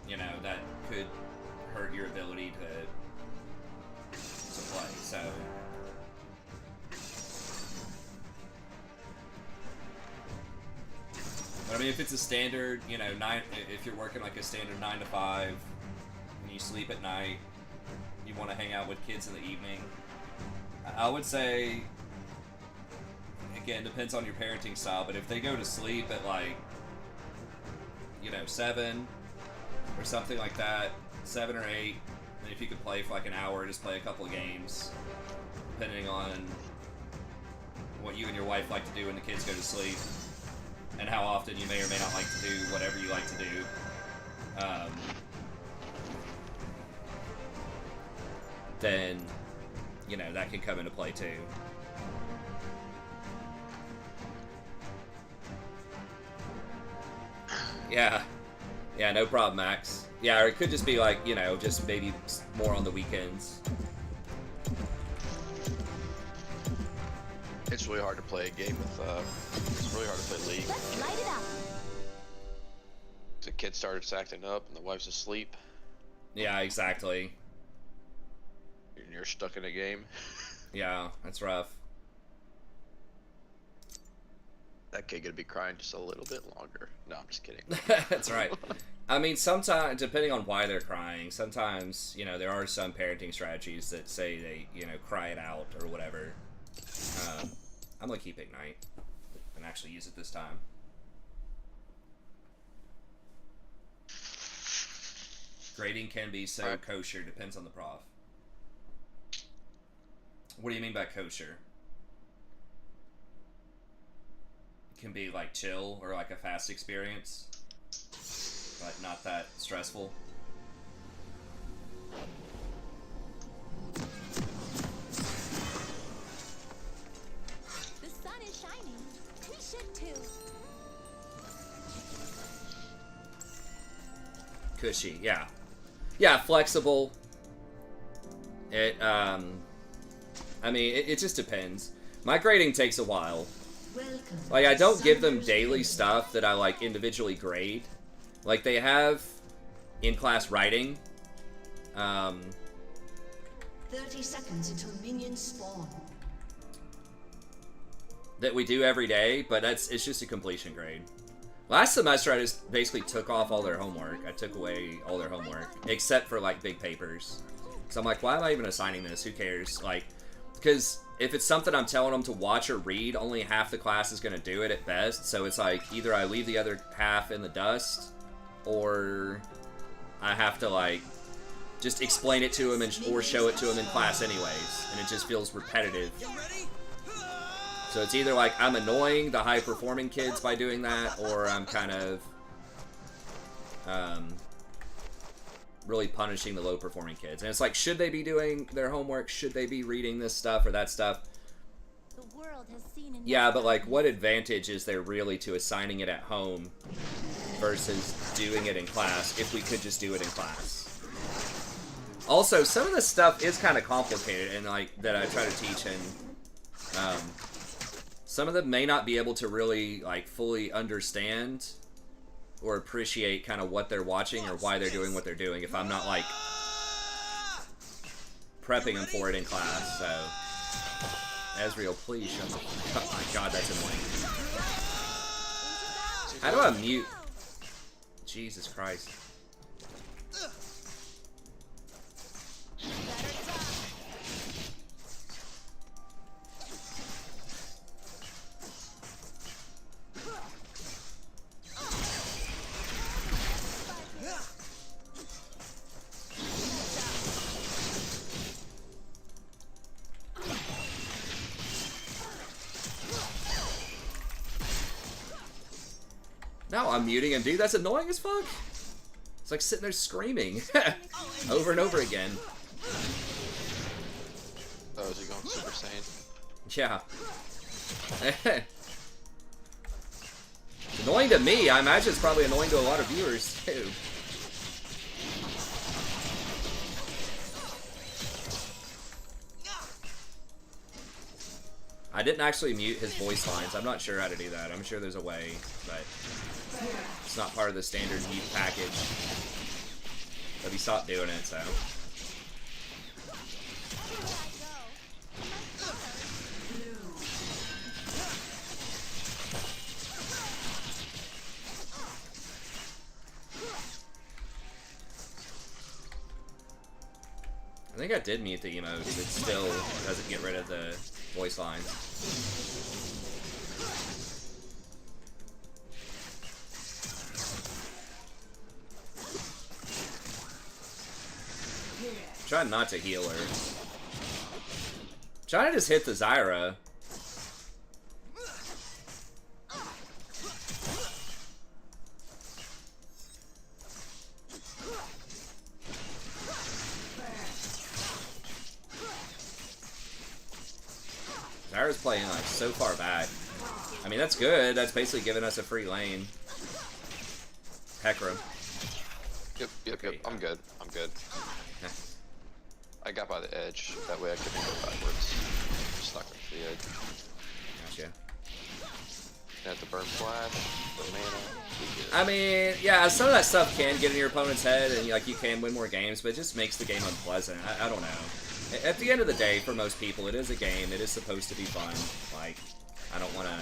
you know, that could hurt your ability to play, so... But I mean, if it's a standard, you know, if you're working like a standard 9 to 5, and you sleep at night, you want to hang out with kids in the evening, I would say, again, depends on your parenting style, but if they go to sleep at like, 7 or something like that, 7 or 8, and if you could play for like an hour, just play a couple of games, depending on what you and your wife like to do when the kids go to sleep, and how often you may or may not like to do whatever you like to do. Then, that can come into play too. Yeah, no problem, Max. Yeah, or it could just be like, just maybe more on the weekends. It's really hard to play a game with, it's really hard to play League. Let's light it up. The kid starts acting up and the wife's asleep. Yeah, exactly. And you're stuck in a game. Yeah, that's rough. That kid gonna be crying just a little bit longer. No, I'm just kidding. That's right. I mean, sometimes, depending on why they're crying, sometimes, there are some parenting strategies that say they, cry it out or whatever. I'm gonna keep Ignite and actually use it this time. Grading can be so kosher, depends on the prof. What do you mean by kosher? It can be like chill or like a fast experience, but not that stressful. The sun is shining. We should too. Cushy, yeah. Yeah, flexible. It, I mean, it just depends. My grading takes a while. Like, I don't give them daily stuff that I, like, individually grade. Like, they have in-class writing. 30 seconds until minions spawn. That we do every day, but it's just a completion grade. Last semester, I just basically took off all their homework. I took away all their homework, except for, like, big papers. So I'm like, why am I even assigning this? Who cares? Like, because if it's something I'm telling them to watch or read, only half the class is going to do it at best. So it's like, either I leave the other half in the dust, or I have to, like, just explain it to them or show it to them in class anyways. And it just feels repetitive. So it's either like I'm annoying the high-performing kids by doing that, or I'm kind of really punishing the low-performing kids. And it's like, should they be doing their homework? Should they be reading this stuff or that stuff? The world has seen enough. Yeah, but like, what advantage is there really to assigning it at home versus doing it in class if we could just do it in class? Also, some of this stuff is kind of complicated, and like that I try to teach, and some of them may not be able to really, like, fully understand or appreciate kind of what they're watching or why they're doing what they're doing if I'm not, like, prepping them for it in class, so... Ezreal, please shut the... Oh my god, that's annoying. How do I mute? Jesus Christ. No, I'm muting him, dude. That's annoying as fuck. It's like sitting there screaming over and over again. Oh, is he going Super Saiyan? Yeah. It's annoying to me. I imagine it's probably annoying to a lot of viewers, too. I didn't actually mute his voice lines. I'm not sure how to do that. I'm sure there's a way, but it's not part of the standard mute package. But he stopped doing it, so. I think I did mute the emotes. It still doesn't get rid of the voice lines. Trying not to heal her. Trying to just hit the Zyra. Zyra's playing like so far back. I mean, that's good. That's basically giving us a free lane. Heckra. Yep. I'm good. I got by the edge. That way I couldn't go backwards. Stuck with the edge. Gotcha. Had to burn flash, the mana. I mean, yeah, some of that stuff can get in your opponent's head, and like you can win more games, but it just makes the game unpleasant. I don't know. At the end of the day, for most people, it is a game. It is supposed to be fun. Like, I don't want to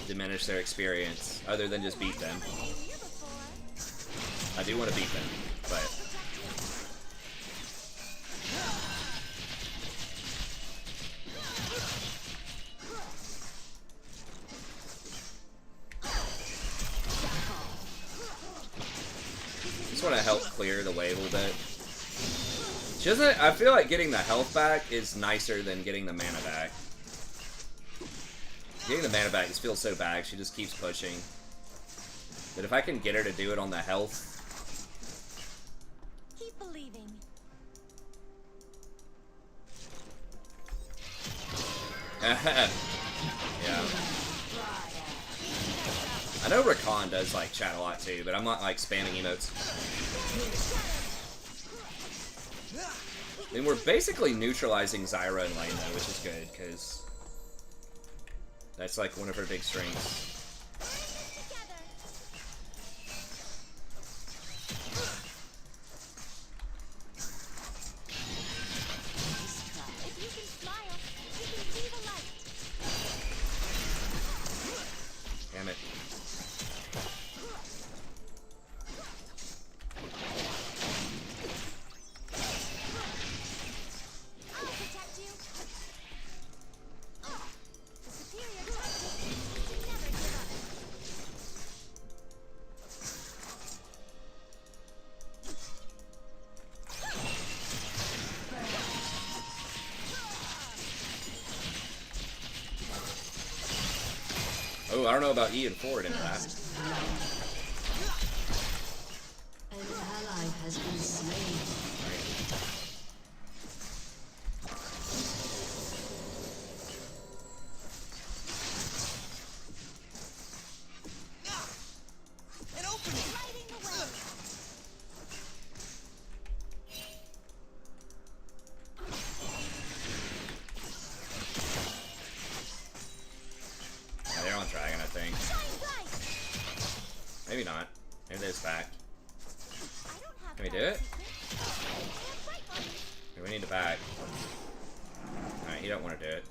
diminish their experience, other than just beat them. I do want to beat them, but... just want to help clear the way a little bit. She doesn't. I feel like getting the health back is nicer than getting the mana back. Getting the mana back just feels so bad. She just keeps pushing. But if I can get her to do it on the health, Keep believing. yeah. I know Rakan does like chat a lot too, but I'm not like spamming emotes. I mean, we're basically neutralizing Zyra in lane though, which is good, because that's like one of her big strengths. Damn it. Oh, I don't know about E and forward into that. An ally has been slain. An opening. Yeah, they're on Dragon, I think. Maybe not. Maybe there's back. Can we do it? Okay, we need to back. Alright, you don't want to do it.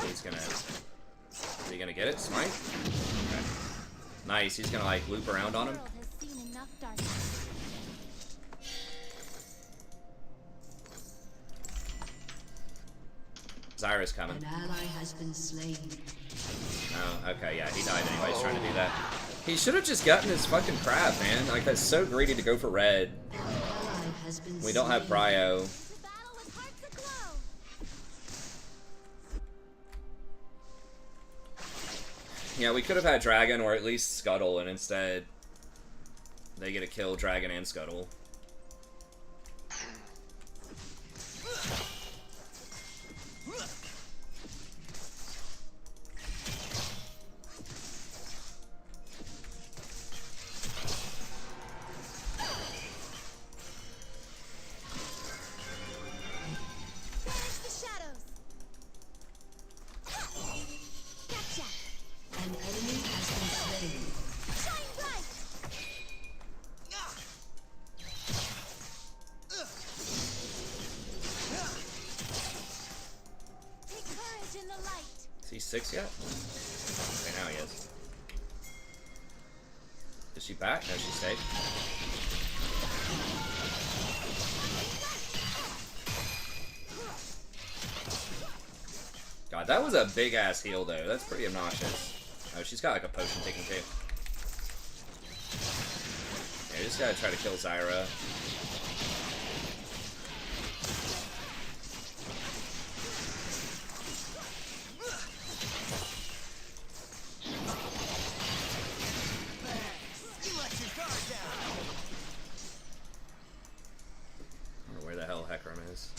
He's gonna... Is he gonna get it? Smite? Okay. Nice, he's gonna like loop around on him. Zyra's coming. An ally has been slain. Oh, okay, yeah, he died anyway. He's trying to do that. He should have just gotten his fucking crab, man. Like, that's so greedy to go for red. An ally has been We don't have Prio. Yeah, we could have had Dragon or at least Scuttle, and instead they get to kill Dragon and Scuttle. An enemy has been slain. 6 yet? Okay, now he is. Is she back? No, she stayed. God, that was a big ass heal though. That's pretty obnoxious. Oh, she's got like a potion taking too. Yeah, just gotta try to kill Zyra. I don't know where the hell Hecarim is.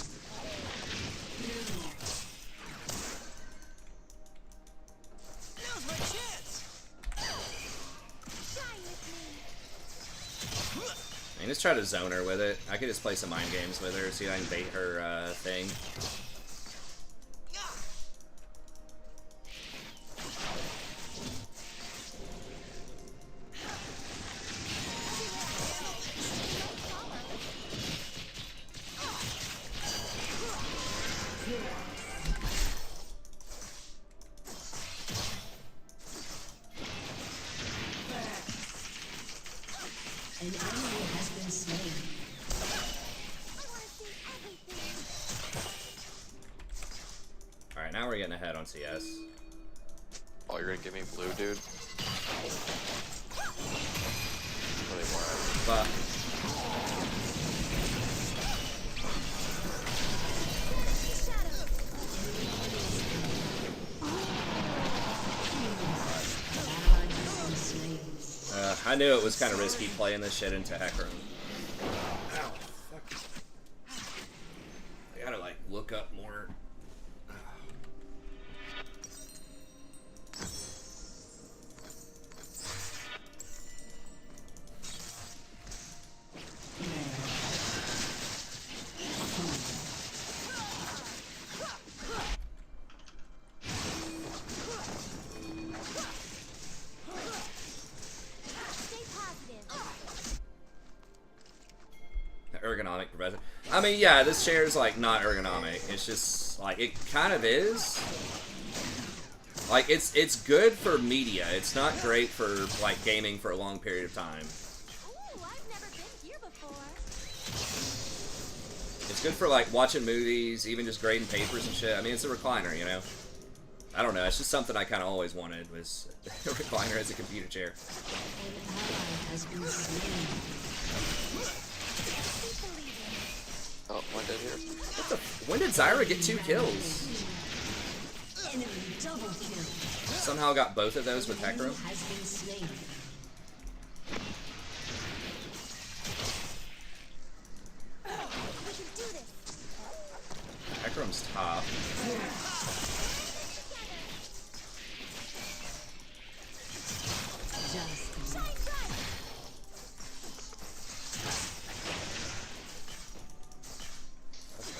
Now's my chance. Shine with me. I can just try to zone her with it. I could just play some mind games with her, see if I can bait her thing. An enemy has been slain. I want to see everything. Alright, now we're getting ahead on CS. Oh, you're gonna give me blue, dude? Really more out. But I knew it was kind of risky playing this shit into Hecarim. Ow, fuck. I gotta like look up more. Stay positive. Ergonomic professor. I mean, yeah, this chair is like not ergonomic. It's just like it kind of is. Like it's good for media. It's not great for like gaming for a long period of time. Ooh, I've never been here before. It's good for like watching movies, even just grading papers and shit. I mean, it's a recliner, you know. I don't know. It's just something I kind of always wanted was a recliner as a computer chair. An ally has been slain. Keep believing. Oh, one dead here. What the? When did Zyra get 2 kills? Enemy double kill. Somehow got both of those with Enemy Hecarim. has been slain. We can do this. Hecarim's top. Just Shine bright.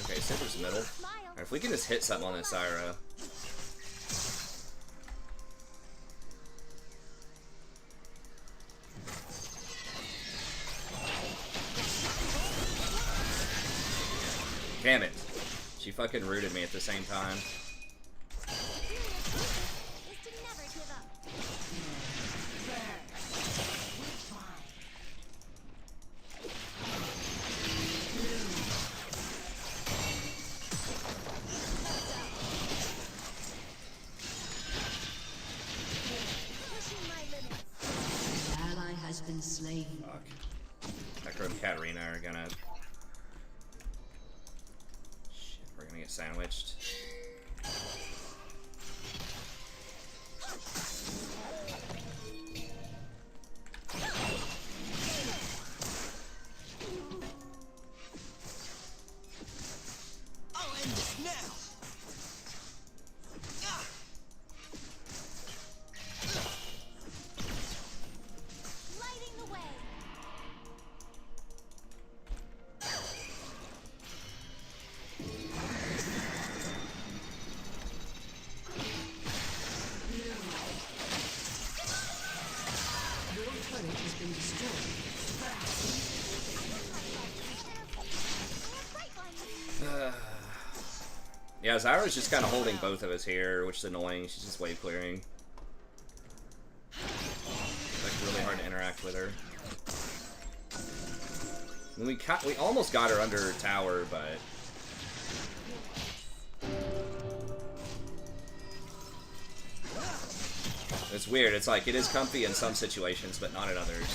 Okay, Silver's middle. Smile. Alright, if we can just hit something on this Zyra. Damn it. She fucking rooted me at the same time. Is to never give up. Pushing my limits. an ally has been slain. Fuck. Hecarim and Katarina are gonna... Shit, we're gonna get sandwiched. I'll end this now. Ah! Lighting the way. Your turret has been destroyed. I have bright ones. Yeah, Zyra's just kind of holding both of us here, which is annoying. She's just wave clearing. Like, really hard to interact with her. We almost got her under tower, but... It's weird. It's like, it is comfy in some situations, but not in others.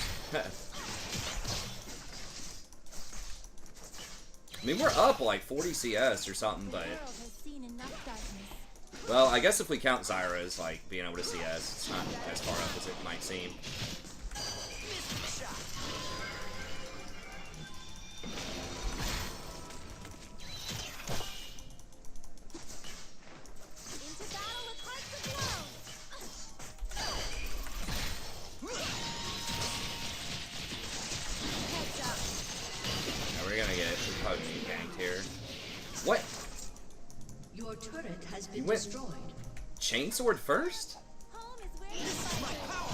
I mean, we're up like 40 CS or something, but... Well, I guess if we count Zyra as, like, being able to CS, it's not as far up as it might seem. What? Your turret has been destroyed. Chainsword first? Home is where you find power.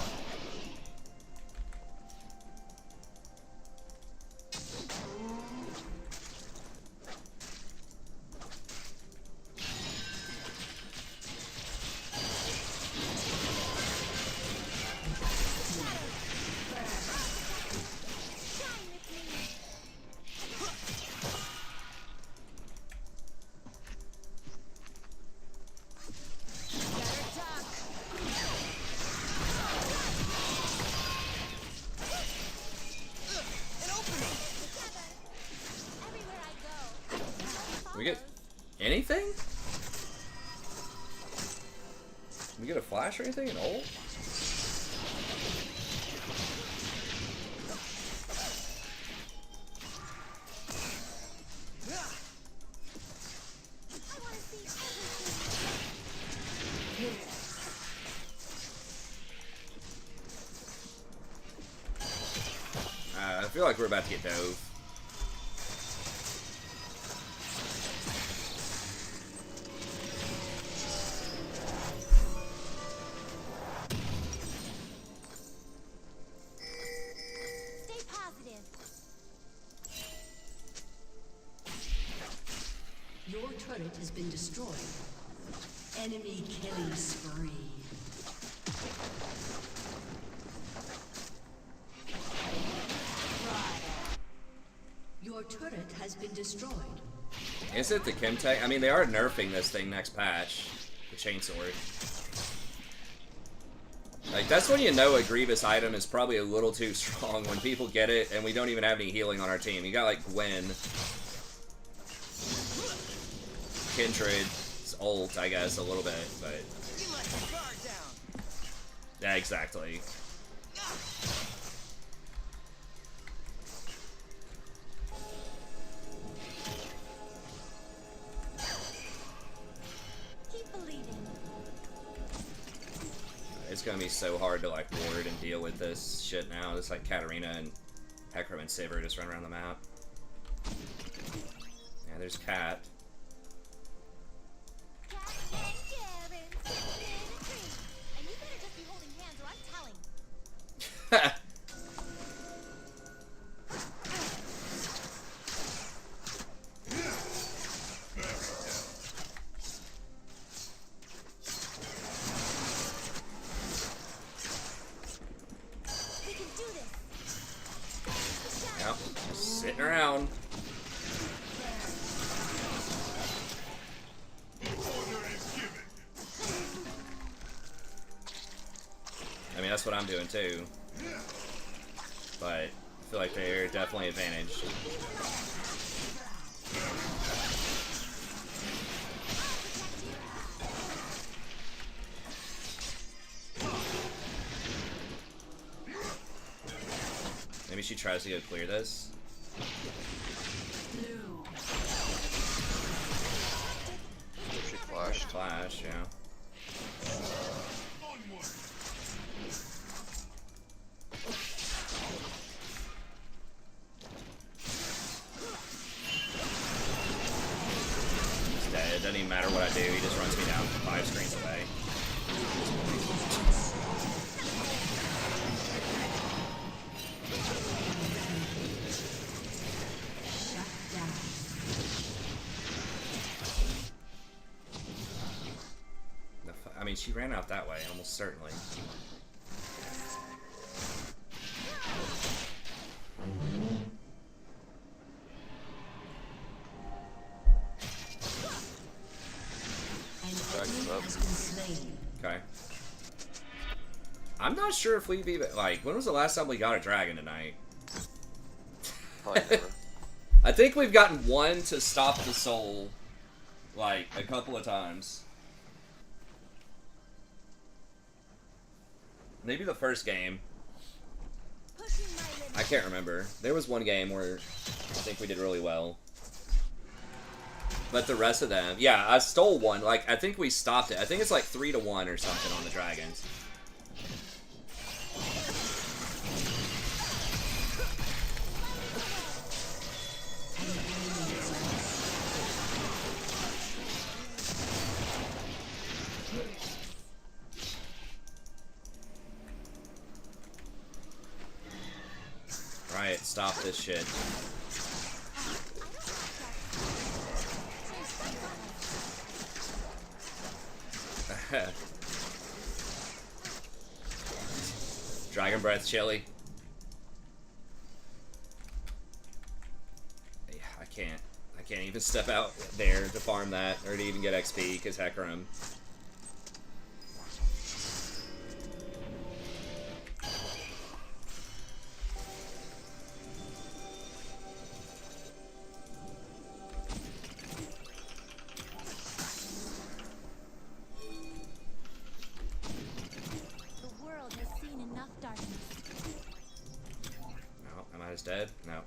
We get anything? We get a flash or anything? An ult? I feel like we're about to get dove. Your turret has been destroyed. Enemy killing spree. Your turret has been destroyed. Is it the Chemtech? I mean, they are nerfing this thing next patch. The Chainsword. Like, that's when you know a Grievous item is probably a little too strong, when people get it and we don't even have any healing on our team. You got, like, Gwen. Kindred's ult, I guess, a little bit, but... You let your guard down. Yeah, exactly. Keep believing. It's gonna be so hard to, like, ward and deal with this shit now. It's like Katarina and Hecarim and Sivir just run around the map. Yeah, there's Cat. And you better just be holding hands or I'm telling. We can do this. Yep, just sitting around. I mean, that's what I'm doing too. But I feel like they're definitely advantaged. Maybe she tries to go clear this. She flashed. Flash, yeah. He's dead. It doesn't even matter what I do. He just runs me down 5 screens away. she ran out that way, almost certainly. Okay. I'm not sure if we've even, like, when was the last time we got a dragon tonight? Probably never. I think we've gotten one to stop the soul, like, a couple of times. Maybe the first game. I can't remember. There was one game where I think we did really well. But the rest of them, yeah, I stole one. Like, I think we stopped it. I think it's like 3-1 or something on the dragons. Right, stop this shit. Dragon breath chili. Yeah, I can't even step out there to farm that or to even get XP because Hecarim. Dead? No.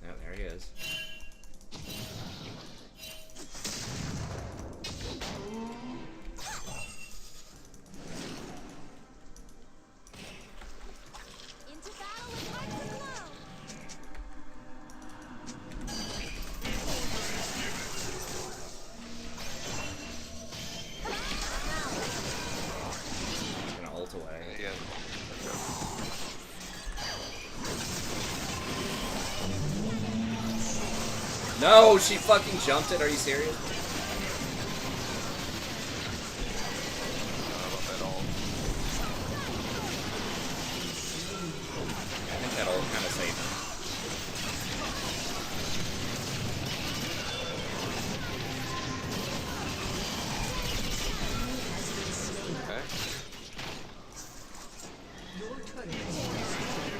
No, there he is. Into battle with hearts aglow. He's gonna ult away. Yeah. No, she fucking jumped it. Are you serious? I think that'll kind of save him. Okay. Your turret has been destroyed.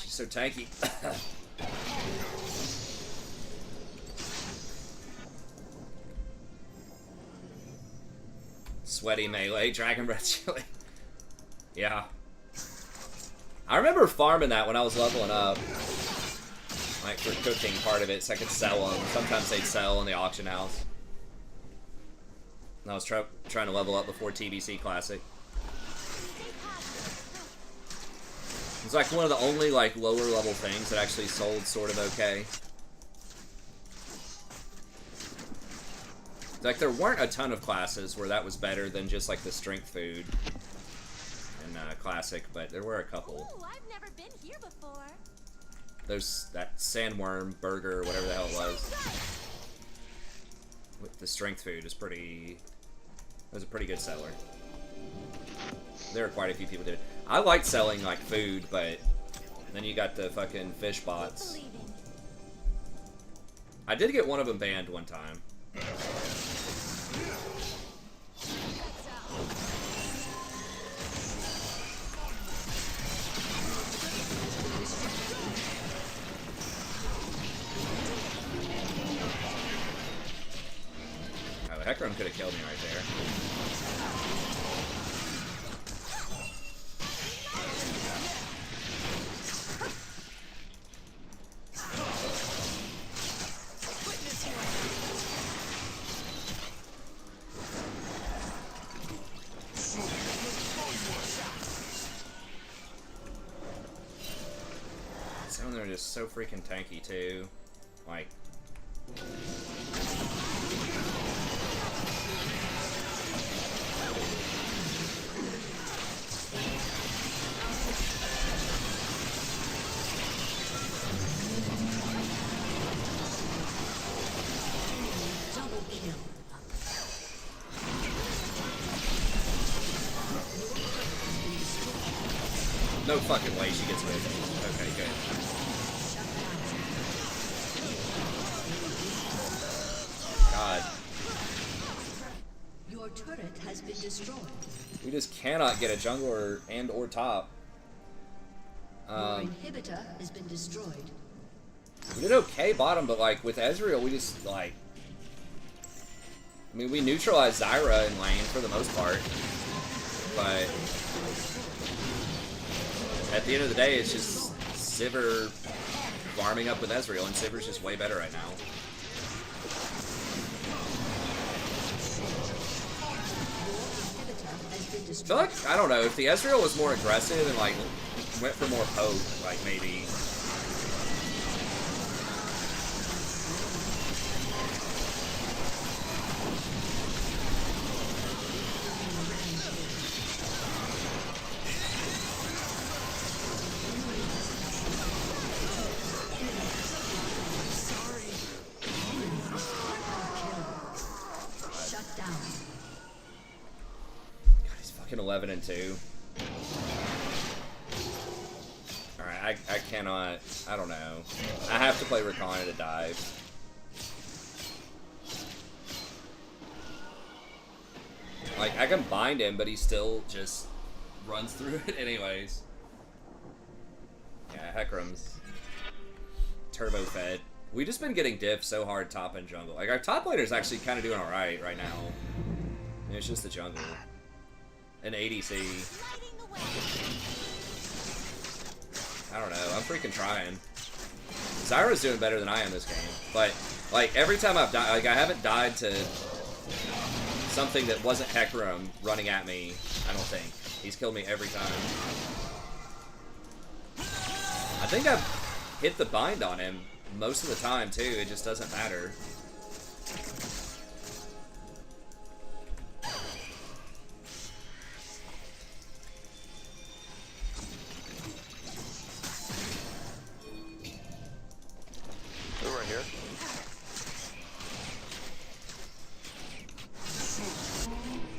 So tanky. Sweaty melee, dragon breath chili. Yeah. I remember farming that when I was leveling up. Like for cooking part of it, so I could sell them. Sometimes they'd sell in the auction house. And I was trying to level up before TBC Classic. It's like one of the only like lower level things that actually sold sort of okay. Like there weren't a ton of classes where that was better than just like the strength food in Classic, but there were a couple. Ooh, I've never been here before. There's that sandworm burger, whatever the hell it was. With the strength food is pretty. It was a pretty good seller. There were quite a few people did it. I liked selling like food, but then you got the fucking fish bots. I did get one of them banned one time. Oh, Hecarim could have killed me right there. Some of them are just so freaking tanky too. Like No fucking way she gets away from it. Okay, good. God. Your turret has been destroyed. We just cannot get a jungler and or top. Your inhibitor has been destroyed. We did okay bottom, but like with Ezreal, we just like. I mean, we neutralized Zyra in lane for the most part, but at the end of the day, it's just Sivir farming up with Ezreal, and Sivir's just way better right now. I feel like, I don't know, if the Ezreal was more aggressive and like went for more poke, like maybe. Shut down. 11 and 2. Alright, I cannot. I don't know. I have to play Rakan to dive. Like, I can bind him, but he still just runs through it anyways. Yeah, Hecarim's turbo fed. We've just been getting diff so hard top and jungle. Like, our top laner's actually kind of doing alright right now. And it's just the jungle. An ADC. I don't know. I'm freaking trying. Zyra's doing better than I am this game. But, like, every time I've died, like, I haven't died to something that wasn't Hecarim running at me, I don't think. He's killed me every time. I think I've hit the bind on him most of the time, too. It just doesn't matter. Over here.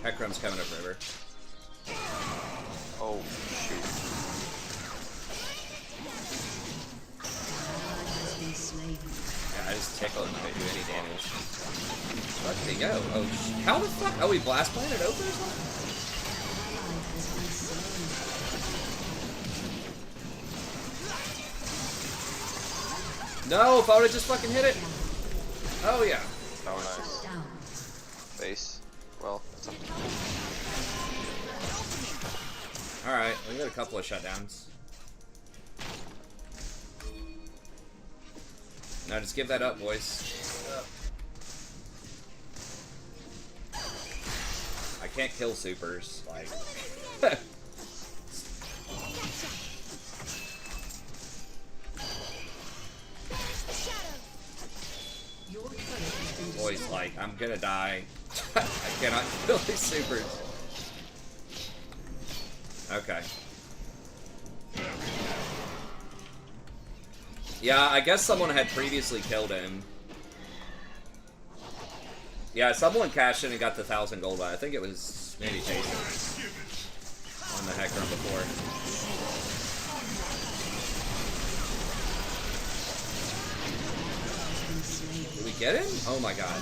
Hecarim's coming up river. Oh, shoot. Yeah, I just tickled him. Couldn't do any damage. Where did he go? Oh, how the fuck? Oh, he blast planted over or something? No, if I would've just fucking hit it. Oh, yeah. Oh, nice. Base. Well, that's okay. Alright, we got a couple of shutdowns. Now just give that up, boys. I can't kill supers, like... Boys, like, I'm gonna die. I cannot kill these supers. Okay. Yeah, I guess someone had previously killed him. Yeah, someone cashed in and got the 1,000 gold. I think it was maybe Jason on the Hecarim before. Did we get him? Oh my god.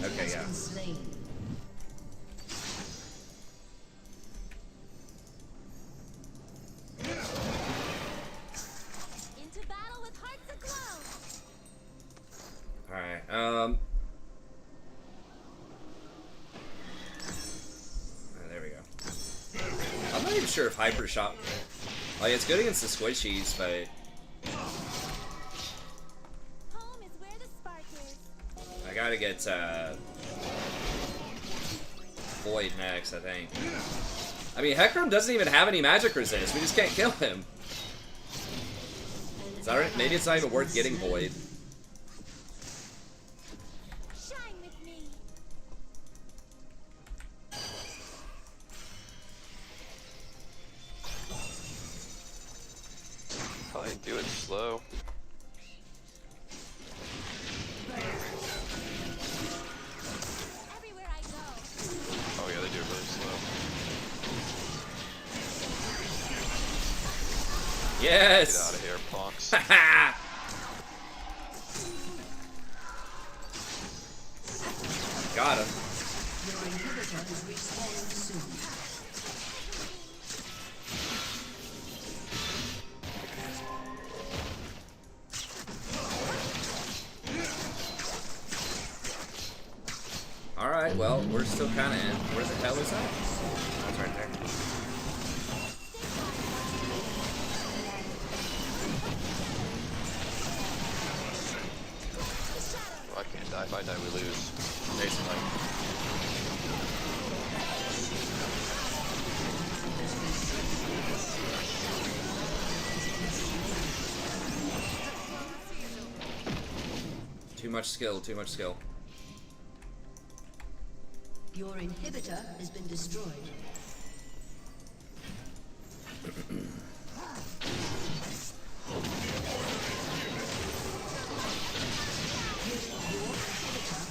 Okay, yeah. Into battle with hearts aglow. Alright, there we go. I'm not even sure if Hyper Shot... Like, it's good against the squishies, but... Home is where the spark is. I gotta get, Void next, I think. I mean, Hecarim doesn't even have any magic resist. We just can't kill him. Is that right? Maybe it's not even worth getting Void. Shine with me. Probably do it slow. Everywhere I go. Oh yeah, they do it really slow. Get out Yes! of here, punks. Got him. Your inhibitor is respawning soon. Alright, well, we're still kind of in. Where the hell is that? That's right there. Oh, I can't die. If I die, we lose. Jason, like, too much skill, too much skill. Your inhibitor has been destroyed.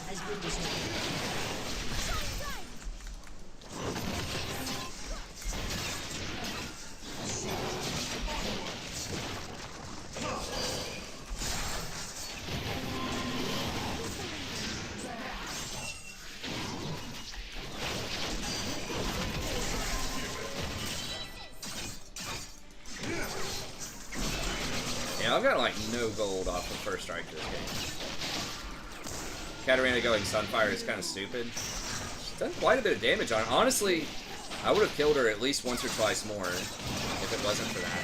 Has been destroyed. Yeah, I've got like no gold off the first strike this game. Katarina going Sunfire is kind of stupid. She's done quite a bit of damage on her. Honestly, I would have killed her at least once or twice more if it wasn't for that.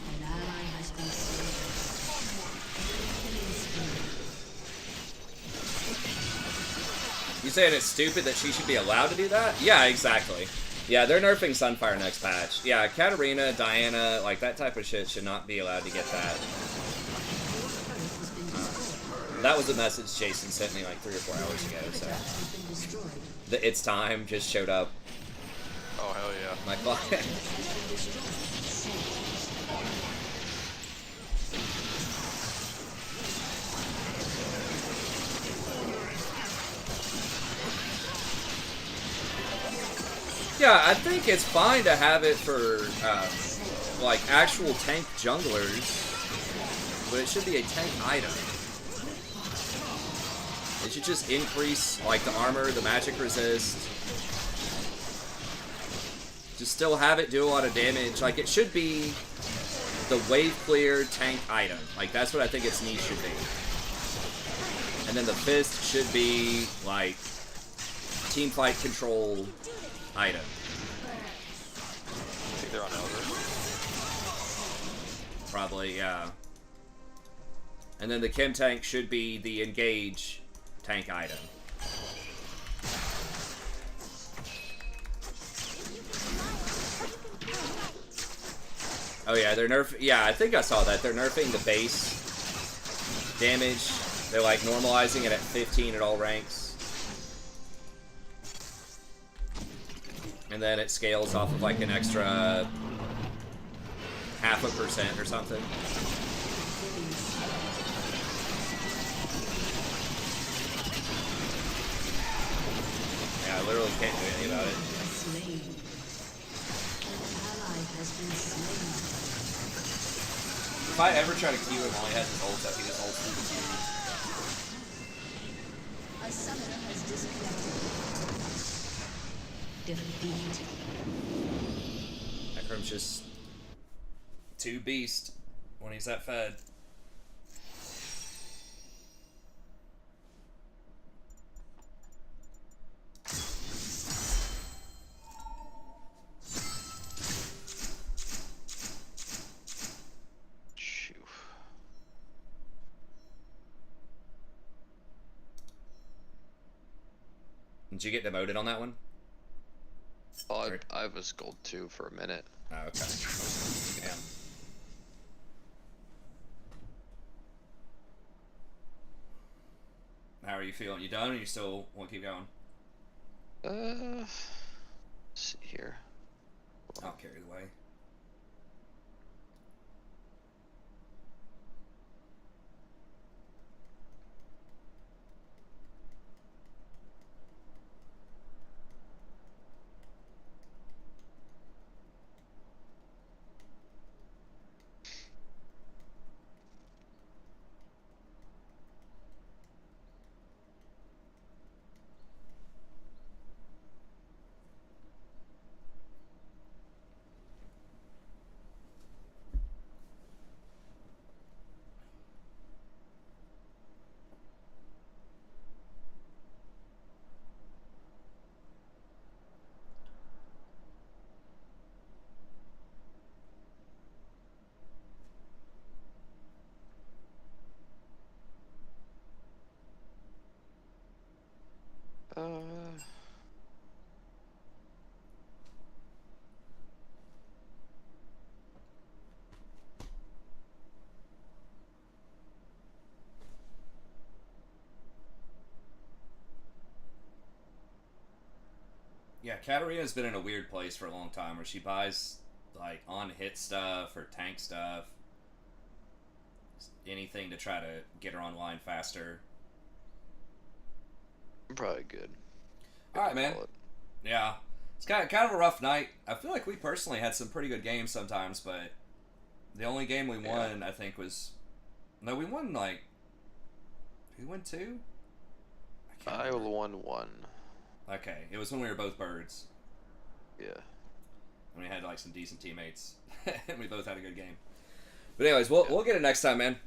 An ally has been slain. You saying it's stupid that she should be allowed to do that? Yeah, exactly. Yeah, they're nerfing Sunfire next patch. Yeah, Katarina, Diana, like that type of shit should not be allowed to get that. That was a message Jason sent me like 3 or 4 hours ago, so. The It's Time just showed up. Oh, hell yeah. My client. Yeah, I think it's fine to have it for, like, actual tank junglers, but it should be a tank item. It should just increase, like, the armor, the magic resist. Just still have it do a lot of damage. Like, it should be the wave clear tank item. Like, that's what I think its niche should be. And then the fist should be, like, team fight control item. I think they're on Elder. Probably, yeah. And then the chem tank should be the engage tank item. Oh yeah, they're yeah, I think I saw that. They're nerfing the base damage. They're like normalizing it at 15 at all ranks. And then it scales off of like an extra 0.5% or something. Yeah, I literally can't do anything about it. Slain. An ally has been slain. If I ever try to Q him while he has his ult up, he just ults through the Q. A summoner has disconnected. Defeat. Ekram's just too beast when he's that fed. Shoo. Did you get demoted on that one? Oh, I was gold 2 for a minute. Oh, okay. Yeah. How are you feeling? You done or you still want to keep going? Let's see here. I'll carry the way. Katarina's been in a weird place for a long time where she buys, like, on-hit stuff or tank stuff. Anything to try to get her online faster. Probably good. Alright, man. Yeah. It's kind of a rough night. I feel like we personally had some pretty good games sometimes, but the only game we won, I think, was... No, we won, like... Did we win 2? I won 1. Okay, it was when we were both birds. Yeah. And we had, like, some decent teammates. And we both had a good game. But anyways, we'll get it next time, man.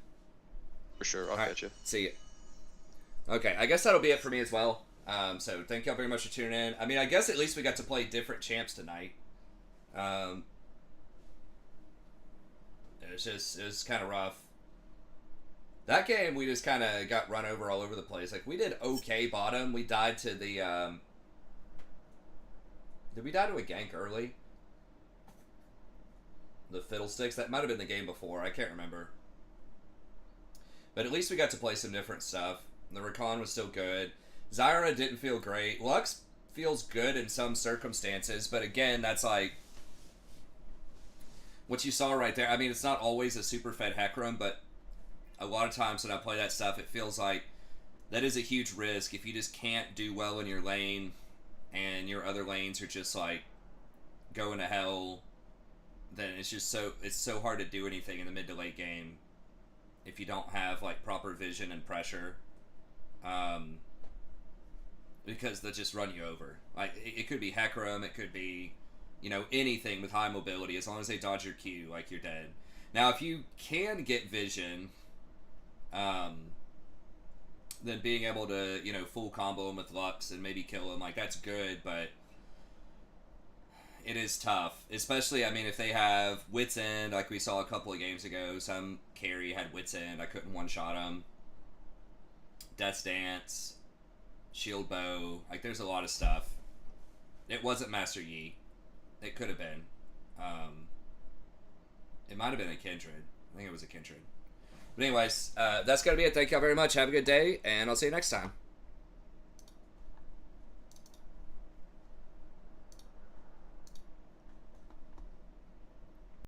For sure, I'll catch you. See you. Okay, I guess that'll be it for me as well. So thank y'all very much for tuning in. I mean, I guess at least we got to play different champs tonight. It was kind of rough. That game, we just kind of got run over all over the place. Like, we did okay bottom. We died to the, Did we die to a gank early? The Fiddlesticks? That might have been the game before. I can't remember. But at least we got to play some different stuff. The Rakan was still good. Zyra didn't feel great. Lux feels good in some circumstances, but again, that's like... What you saw right there. I mean, it's not always a super fed hack run, but a lot of times when I play that stuff, it feels like that is a huge risk if you just can't do well in your lane and your other lanes are just like going to hell. Then it's just so hard to do anything in the mid to late game if you don't have like proper vision and pressure, because they'll just run you over. Like it could be hack room, it could be, you know, anything with high mobility. As long as they dodge your Q, like, you're dead. Now if you can get vision, then being able to, you know, full combo him with Lux and maybe kill him, like, that's good, but it is tough. Especially, I mean, if they have Wit's End, like we saw a couple of games ago, some carry had Wit's End, I couldn't one-shot him. Death's Dance, Shield Bow, like, there's a lot of stuff. It wasn't Master Yi. It could have been. It might have been a Kindred. I think it was a Kindred. But anyways, that's going to be it. Thank y'all very much. Have a good day, and I'll see you next time.